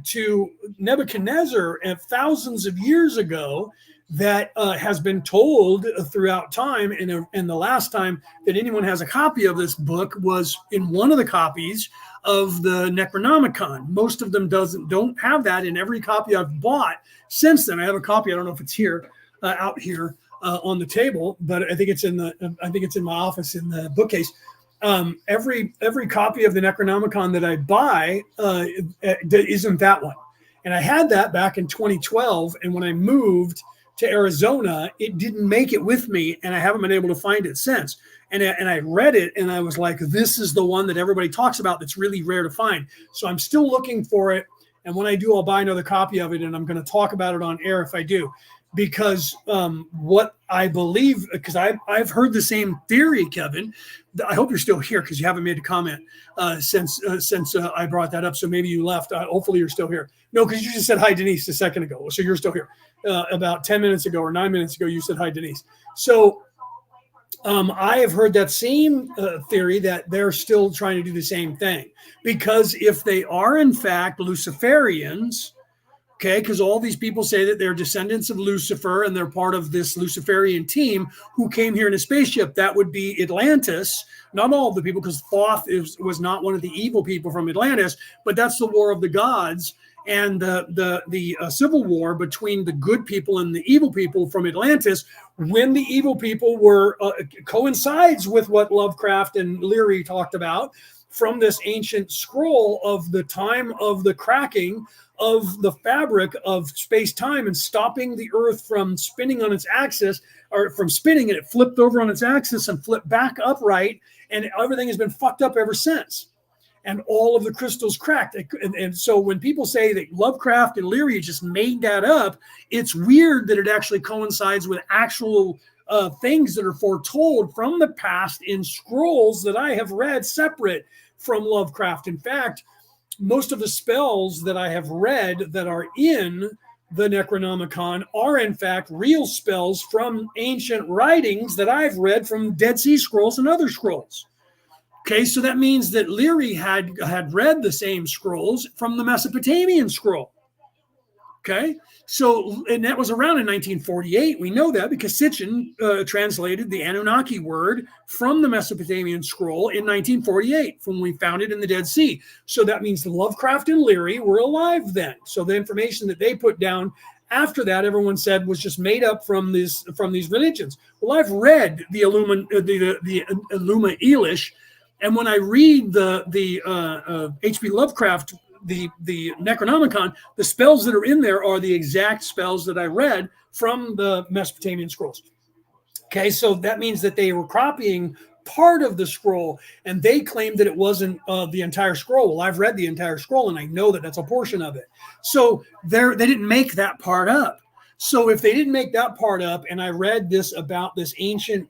to Nebuchadnezzar thousands of years ago, that has been told throughout time. And the last time that anyone has a copy of this book was in one of the copies of the Necronomicon. Most of them don't have that in every copy I've bought since then. I have a copy. I don't know if it's here, out here on the table, but I think it's in my office in the bookcase. Every copy of the Necronomicon that I buy isn't that one. And I had that back in 2012. And when I moved to Arizona, it didn't make it with me, and I haven't been able to find it since. And I read it, and I was like, this is the one that everybody talks about that's really rare to find. So I'm still looking for it. And when I do, I'll buy another copy of it, and I'm going to talk about it on air if I do. Because what I believe, because I've heard the same theory, Kevin. I hope you're still here because you haven't made a comment since I brought that up. So maybe you left. Hopefully you're still here. No, because you just said hi, Denise, a second ago. So you're still here. About 10 minutes ago or 9 minutes ago, you said hi, Denise. So I have heard that same theory that they're still trying to do the same thing. Because if they are, in fact, Luciferians, okay, because all these people say that they're descendants of Lucifer and they're part of this Luciferian team who came here in a spaceship. That would be Atlantis. Not all of the people, because Thoth was not one of the evil people from Atlantis, but that's the war of the gods. And the civil war between the good people and the evil people from Atlantis, when the evil people were coincides with what Lovecraft and Leary talked about from this ancient scroll of the time of the cracking of the fabric of space-time and stopping the Earth from spinning on its axis, or from spinning, and it flipped over on its axis and flipped back upright, and everything has been fucked up ever since. And all of the crystals cracked. And so when people say that Lovecraft and Leary just made that up, it's weird that it actually coincides with actual things that are foretold from the past in scrolls that I have read separate from Lovecraft. In fact, most of the spells that I have read that are in the Necronomicon are in fact real spells from ancient writings that I've read from Dead Sea Scrolls and other scrolls. Okay, so that means that Leary had read the same scrolls from the Mesopotamian scroll. Okay, so, and that was around in 1948. We know that because Sitchin translated the Anunnaki word from the Mesopotamian scroll in 1948 when we found it in the Dead Sea. So that means the Lovecraft and Leary were alive then. So the information that they put down after that, everyone said was just made up from these religions. Well, I've read the Illuma Elish. And when I read the H.P. Lovecraft, the Necronomicon, the spells that are in there are the exact spells that I read from the Mesopotamian scrolls. Okay, so that means that they were copying part of the scroll, and they claimed that it wasn't the entire scroll. Well, I've read the entire scroll, and I know that that's a portion of it. So they didn't make that part up. So if they didn't make that part up, and I read this about this ancient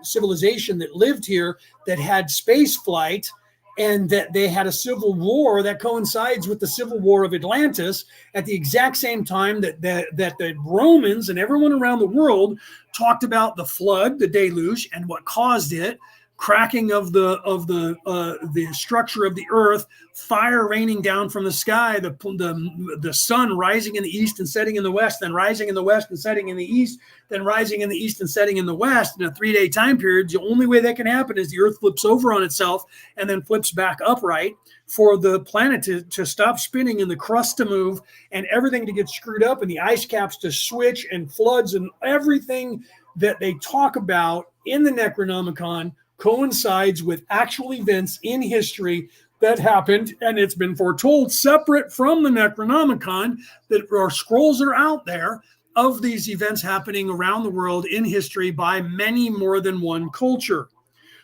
civilization that lived here that had space flight, and that they had a civil war that coincides with the civil war of Atlantis at the exact same time that the Romans and everyone around the world talked about the flood, the deluge, and what caused it, cracking of the structure of the earth, fire raining down from the sky, the sun rising in the east and setting in the west, then rising in the west and setting in the east, then rising in the east and setting in the west in a 3-day time period. The only way that can happen is the earth flips over on itself and then flips back upright for the planet to stop spinning and the crust to move and everything to get screwed up and the ice caps to switch and floods and everything that they talk about in the Necronomicon coincides with actual events in history that happened, and it's been foretold separate from the Necronomicon that our scrolls are out there of these events happening around the world in history by many more than one culture.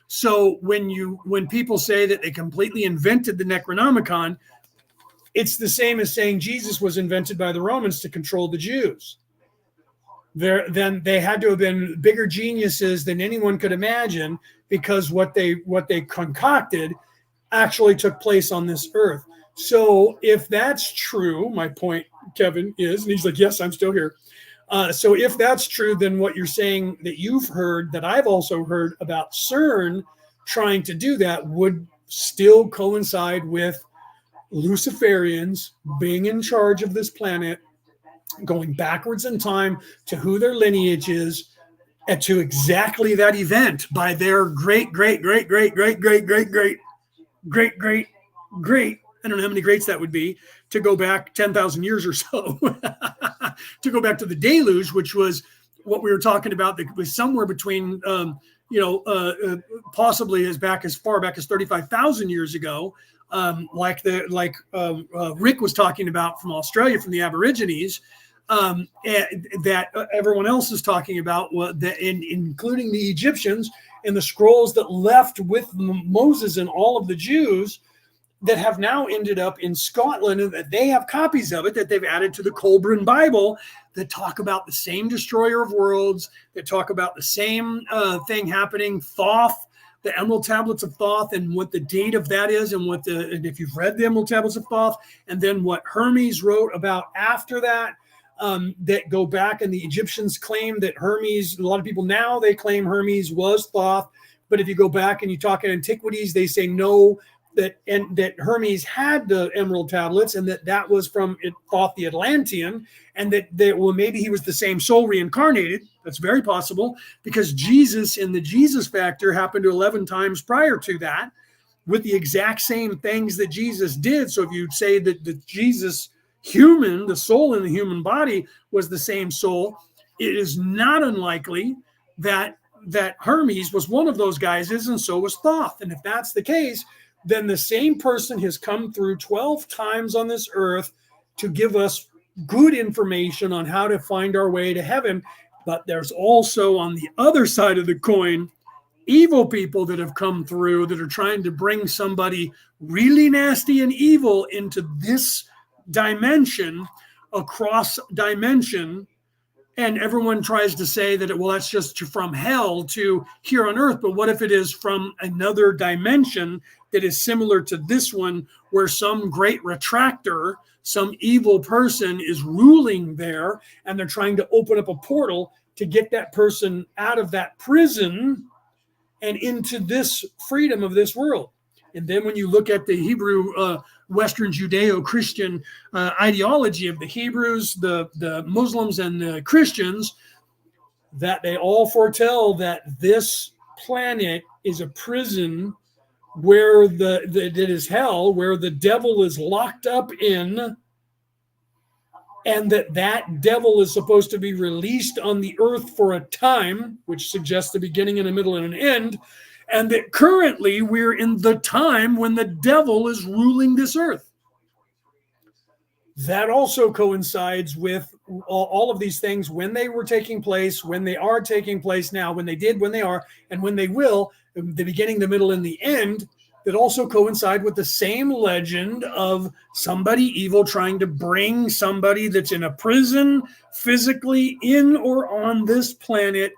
So when people say that they completely invented the Necronomicon, it's the same as saying Jesus was invented by the Romans to control the Jews. Then they had to have been bigger geniuses than anyone could imagine, because what they concocted actually took place on this earth. So if that's true, my point, Kevin, is, and he's like, yes, I'm still here. So if that's true, then what you're saying that you've heard, that I've also heard about CERN trying to do that, would still coincide with Luciferians being in charge of this planet going backwards in time to who their lineage is and to exactly that event by their great, great, great, great, great, great, great, great, great, great, great. I don't know how many greats that would be to go back 10,000 years or so to go back to the deluge, which was what we were talking about. That was somewhere between, possibly as far back as 35,000 years ago. Rick was talking about from Australia, from the Aborigines, that everyone else is talking about, including the Egyptians and the scrolls that left with Moses and all of the Jews that have now ended up in Scotland, and that they have copies of it that they've added to the Colburn Bible that talk about the same destroyer of worlds, that talk about the same thing happening, Thoth, the Emerald Tablets of Thoth, and what the date of that is, and and if you've read the Emerald Tablets of Thoth, and then what Hermes wrote about after that, that go back, and the Egyptians claim that Hermes, a lot of people now, they claim Hermes was Thoth, but if you go back and you talk in antiquities, they say no, that Hermes had the emerald tablets, and that was from Thoth the Atlantean, and that maybe he was the same soul reincarnated. That's very possible, because Jesus in the Jesus Factor happened to 11 times prior to that with the exact same things that Jesus did. So if you say that the Jesus human, the soul in the human body, was the same soul, it is not unlikely that Hermes was one of those guys, and so was Thoth. And if that's the case, then the same person has come through 12 times on this earth to give us good information on how to find our way to heaven. But there's also, on the other side of the coin, evil people that have come through that are trying to bring somebody really nasty and evil into this dimension, across dimension. And everyone tries to say that, well, that's just from hell to here on earth. But what if it is from another dimension that is similar to this one, where some great retractor, some evil person is ruling there, and they're trying to open up a portal to get that person out of that prison and into this freedom of this world. And then when you look at the Hebrew, Western Judeo-Christian ideology of the Hebrews, the Muslims, and the Christians, that they all foretell that this planet is a prison where it is hell, where the devil is locked up in, and that devil is supposed to be released on the earth for a time, which suggests a beginning and a middle and an end, and that currently we're in the time when the devil is ruling this earth. That also coincides with all of these things, when they were taking place, when they are taking place now, when they did, when they are, and when they will, the beginning, the middle, and the end, that also coincide with the same legend of somebody evil trying to bring somebody that's in a prison, physically in or on this planet,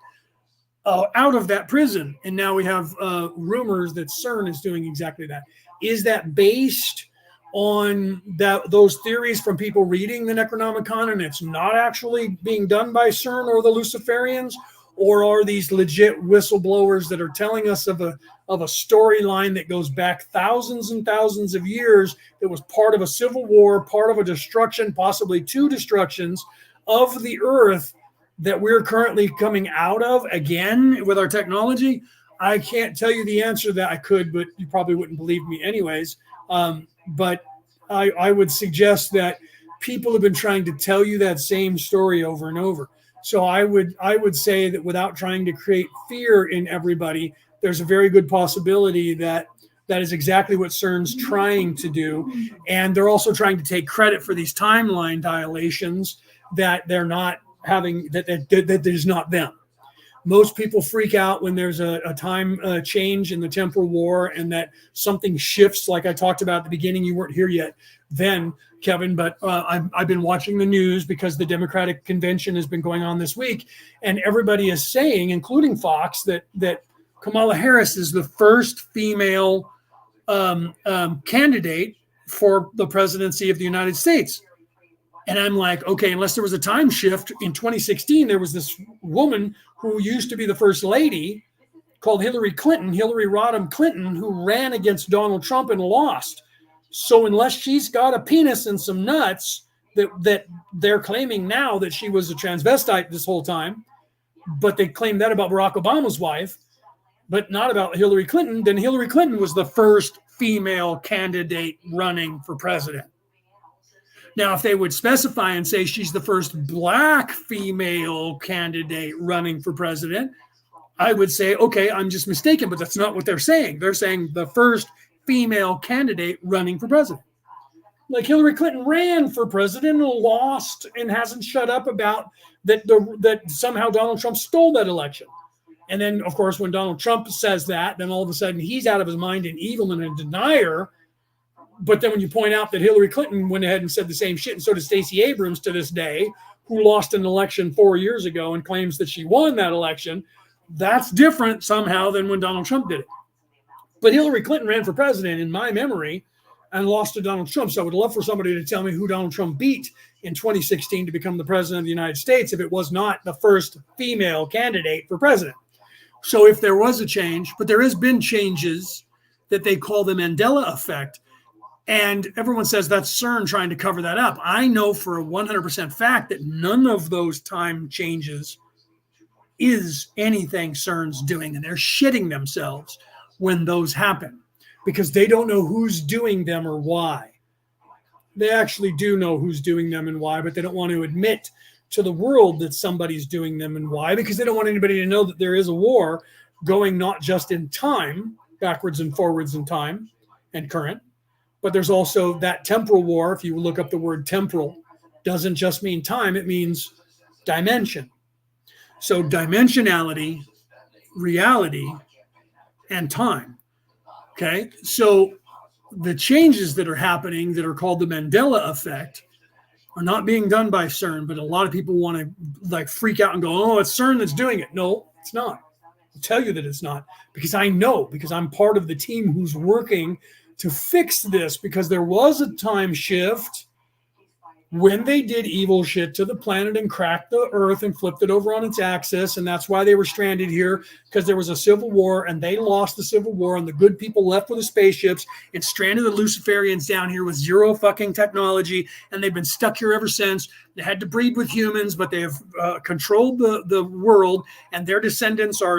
out of that prison. And now we have rumors that CERN is doing exactly that. Is that based on those theories from people reading the Necronomicon, and it's not actually being done by CERN or the Luciferians? Or are these legit whistleblowers that are telling us of a storyline that goes back thousands and thousands of years, that was part of a civil war, part of a destruction, possibly two destructions of the earth, that we're currently coming out of again with our technology? I can't tell you the answer to that. I could, but you probably wouldn't believe me anyways. But I would suggest that people have been trying to tell you that same story over and over. So I would say that without trying to create fear in everybody, there's a very good possibility that is exactly what CERN's trying to do. And they're also trying to take credit for these timeline dilations that they're not having, that there's not them. Most people freak out when there's a time change in the temporal war, and that something shifts, like I talked about at the beginning. You weren't here yet then, Kevin, but I've been watching the news because the Democratic convention has been going on this week, and everybody is saying, including Fox, that Kamala Harris is the first female candidate for the presidency of the United States. And I'm like, okay, unless there was a time shift. In 2016, there was this woman who used to be the first lady called Hillary Rodham Clinton, who ran against Donald Trump and lost. So unless she's got a penis and some nuts, that they're claiming now that she was a transvestite this whole time, but they claim that about Barack Obama's wife, but not about Hillary Clinton. Then Hillary Clinton was the first female candidate running for president. Now, if they would specify and say she's the first black female candidate running for president, I would say, okay, I'm just mistaken, but that's not what they're saying. They're saying the first female candidate running for president. Like Hillary Clinton ran for president and lost and hasn't shut up about that somehow Donald Trump stole that election. And then, of course, when Donald Trump says that, then all of a sudden he's out of his mind and evil and a denier. But then when you point out that Hillary Clinton went ahead and said the same shit, and so does Stacey Abrams to this day, who lost an election 4 years ago and claims that she won that election, that's different somehow than when Donald Trump did it. But Hillary Clinton ran for president in my memory and lost to Donald Trump. So I would love for somebody to tell me who Donald Trump beat in 2016 to become the president of the United States if it was not the first female candidate for president. So if there was a change, but there has been changes that they call the Mandela effect, and everyone says that's CERN trying to cover that up. I know for a 100% fact that none of those time changes is anything CERN's doing, and they're shitting themselves when those happen because they don't know who's doing them or why. They actually do know who's doing them and why, but they don't want to admit to the world that somebody's doing them and why, because they don't want anybody to know that there is a war going not just in time, backwards and forwards in time and current, but there's also that temporal war. If you look up the word temporal, doesn't just mean time, it means dimension. So dimensionality, reality, and time. Okay, so the changes that are happening that are called the Mandela effect are not being done by CERN, but a lot of people want to like freak out and go, oh, it's CERN that's doing it. No, it's not. I'll tell you that it's not, because I know, because I'm part of the team who's working to fix this, because there was a time shift when they did evil shit to the planet and cracked the earth and flipped it over on its axis. And that's why they were stranded here, because there was a civil war and they lost the civil war and the good people left with the spaceships and stranded the Luciferians down here with zero fucking technology. And they've been stuck here ever since. They had to breed with humans, but they have controlled the world, and their descendants are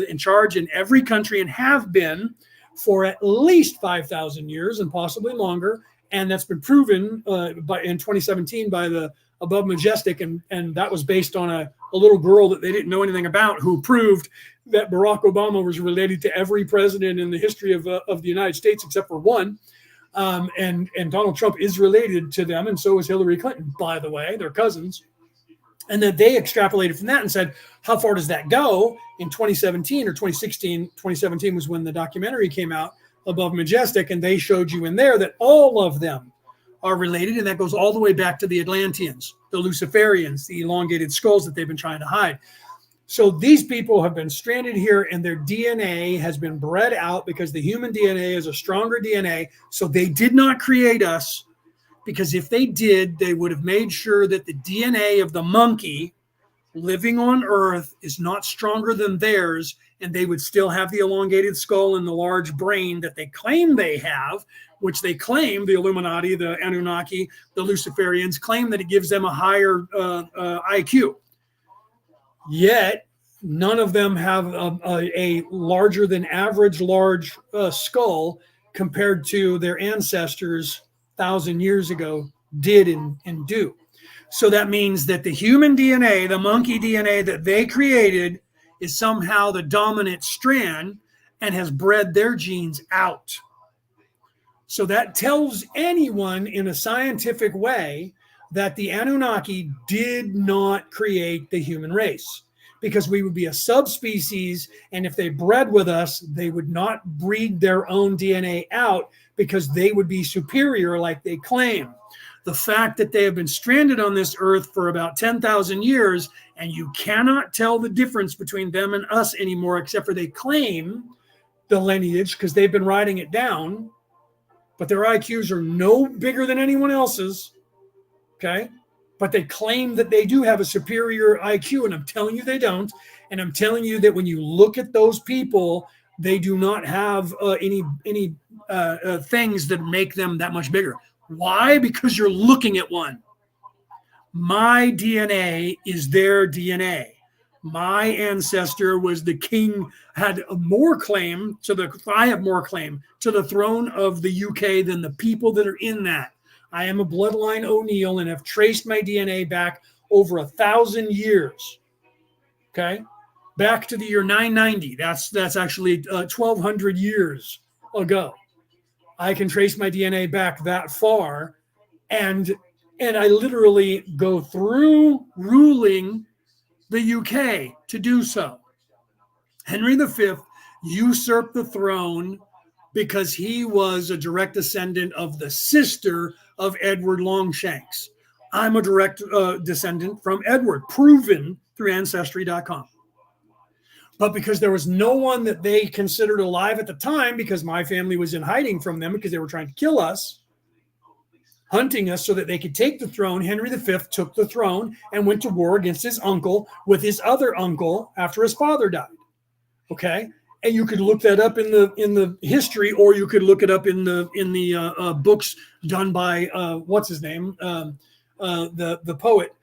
in charge in every country and have been for at least 5,000 years and possibly longer. And that's been proven in 2017 by the Above Majestic. And that was based on a little girl that they didn't know anything about, who proved that Barack Obama was related to every president in the history of the United States except for one. And Donald Trump is related to them. And so is Hillary Clinton, by the way. They're cousins. And then they extrapolated from that and said, how far does that go? In 2017 or 2016, 2017 was when the documentary came out, Above Majestic, and they showed you in there that all of them are related, and that goes all the way back to the Atlanteans, the Luciferians, the elongated skulls that they've been trying to hide. So these people have been stranded here, and their DNA has been bred out because the human DNA is a stronger DNA. So they did not create us, because if they did, they would have made sure that the DNA of the monkey living on Earth is not stronger than theirs, and they would still have the elongated skull and the large brain that they claim they have, which they claim, the Illuminati, the Anunnaki, the Luciferians claim that it gives them a higher IQ. Yet none of them have a larger than average large skull compared to their ancestors 1,000 years ago did and do. So that means that the human DNA, the monkey DNA that they created, is somehow the dominant strand and has bred their genes out. So that tells anyone in a scientific way that the Anunnaki did not create the human race, because we would be a subspecies, and if they bred with us, they would not breed their own DNA out because they would be superior like they claim. The fact that they have been stranded on this earth for about 10,000 years, and you cannot tell the difference between them and us anymore, except for they claim the lineage because they've been writing it down, but their IQs are no bigger than anyone else's, okay? But they claim that they do have a superior IQ, and I'm telling you they don't. And I'm telling you that when you look at those people, they do not have any things that make them that much bigger. Why? Because you're looking at one. My DNA is their DNA. My ancestor was the king, had more claim to the, I have more claim to the throne of the UK than the people that are in that. I am a bloodline O'Neill and have traced my DNA back over 1,000 years. Okay. Back to the year 990. That's actually 1,200 years ago. I can trace my DNA back that far. And I literally go through ruling the UK to do so. Henry V usurped the throne because he was a direct descendant of the sister of Edward Longshanks. I'm a direct descendant from Edward, proven through Ancestry.com. But because there was no one that they considered alive at the time, because my family was in hiding from them because they were trying to kill us, hunting us so that they could take the throne, Henry V took the throne and went to war against his uncle with his other uncle after his father died. Okay, and you could look that up in the history, or you could look it up in the books done by what's his name, the poet,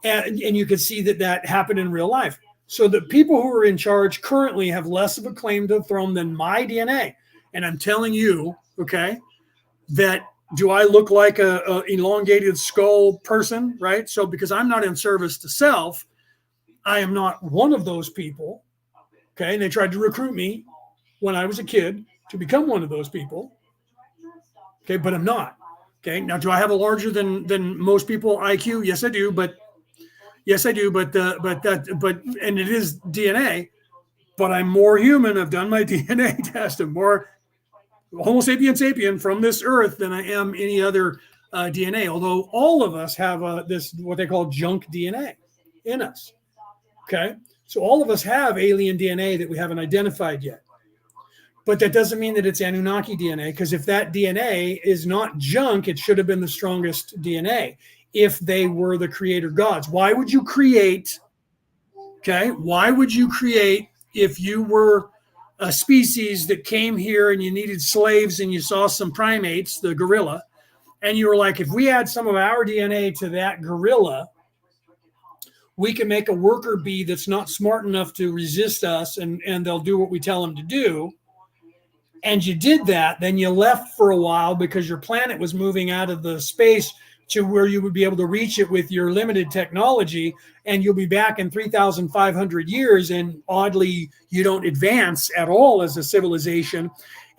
and you could see that happened in real life. So the people who are in charge currently have less of a claim to the throne than my DNA. And I'm telling you, okay, that do I look like a elongated skull person, right? So because I'm not in service to self, I am not one of those people. Okay, and they tried to recruit me when I was a kid to become one of those people. Okay, but I'm not. Okay, now do I have a larger than most people IQ? Yes, I do. But and it is DNA. But I'm more human. I've done my DNA test. I'm more Homo sapien sapien from this earth than I am any other DNA. Although all of us have this what they call junk DNA in us. Okay. So all of us have alien DNA that we haven't identified yet. But that doesn't mean that it's Anunnaki DNA, because if that DNA is not junk, it should have been the strongest DNA if they were the creator gods. Why would you create, okay? Why would you create if you were a species that came here and you needed slaves and you saw some primates, the gorilla, and you were like, if we add some of our DNA to that gorilla, we can make a worker bee that's not smart enough to resist us, and they'll do what we tell them to do. And you did that, then you left for a while because your planet was moving out of the space to where you would be able to reach it with your limited technology, and you'll be back in 3,500 years, and oddly, you don't advance at all as a civilization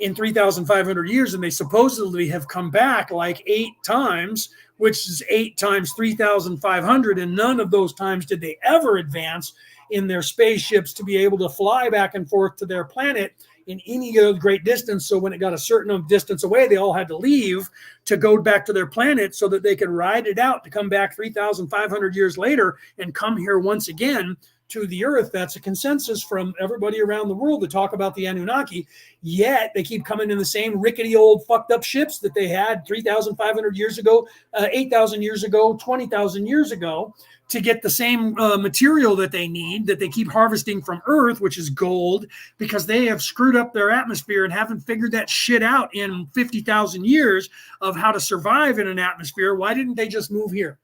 in 3,500 years, and they supposedly have come back like 8 times, which is 8 times 3,500, and none of those times did they ever advance in their spaceships to be able to fly back and forth to their planet in any great distance. So when it got a certain distance away, they all had to leave to go back to their planet so that they could ride it out to come back 3,500 years later and come here once again to the earth. That's a consensus from everybody around the world to talk about the Anunnaki. Yet they keep coming in the same rickety old fucked up ships that they had 3,500 years ago, 8,000 years ago, 20,000 years ago, to get the same material that they need, that they keep harvesting from Earth, which is gold, because they have screwed up their atmosphere and haven't figured that shit out in 50,000 years of how to survive in an atmosphere. Why didn't they just move here?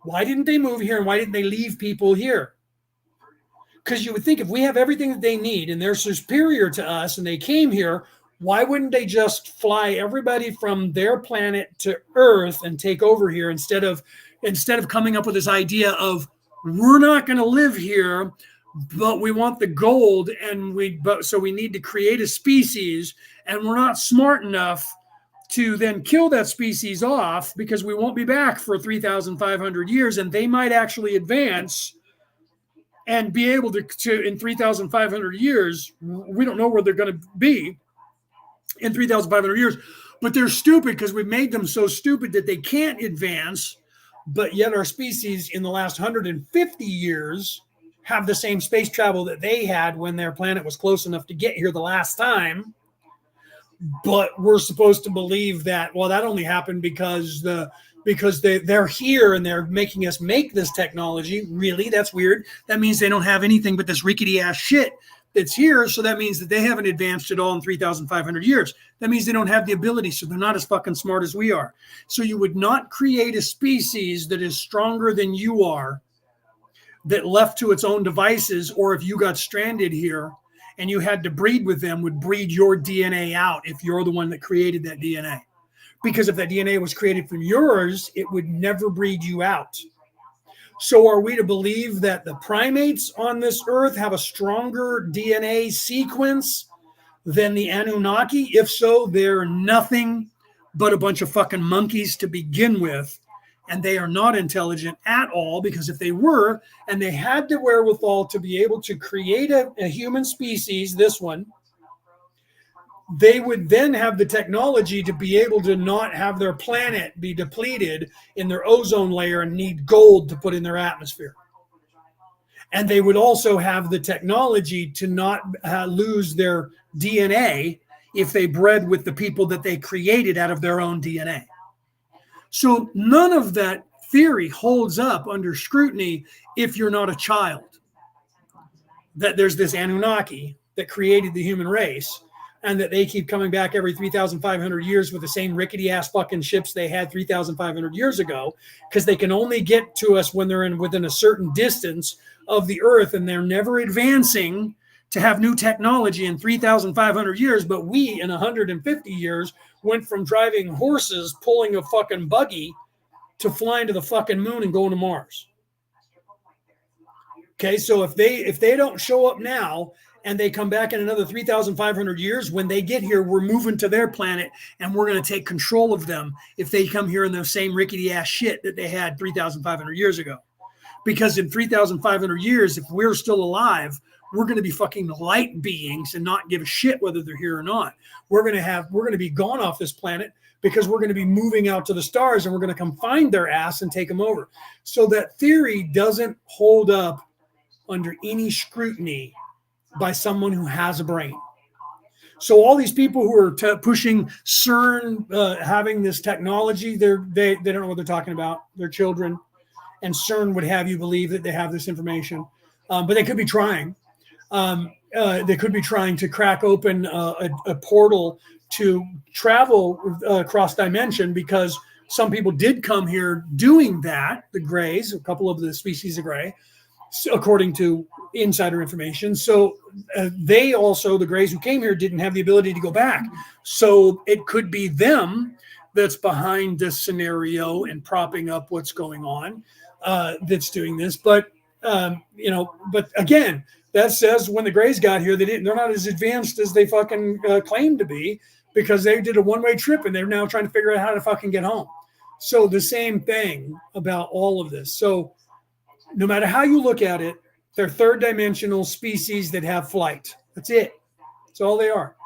Why didn't they move here, and why didn't they leave people here? Because you would think if we have everything that they need and they're superior to us and they came here, why wouldn't they just fly everybody from their planet to Earth and take over here instead of coming up with this idea of we're not going to live here, but we want the gold, and so we need to create a species, and we're not smart enough to then kill that species off because we won't be back for 3,500 years, and they might actually advance and be able to in 3,500 years. We don't know where they're going to be in 3,500 years, but they're stupid because we've made them so stupid that they can't advance. But yet our species in the last 150 years have the same space travel that they had when their planet was close enough to get here the last time. But we're supposed to believe that, well, that only happened because they're here and they're making us make this technology. Really? That's weird. That means they don't have anything but this rickety ass shit that's here. So that means that they haven't advanced at all in 3,500 years. That means they don't have the ability. So they're not as fucking smart as we are. So you would not create a species that is stronger than you are, that left to its own devices, or if you got stranded here and you had to breed with them, would breed your DNA out if you're the one that created that DNA. Because if that DNA was created from yours, it would never breed you out. So are we to believe that the primates on this earth have a stronger DNA sequence than the Anunnaki? If so, they're nothing but a bunch of fucking monkeys to begin with. And they are not intelligent at all, because if they were, and they had the wherewithal to be able to create a human species, this one, they would then have the technology to be able to not have their planet be depleted in their ozone layer and need gold to put in their atmosphere. And they would also have the technology to not lose their DNA if they bred with the people that they created out of their own DNA. So none of that theory holds up under scrutiny if you're not a child. That there's this Anunnaki that created the human race, and that they keep coming back every 3,500 years with the same rickety ass fucking ships they had 3,500 years ago, because they can only get to us when they're within a certain distance of the earth, and they're never advancing to have new technology in 3,500 years. But we, in 150 years, went from driving horses, pulling a fucking buggy, to flying to the fucking moon and going to Mars. Okay, so if they don't show up now, and they come back in another 3,500 years, when they get here, we're moving to their planet, and we're going to take control of them if they come here in the same rickety ass shit that they had 3,500 years ago. Because in 3,500 years, if we're still alive, we're going to be fucking light beings and not give a shit whether they're here or not. We're going to be gone off this planet, because we're going to be moving out to the stars, and we're going to come find their ass and take them over. So that theory doesn't hold up under any scrutiny by someone who has a brain. So all these people who are pushing CERN, having this technology, they don't know what they're talking about. They're children, and CERN would have you believe that they have this information, but they could be trying. They could be trying to crack open a portal to travel across dimension, because some people did come here doing that. The Greys, a couple of the species of Grey, according to insider information. So they also, the Greys who came here, didn't have the ability to go back. So it could be them that's behind this scenario and propping up what's going on, that's doing this. But but again, that says when the Greys got here, they're not as advanced as they fucking claimed to be, because they did a one-way trip and they're now trying to figure out how to fucking get home. So the same thing about all of this. So no matter how you look at it, they're third dimensional species that have flight. That's it. That's all they are.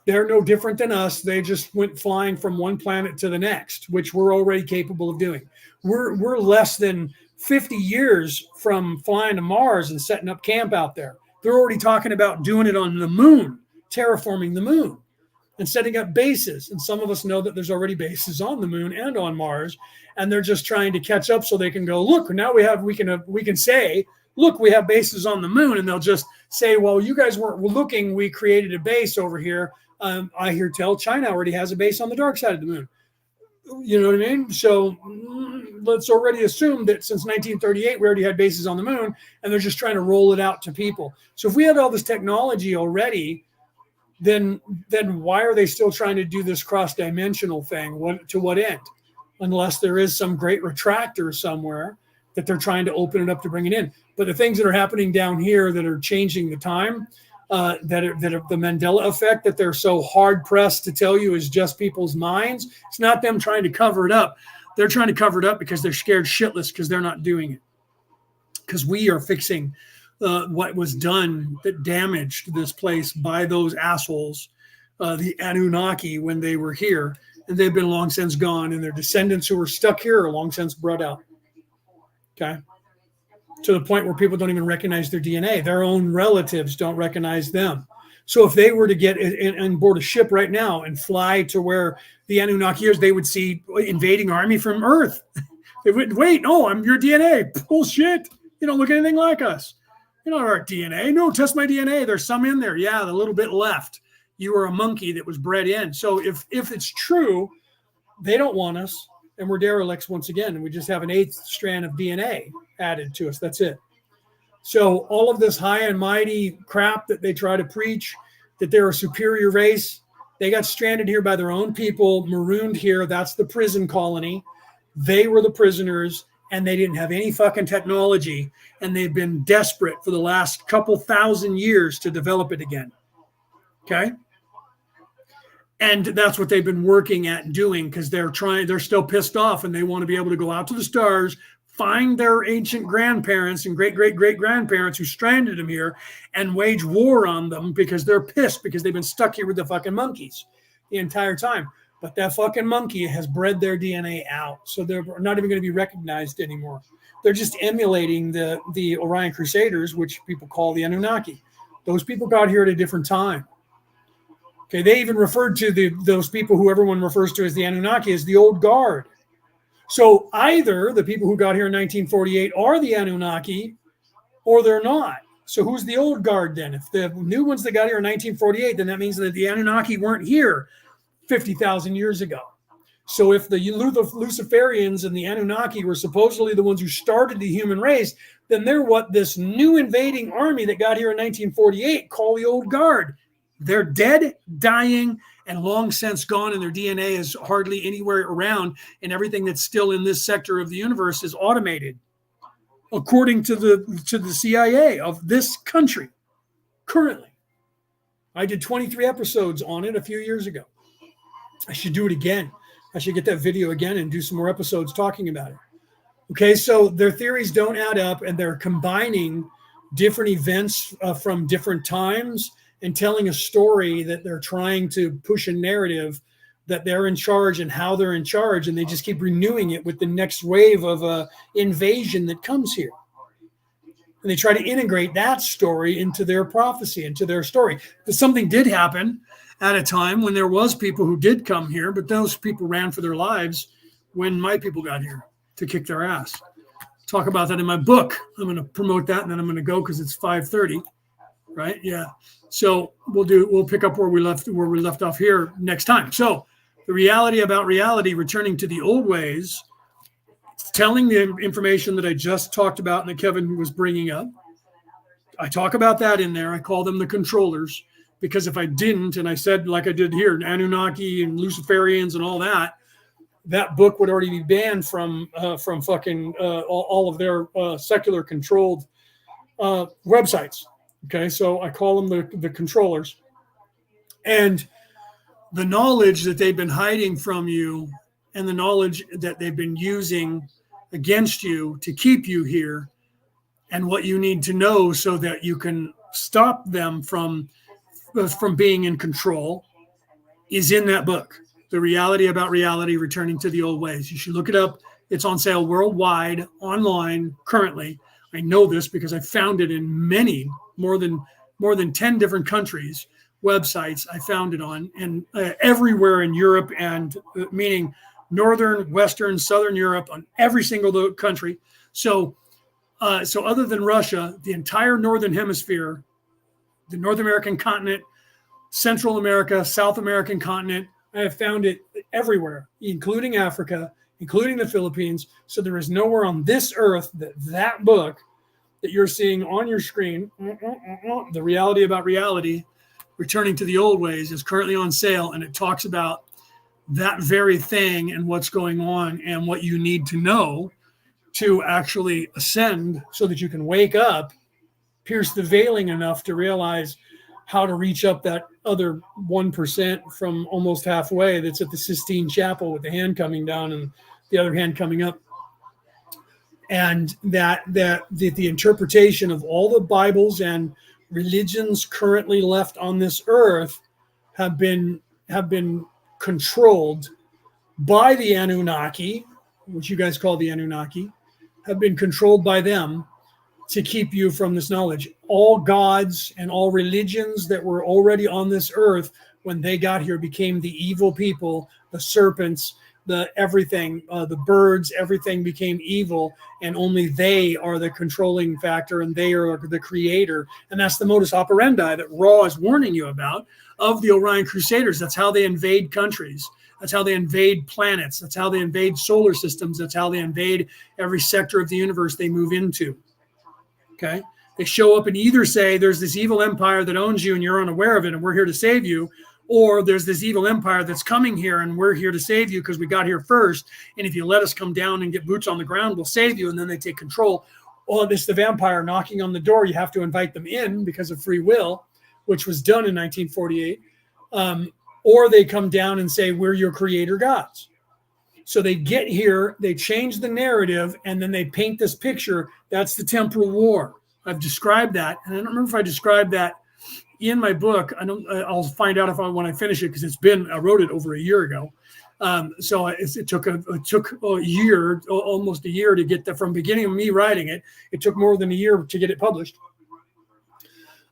They're no different than us. They just went flying from one planet to the next, which we're already capable of doing. We're less than 50 years from flying to Mars and setting up camp out there. They're already talking about doing it on the moon, terraforming the moon and setting up bases. And some of us know that there's already bases on the moon and on Mars, and they're just trying to catch up so they can go, look, now we can say, look, we have bases on the moon. And they'll just say, well, you guys weren't looking. We created a base over here. I hear tell China already has a base on the dark side of the moon. You know what I mean? So let's already assume that since 1938, we already had bases on the moon, and they're just trying to roll it out to people. So if we had all this technology already, then why are they still trying to do this cross-dimensional thing? To what end? Unless there is some great retractor somewhere that they're trying to open it up to bring it in. But the things that are happening down here that are changing the time, that are the Mandela effect that they're so hard pressed to tell you is just people's minds. It's not them trying to cover it up. They're trying to cover it up because they're scared shitless because they're not doing it. Because we are fixing what was done that damaged this place by those assholes, the Anunnaki, when they were here. And they've been long since gone, and their descendants who were stuck here are long since brought out. Okay. To the point where people don't even recognize their DNA. Their own relatives don't recognize them. So if they were to get on board a ship right now and fly to where the Anunnaki is, they would see invading army from Earth. They would, wait, no, I'm your DNA. Bullshit. You don't look anything like us. You know, our DNA. No, test my DNA. There's some in there. Yeah, the little bit left. You were a monkey that was bred in. So if it's true, they don't want us, and we're derelicts once again, and we just have an eighth strand of DNA added to us. That's it. So all of this high and mighty crap that they try to preach, that they're a superior race, they got stranded here by their own people, marooned here. That's the prison colony. They were the prisoners, and they didn't have any fucking technology, and they've been desperate for the last couple thousand years to develop it again. Okay? And that's what they've been working at and doing, because they're still pissed off, and they want to be able to go out to the stars, find their ancient grandparents and great-great-great-grandparents who stranded them here, and wage war on them because they're pissed because they've been stuck here with the fucking monkeys the entire time. But that fucking monkey has bred their DNA out, so they're not even going to be recognized anymore. They're just emulating the Orion Crusaders, which people call the Anunnaki. Those people got here at a different time. Okay, they even referred to those people who everyone refers to as the Anunnaki as the old guard. So either the people who got here in 1948 are the Anunnaki, or they're not. So who's the old guard then? If the new ones that got here in 1948, then that means that the Anunnaki weren't here 50,000 years ago. So if the Luciferians and the Anunnaki were supposedly the ones who started the human race, then they're what this new invading army that got here in 1948 call the old guard. They're dead, dying, and long since gone, and their DNA is hardly anywhere around, and everything that's still in this sector of the universe is automated, according to the CIA of this country currently. I did 23 episodes on it a few years ago. I should do it again. I should get that video again and do some more episodes talking about it. Okay, so their theories don't add up, and they're combining different events from different times and telling a story that they're trying to push a narrative that they're in charge and how they're in charge, and they just keep renewing it with the next wave of invasion that comes here. And they try to integrate that story into their prophecy, into their story. But something did happen at a time when there was people who did come here, but those people ran for their lives when my people got here to kick their ass. Talk about that in my book. I'm going to promote that, and then I'm going to go because it's 5:30, right? Yeah. So we'll pick up where we left off here next time. So the reality about reality, returning to the old ways, telling the information that I just talked about and that Kevin was bringing up. I talk about that in there. I call them the controllers, because if I didn't, and I said like I did here, Anunnaki and Luciferians and all that, that book would already be banned from fucking all of their secular controlled websites. Okay, so I call them the controllers. And the knowledge that they've been hiding from you and the knowledge that they've been using against you to keep you here, and what you need to know so that you can stop them from being in control, is in that book. The Reality About Reality, Returning to the Old Ways. You should look it up. It's on sale worldwide, online, currently. I know this because I found it in many, more than 10 different countries, websites I found it on, and everywhere in Europe, and meaning Northern, Western, Southern Europe, on every single country. So other than Russia, the entire Northern Hemisphere, the North American continent, Central America, South American continent, I have found it everywhere, including Africa, including the Philippines. So there is nowhere on this earth that book that you're seeing on your screen, The Reality About Reality, Returning to the Old Ways, is currently on sale, and it talks about that very thing and what's going on and what you need to know to actually ascend so that you can wake up, pierce the veiling enough to realize how to reach up that other 1% from almost halfway that's at the Sistine Chapel with the hand coming down and the other hand coming up. And that the interpretation of all the Bibles and religions currently left on this earth have been controlled by the Anunnaki, which you guys call the Anunnaki, have been controlled by them to keep you from this knowledge. All gods and all religions that were already on this earth when they got here became the evil people, the serpents, the everything, the birds, everything became evil, and only they are the controlling factor, and they are the creator. And that's the modus operandi that Ra is warning you about of the Orion Crusaders. That's how they invade countries. That's how they invade planets. That's how they invade solar systems. That's how they invade every sector of the universe they move into. Okay? They show up and either say there's this evil empire that owns you and you're unaware of it and we're here to save you, or there's this evil empire that's coming here and we're here to save you because we got here first. And if you let us come down and get boots on the ground, we'll save you. And then they take control. Or it's the vampire knocking on the door. You have to invite them in because of free will, which was done in 1948. Or they come down and say, we're your creator gods. So they get here, they change the narrative, and then they paint this picture. That's the temporal war. I've described that. And I don't remember if I described that in my book. I'll find out when I finish it, because I wrote it over a year ago. So it took a year, almost a year, to get from beginning of me writing it. It took more than a year to get it published.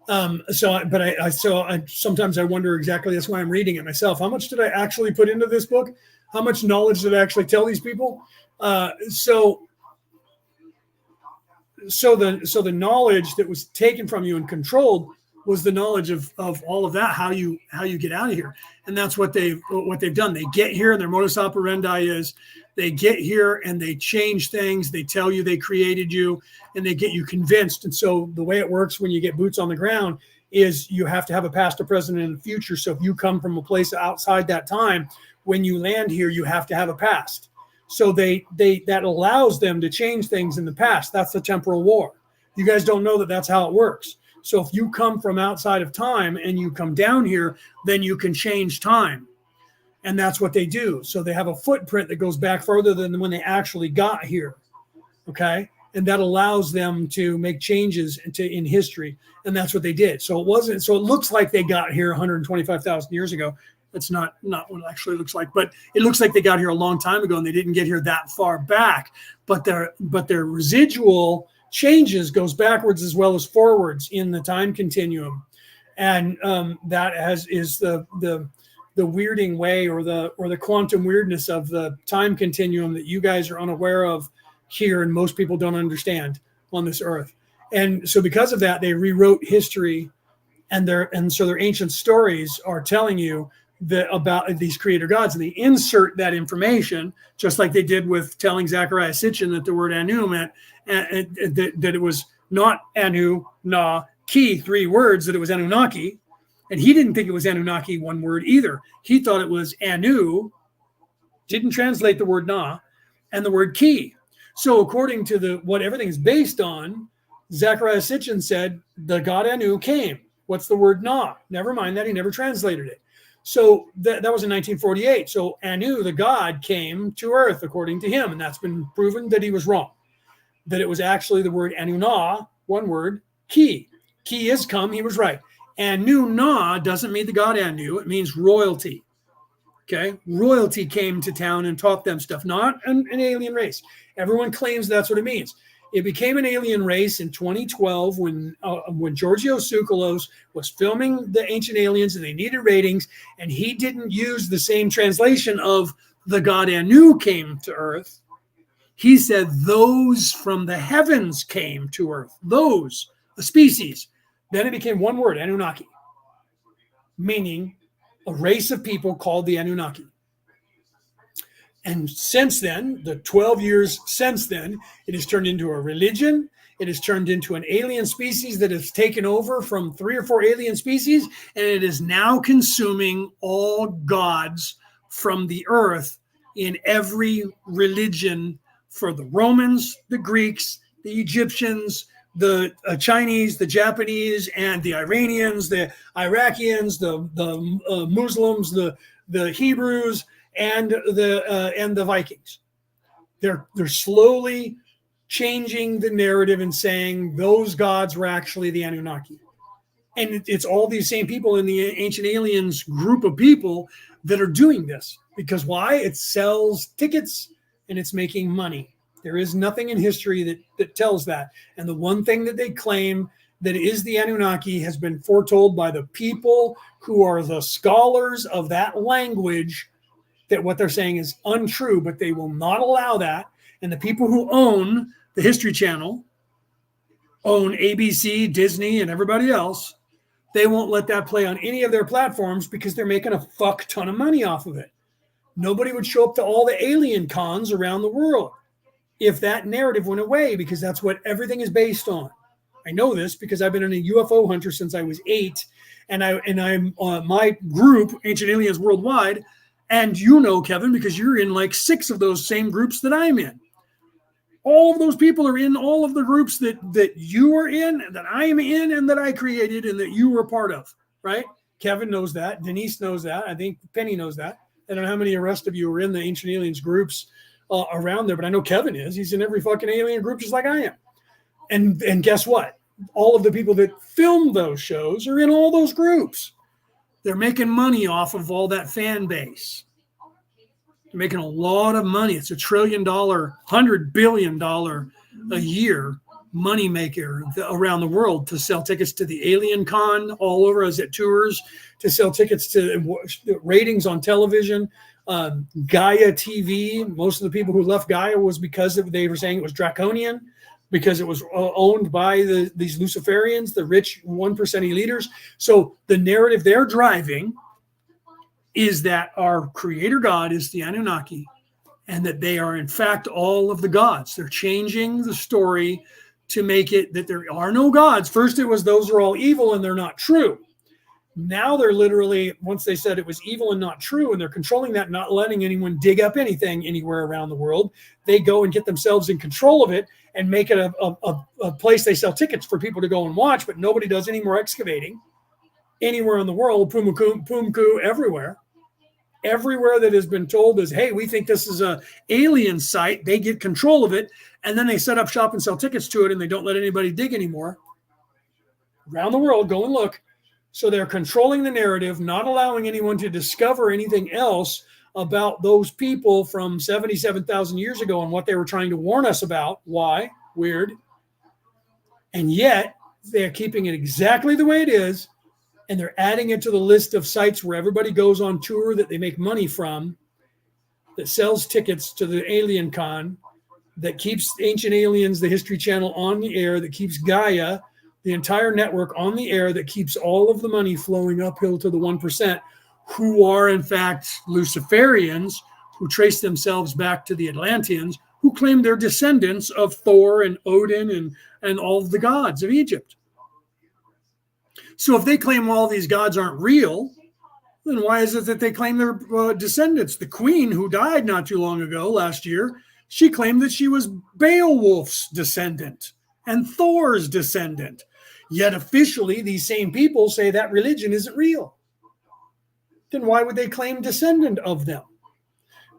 Sometimes I wonder exactly. That's why I'm reading it myself. How much did I actually put into this book? How much knowledge did I actually tell these people? So the knowledge that was taken from you and controlled was the knowledge of all of that, how you get out of here. And that's what they've done. They get here, and their modus operandi is they get here and they change things. They tell you they created you, and they get you convinced. And so the way it works when you get boots on the ground is you have to have a past, a present, and a future. So if you come from a place outside that time, when you land here, you have to have a past. So that allows them to change things in the past. That's the temporal war. You guys don't know that that's how it works. So if you come from outside of time and you come down here, then you can change time. And that's what they do. So they have a footprint that goes back further than when they actually got here. Okay. And that allows them to make changes in history. And that's what they did. So it looks like they got here 125,000 years ago. That's not what it actually looks like, but it looks like they got here a long time ago and they didn't get here that far back. But their residual changes goes backwards as well as forwards in the time continuum. And that is the weirding way, or the quantum weirdness of the time continuum that you guys are unaware of here, and most people don't understand on this earth. And so because of that, they rewrote history, and so their ancient stories are telling you about these creator gods, and they insert that information, just like they did with telling Zechariah Sitchin that the word Anu meant, that it was not Anu, Na, Ki, 3 words, that it was Anunnaki. And he didn't think it was Anunnaki, 1 word either. He thought it was Anu, didn't translate the word Na, and the word Ki. So according to what everything is based on, Zechariah Sitchin said the god Anu came. What's the word Na? Never mind that, he never translated it. So that was in 1948. So Anu, the god, came to Earth according to him, and that's been proven that he was wrong. That it was actually the word Anu-Na, 1 word, Ki. Ki is come, he was right. Anu-Na doesn't mean the god Anu, it means royalty. Okay? Royalty came to town and taught them stuff, not an alien race. Everyone claims that's what it means. It became an alien race in 2012 when Giorgio Tsoukalos was filming the Ancient Aliens and they needed ratings, and he didn't use the same translation of the god Anu came to Earth. He said those from the heavens came to Earth. Those, a species. Then it became 1 word, Anunnaki, meaning a race of people called the Anunnaki. And since then, the 12 years since then, it has turned into a religion. It has turned into an alien species that has taken over from 3 or 4 alien species, and it is now consuming all gods from the earth in every religion, for the Romans, the Greeks, the Egyptians, the Chinese, the Japanese, and the Iranians, the Iraqians, the Muslims, the Hebrews, and the Vikings. They're slowly changing the narrative and saying those gods were actually the Anunnaki. And it's all these same people in the Ancient Aliens group of people that are doing this. Because why? It sells tickets and it's making money. There is nothing in history that tells that. And the one thing that they claim that is the Anunnaki has been foretold by the people who are the scholars of that language that what they're saying is untrue, but they will not allow that. And the people who own the History Channel, own ABC, Disney, and everybody else, they won't let that play on any of their platforms because they're making a fuck ton of money off of it. Nobody would show up to all the alien cons around the world if that narrative went away, because that's what everything is based on. I know this because I've been a UFO hunter since I was 8, and I'm my group, Ancient Aliens Worldwide, and you know, Kevin, because you're in like 6 of those same groups that I'm in. All of those people are in all of the groups that you are in, that I am in, and that I created, and that you were a part of, right? Kevin knows that. Denise knows that. I think Penny knows that. I don't know how many of the rest of you are in the Ancient Aliens groups around there, but I know Kevin is. He's in every fucking alien group just like I am. And guess what? All of the people that film those shows are in all those groups. They're making money off of all that fan base. They're making a lot of money. It's $1 trillion, $100 billion a year money maker around the world to sell tickets to the Alien Con all over as it tours, to sell tickets to ratings on television. Gaia TV, most of the people who left Gaia was because they were saying it was draconian, because it was owned by these Luciferians, the rich 1% eliters. So the narrative they're driving is that our creator God is the Anunnaki, and that they are in fact all of the gods. They're changing the story to make it that there are no gods. First it was those are all evil and they're not true. Now they're literally, once they said it was evil and not true, and they're controlling that, not letting anyone dig up anything anywhere around the world, they go and get themselves in control of it and make it a place they sell tickets for people to go and watch, but nobody does any more excavating anywhere in the world. Pumku, everywhere. Everywhere that has been told is, hey, we think this is a alien site, they get control of it, and then they set up shop and sell tickets to it, and they don't let anybody dig anymore. Around the world, go and look. So they're controlling the narrative, not allowing anyone to discover anything else about those people from 77,000 years ago and what they were trying to warn us about. Why? Weird. And yet they're keeping it exactly the way it is, and they're adding it to the list of sites where everybody goes on tour that they make money from, that sells tickets to the Alien Con, that keeps Ancient Aliens, the History Channel, on the air, that keeps Gaia, the entire network, on the air, that keeps all of the money flowing uphill to the 1%, who are in fact Luciferians, who trace themselves back to the Atlanteans, who claim they're descendants of Thor and Odin and all of the gods of Egypt. So if they claim all these gods aren't real, then why is it that they claim they're descendants? The queen who died not too long ago, last year, she claimed that she was Beowulf's descendant and Thor's descendant. Yet officially, these same people say that religion isn't real. Then why would they claim descendant of them?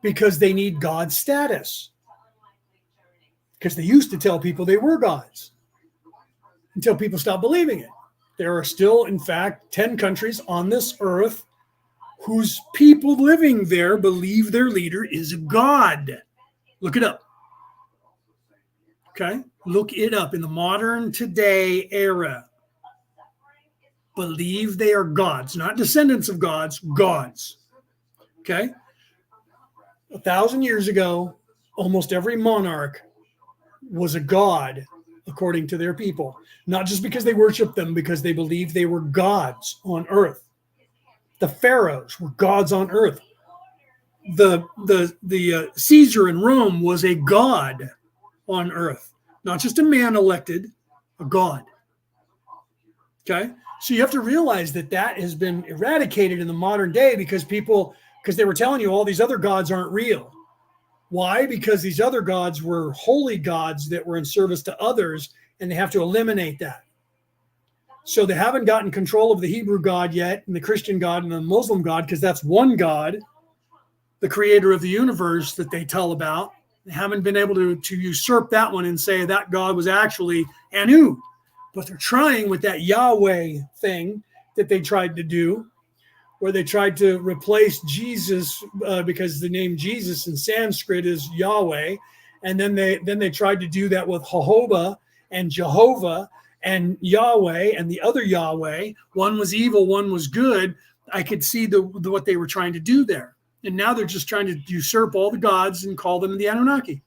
Because they need God status. Because they used to tell people they were gods until people stopped believing it. There are still, in fact, 10 countries on this earth whose people living there believe their leader is a god. Look it up. Okay? Look it up. In the modern today era, believe they are gods, not descendants of gods, gods. Okay? 1,000 years ago, almost every monarch was a god, according to their people. Not just because they worshiped them, because they believed they were gods on earth. The pharaohs were gods on earth. The Caesar in Rome was a god on earth. Not just a man elected, a god. Okay? So you have to realize that has been eradicated in the modern day because they were telling you all these other gods aren't real. Why? Because these other gods were holy gods that were in service to others, and they have to eliminate that. So they haven't gotten control of the Hebrew God yet, and the Christian God, and the Muslim God, because that's one God, the creator of the universe that they tell about. They haven't been able to usurp that one and say that God was actually Anu. But they're trying with that Yahweh thing that they tried to do, where they tried to replace Jesus because the name Jesus in Sanskrit is Yahweh. And then they tried to do that with Jehovah and Jehovah and Yahweh and the other Yahweh. One was evil, one was good. I could see what they were trying to do there. And now they're just trying to usurp all the gods and call them the Anunnaki.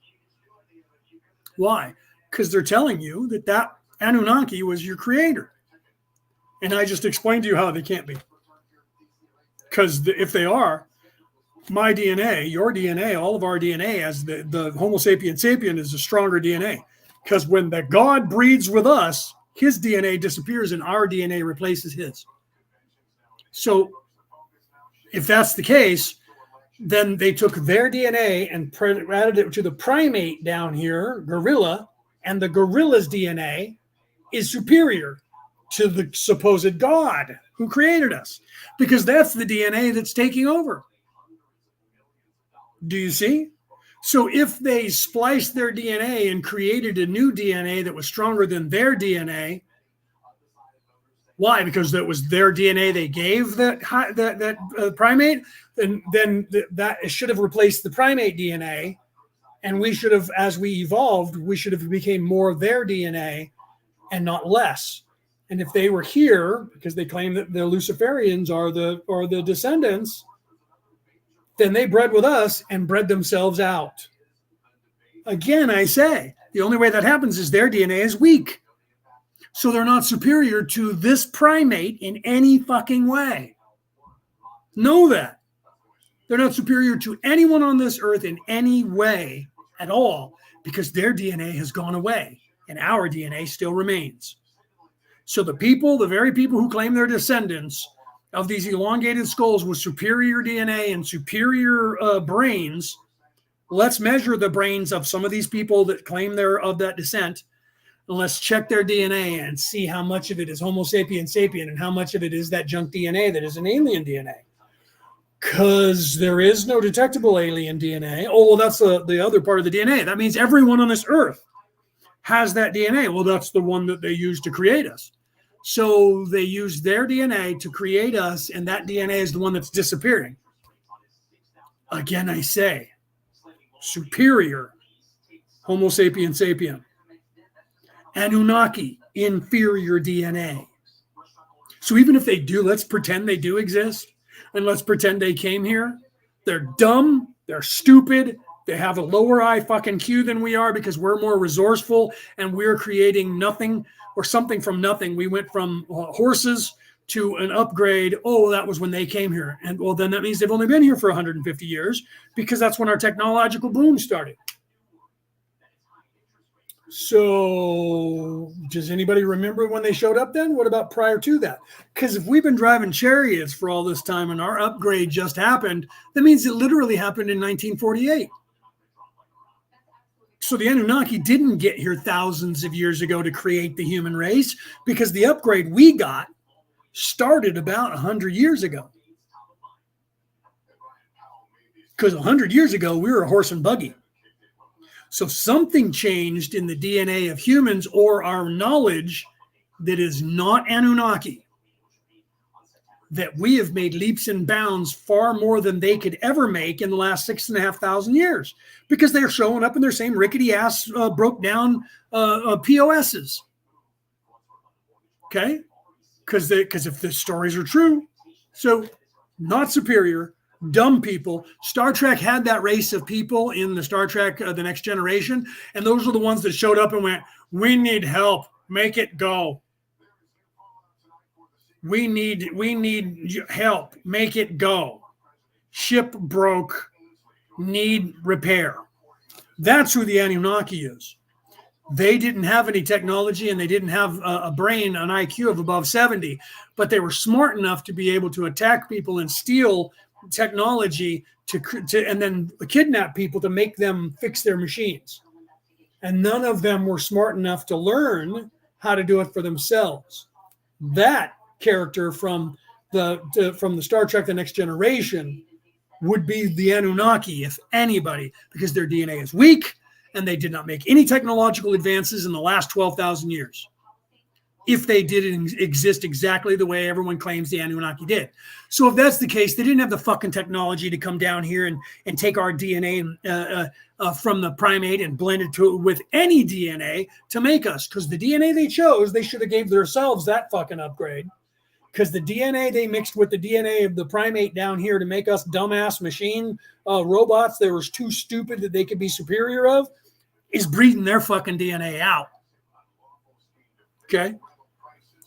Why? Because they're telling you that that Anunnaki was your creator. And I just explained to you how they can't be. Because if they are, my DNA, your DNA, all of our DNA as the Homo sapien sapien is a stronger DNA. Because when the God breeds with us, his DNA disappears and our DNA replaces his. So if that's the case, then they took their DNA and added it to the primate down here, gorilla, and the gorilla's DNA is superior to the supposed God who created us, because that's the DNA that's taking over. Do you see? So if they spliced their DNA and created a new DNA that was stronger than their DNA, why? Because that was their DNA they gave that primate, then that should have replaced the primate DNA, and we should have, as we evolved, we should have became more of their DNA and not less. And if they were here, because they claim that the Luciferians are the descendants, then they bred with us and bred themselves out. Again, I say, the only way that happens is their DNA is weak. So they're not superior to this primate in any fucking way. Know that. They're not superior to anyone on this earth in any way at all, because their DNA has gone away and our DNA still remains. So the very people who claim they're descendants of these elongated skulls with superior DNA and superior brains, let's measure the brains of some of these people that claim they're of that descent, and let's check their DNA and see how much of it is Homo sapien sapien and how much of it is that junk DNA that is an alien DNA. Because there is no detectable alien DNA. Oh, well, that's the other part of the DNA. That means everyone on this earth has that DNA. Well, that's the one that they use to create us. So they use their DNA to create us, and that DNA is the one that's disappearing. Again, I say, superior Homo sapien sapien. Anunnaki, inferior DNA. So even if they do, let's pretend they do exist, and let's pretend they came here. They're dumb, they're stupid, they have a lower IQ than we are because we're more resourceful and we're creating nothing or something from nothing. We went from horses to an upgrade. Oh, that was when they came here. And well, then that means they've only been here for 150 years because that's when our technological boom started. So does anybody remember when they showed up then? What about prior to that? Because if we've been driving chariots for all this time and our upgrade just happened, that means it literally happened in 1948. So the Anunnaki didn't get here thousands of years ago to create the human race, because the upgrade we got started about 100 years ago. Because 100 years ago, we were a horse and buggy. So something changed in the DNA of humans or our knowledge that is not Anunnaki, that we have made leaps and bounds far more than they could ever make in the last 6,500 years, because they're showing up in their same rickety ass broke down POSs. Okay? Because if the stories are true, so not superior, dumb people. Star Trek had that race of people in the Star Trek, The Next Generation, and those were the ones that showed up and went, we need help, make it go. We need help, make it go. Ship broke, need repair. That's who the Anunnaki is. They didn't have any technology and they didn't have a brain, an IQ of above 70, but they were smart enough to be able to attack people and steal technology to and then kidnap people to make them fix their machines. And none of them were smart enough to learn how to do it for themselves. That character from the Star Trek The Next Generation would be the Anunnaki, if anybody, because their DNA is weak and they did not make any technological advances in the last 12,000 years. If they didn't exist exactly the way everyone claims the Anunnaki did. So if that's the case, they didn't have the fucking technology to come down here and take our DNA from the primate and blend it with any DNA to make us. Because the DNA they chose, they should have gave themselves that fucking upgrade. because the DNA they mixed with the DNA of the primate down here to make us dumbass machine robots that was too stupid that they could be superior of is breeding their fucking DNA out. Okay?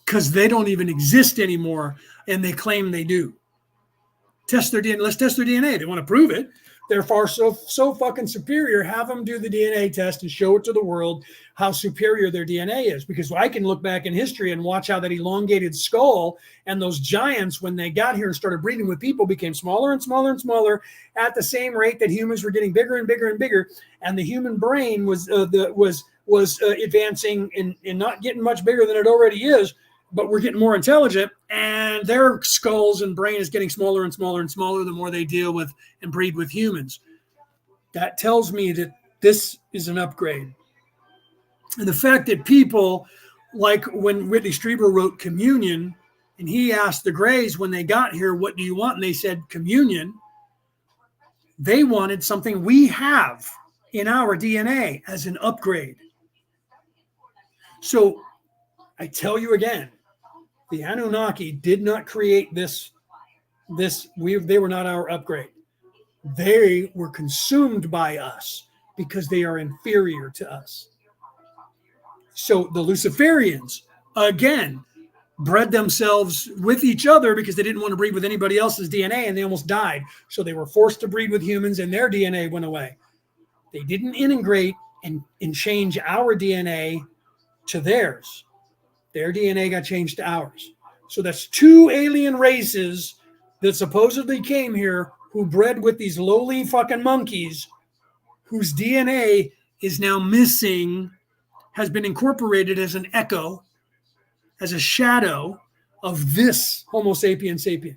Because they don't even exist anymore, and they claim they do. Test their DNA. Let's test their DNA. They want to prove it. They're so fucking superior. Have them do the DNA test and show it to the world how superior their DNA is. Because I can look back in history and watch how that elongated skull and those giants, when they got here and started breeding with people, became smaller and smaller and smaller at the same rate that humans were getting bigger and bigger and bigger. And the human brain was advancing and not getting much bigger than it already is, but we're getting more intelligent, and their skulls and brain is getting smaller and smaller and smaller the more they deal with and breed with humans. That tells me that this is an upgrade. And the fact that people, like when Whitley Strieber wrote Communion, and he asked the Greys when they got here, what do you want? And they said communion. They wanted something we have in our DNA as an upgrade. So I tell you again, the Anunnaki did not create this. They were not our upgrade. They were consumed by us because they are inferior to us. So the Luciferians, again, bred themselves with each other because they didn't want to breed with anybody else's DNA, and they almost died. So they were forced to breed with humans, and their DNA went away. They didn't integrate and change our DNA to theirs. Their DNA got changed to ours. So that's two alien races that supposedly came here who bred with these lowly fucking monkeys whose DNA is now missing, has been incorporated as an echo, as a shadow of this Homo sapien sapien.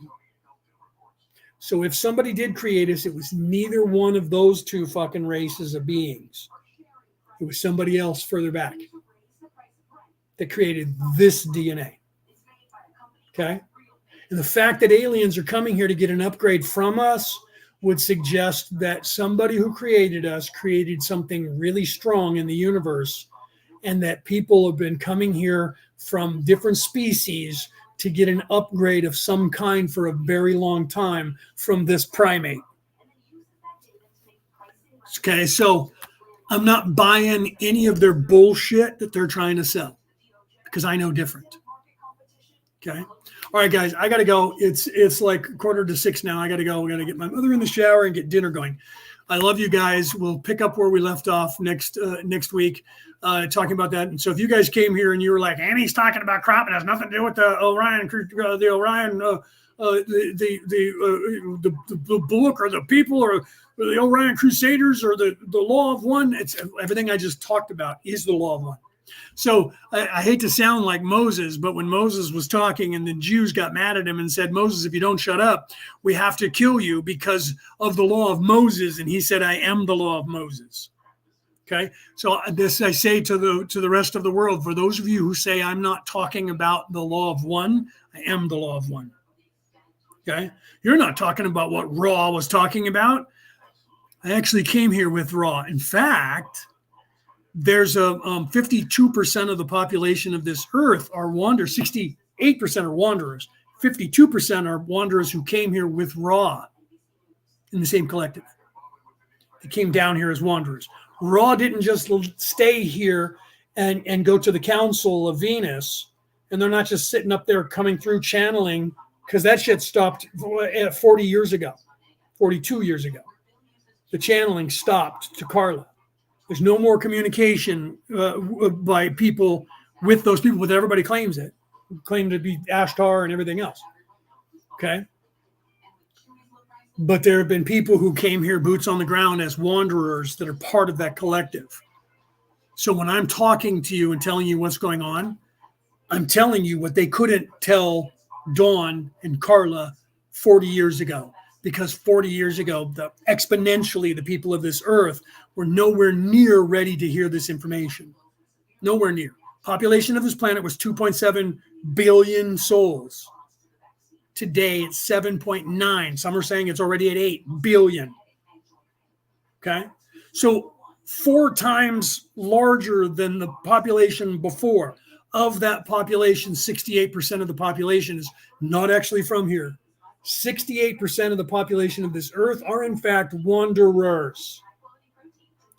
So if somebody did create us, it was neither one of those two fucking races of beings. It was somebody else further back that created this DNA. Okay? And the fact that aliens are coming here to get an upgrade from us would suggest that somebody who created us created something really strong in the universe, and that people have been coming here from different species to get an upgrade of some kind for a very long time from this primate. Okay, so I'm not buying any of their bullshit that they're trying to sell, because I know different. Okay. All right, guys, I got to go. It's like 5:45 now. I got to go. We got to get my mother in the shower and get dinner going. I love you guys. We'll pick up where we left off next week, talking about that. And so if you guys came here and you were like, Annie's talking about crop, it has nothing to do with the Orion, the book or the people or the Orion Crusaders or the Law of One. It's everything I just talked about is the Law of One. So I hate to sound like Moses, but when Moses was talking and the Jews got mad at him and said, Moses, if you don't shut up, we have to kill you because of the law of Moses. And he said, I am the law of Moses. Okay. So this I say to the rest of the world, for those of you who say I'm not talking about the law of one, I am the law of one. Okay. You're not talking about what Ra was talking about. I actually came here with Ra. In fact, there's a 52% of the population of this earth are wanderers. 68% are wanderers. 52% are wanderers who came here with Ra in the same collective. They came down here as wanderers. Ra didn't just stay here and go to the Council of Venus, and they're not just sitting up there coming through channeling, because that shit stopped 40 years ago, 42 years ago. The channeling stopped to Carla. There's no more communication by people with those people, but everybody claims it. Claim to be Ashtar and everything else. Okay? But there have been people who came here boots on the ground as wanderers that are part of that collective. So when I'm talking to you and telling you what's going on, I'm telling you what they couldn't tell Dawn and Carla 40 years ago. Because 40 years ago, exponentially, the people of this earth were nowhere near ready to hear this information. Nowhere near. Population of this planet was 2.7 billion souls. Today, it's 7.9. Some are saying it's already at 8 billion. Okay? So 4 times larger than the population before. Of that population, 68% of the population is not actually from here. 68% of the population of this earth are in fact wanderers.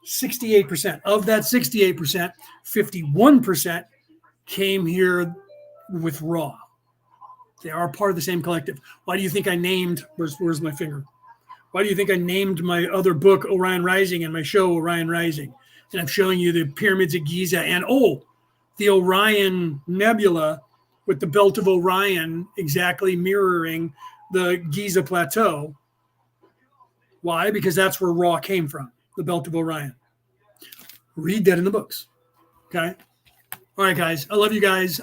68%. Of that 68%, 51% came here with Ra. They are part of the same collective. Why do you think I named, where's my finger? Why do you think I named my other book Orion Rising and my show Orion Rising? And I'm showing you the pyramids of Giza and the Orion Nebula with the belt of Orion exactly mirroring the Giza Plateau. Why? Because that's where Ra came from, the belt of Orion. Read that in the books. Okay? All right, guys. I love you guys.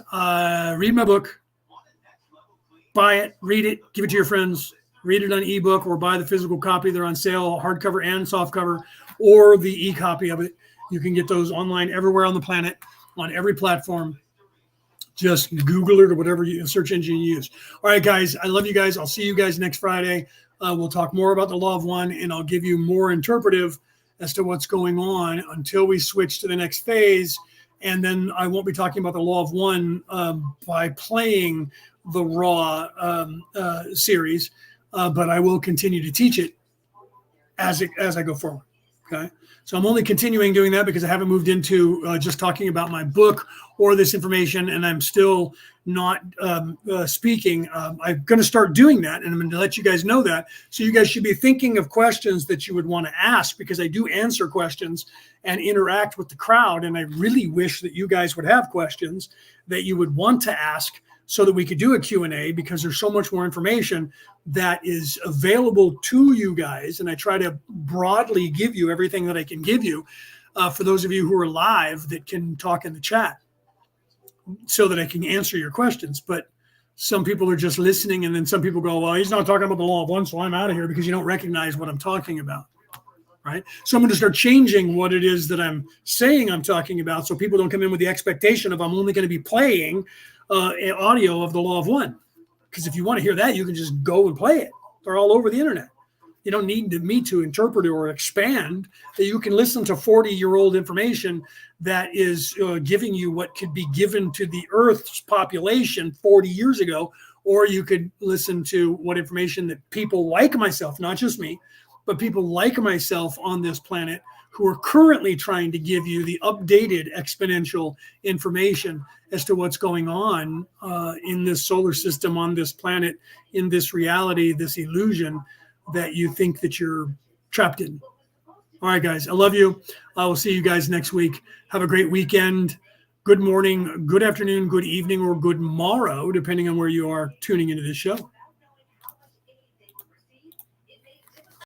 Read my book. Buy it. Read it. Give it to your friends. Read it on ebook or buy the physical copy. They're on sale, hardcover and softcover, or the e-copy of it. You can get those online everywhere on the planet, on every platform. Just Google it or whatever search engine you use. All right, guys. I love you guys. I'll see you guys next Friday. We'll talk more about the Law of One, and I'll give you more interpretive as to what's going on until we switch to the next phase. And then I won't be talking about the Law of One by playing the Raw series, but I will continue to teach it as I go forward. Okay. So I'm only continuing doing that because I haven't moved into just talking about my book or this information, and I'm still not speaking. I'm going to start doing that, and I'm going to let you guys know that. So you guys should be thinking of questions that you would want to ask, because I do answer questions and interact with the crowd, and I really wish that you guys would have questions that you would want to ask so that we could do a Q&A, because there's so much more information that is available to you guys. And I try to broadly give you everything that I can give you for those of you who are live that can talk in the chat so that I can answer your questions. But some people are just listening, and then some people go, well, he's not talking about the Law of One, so I'm out of here, because you don't recognize what I'm talking about. Right? So I'm going to start changing what it is that I'm saying I'm talking about, so people don't come in with the expectation of I'm only going to be playing audio of the Law of One. Because if you want to hear that, you can just go and play it. They're all over the internet. You don't need me to interpret or expand. That you can listen to 40-year-old information that is giving you what could be given to the Earth's population 40 years ago, or you could listen to what information that people like myself, not just me, but people like myself on this planet who are currently trying to give you the updated exponential information as to what's going on in this solar system, on this planet, in this reality, this illusion that you think that you're trapped in. All right, guys, I love you. I will see you guys next week. Have a great weekend. Good morning, good afternoon, good evening, or good morrow, depending on where you are tuning into this show.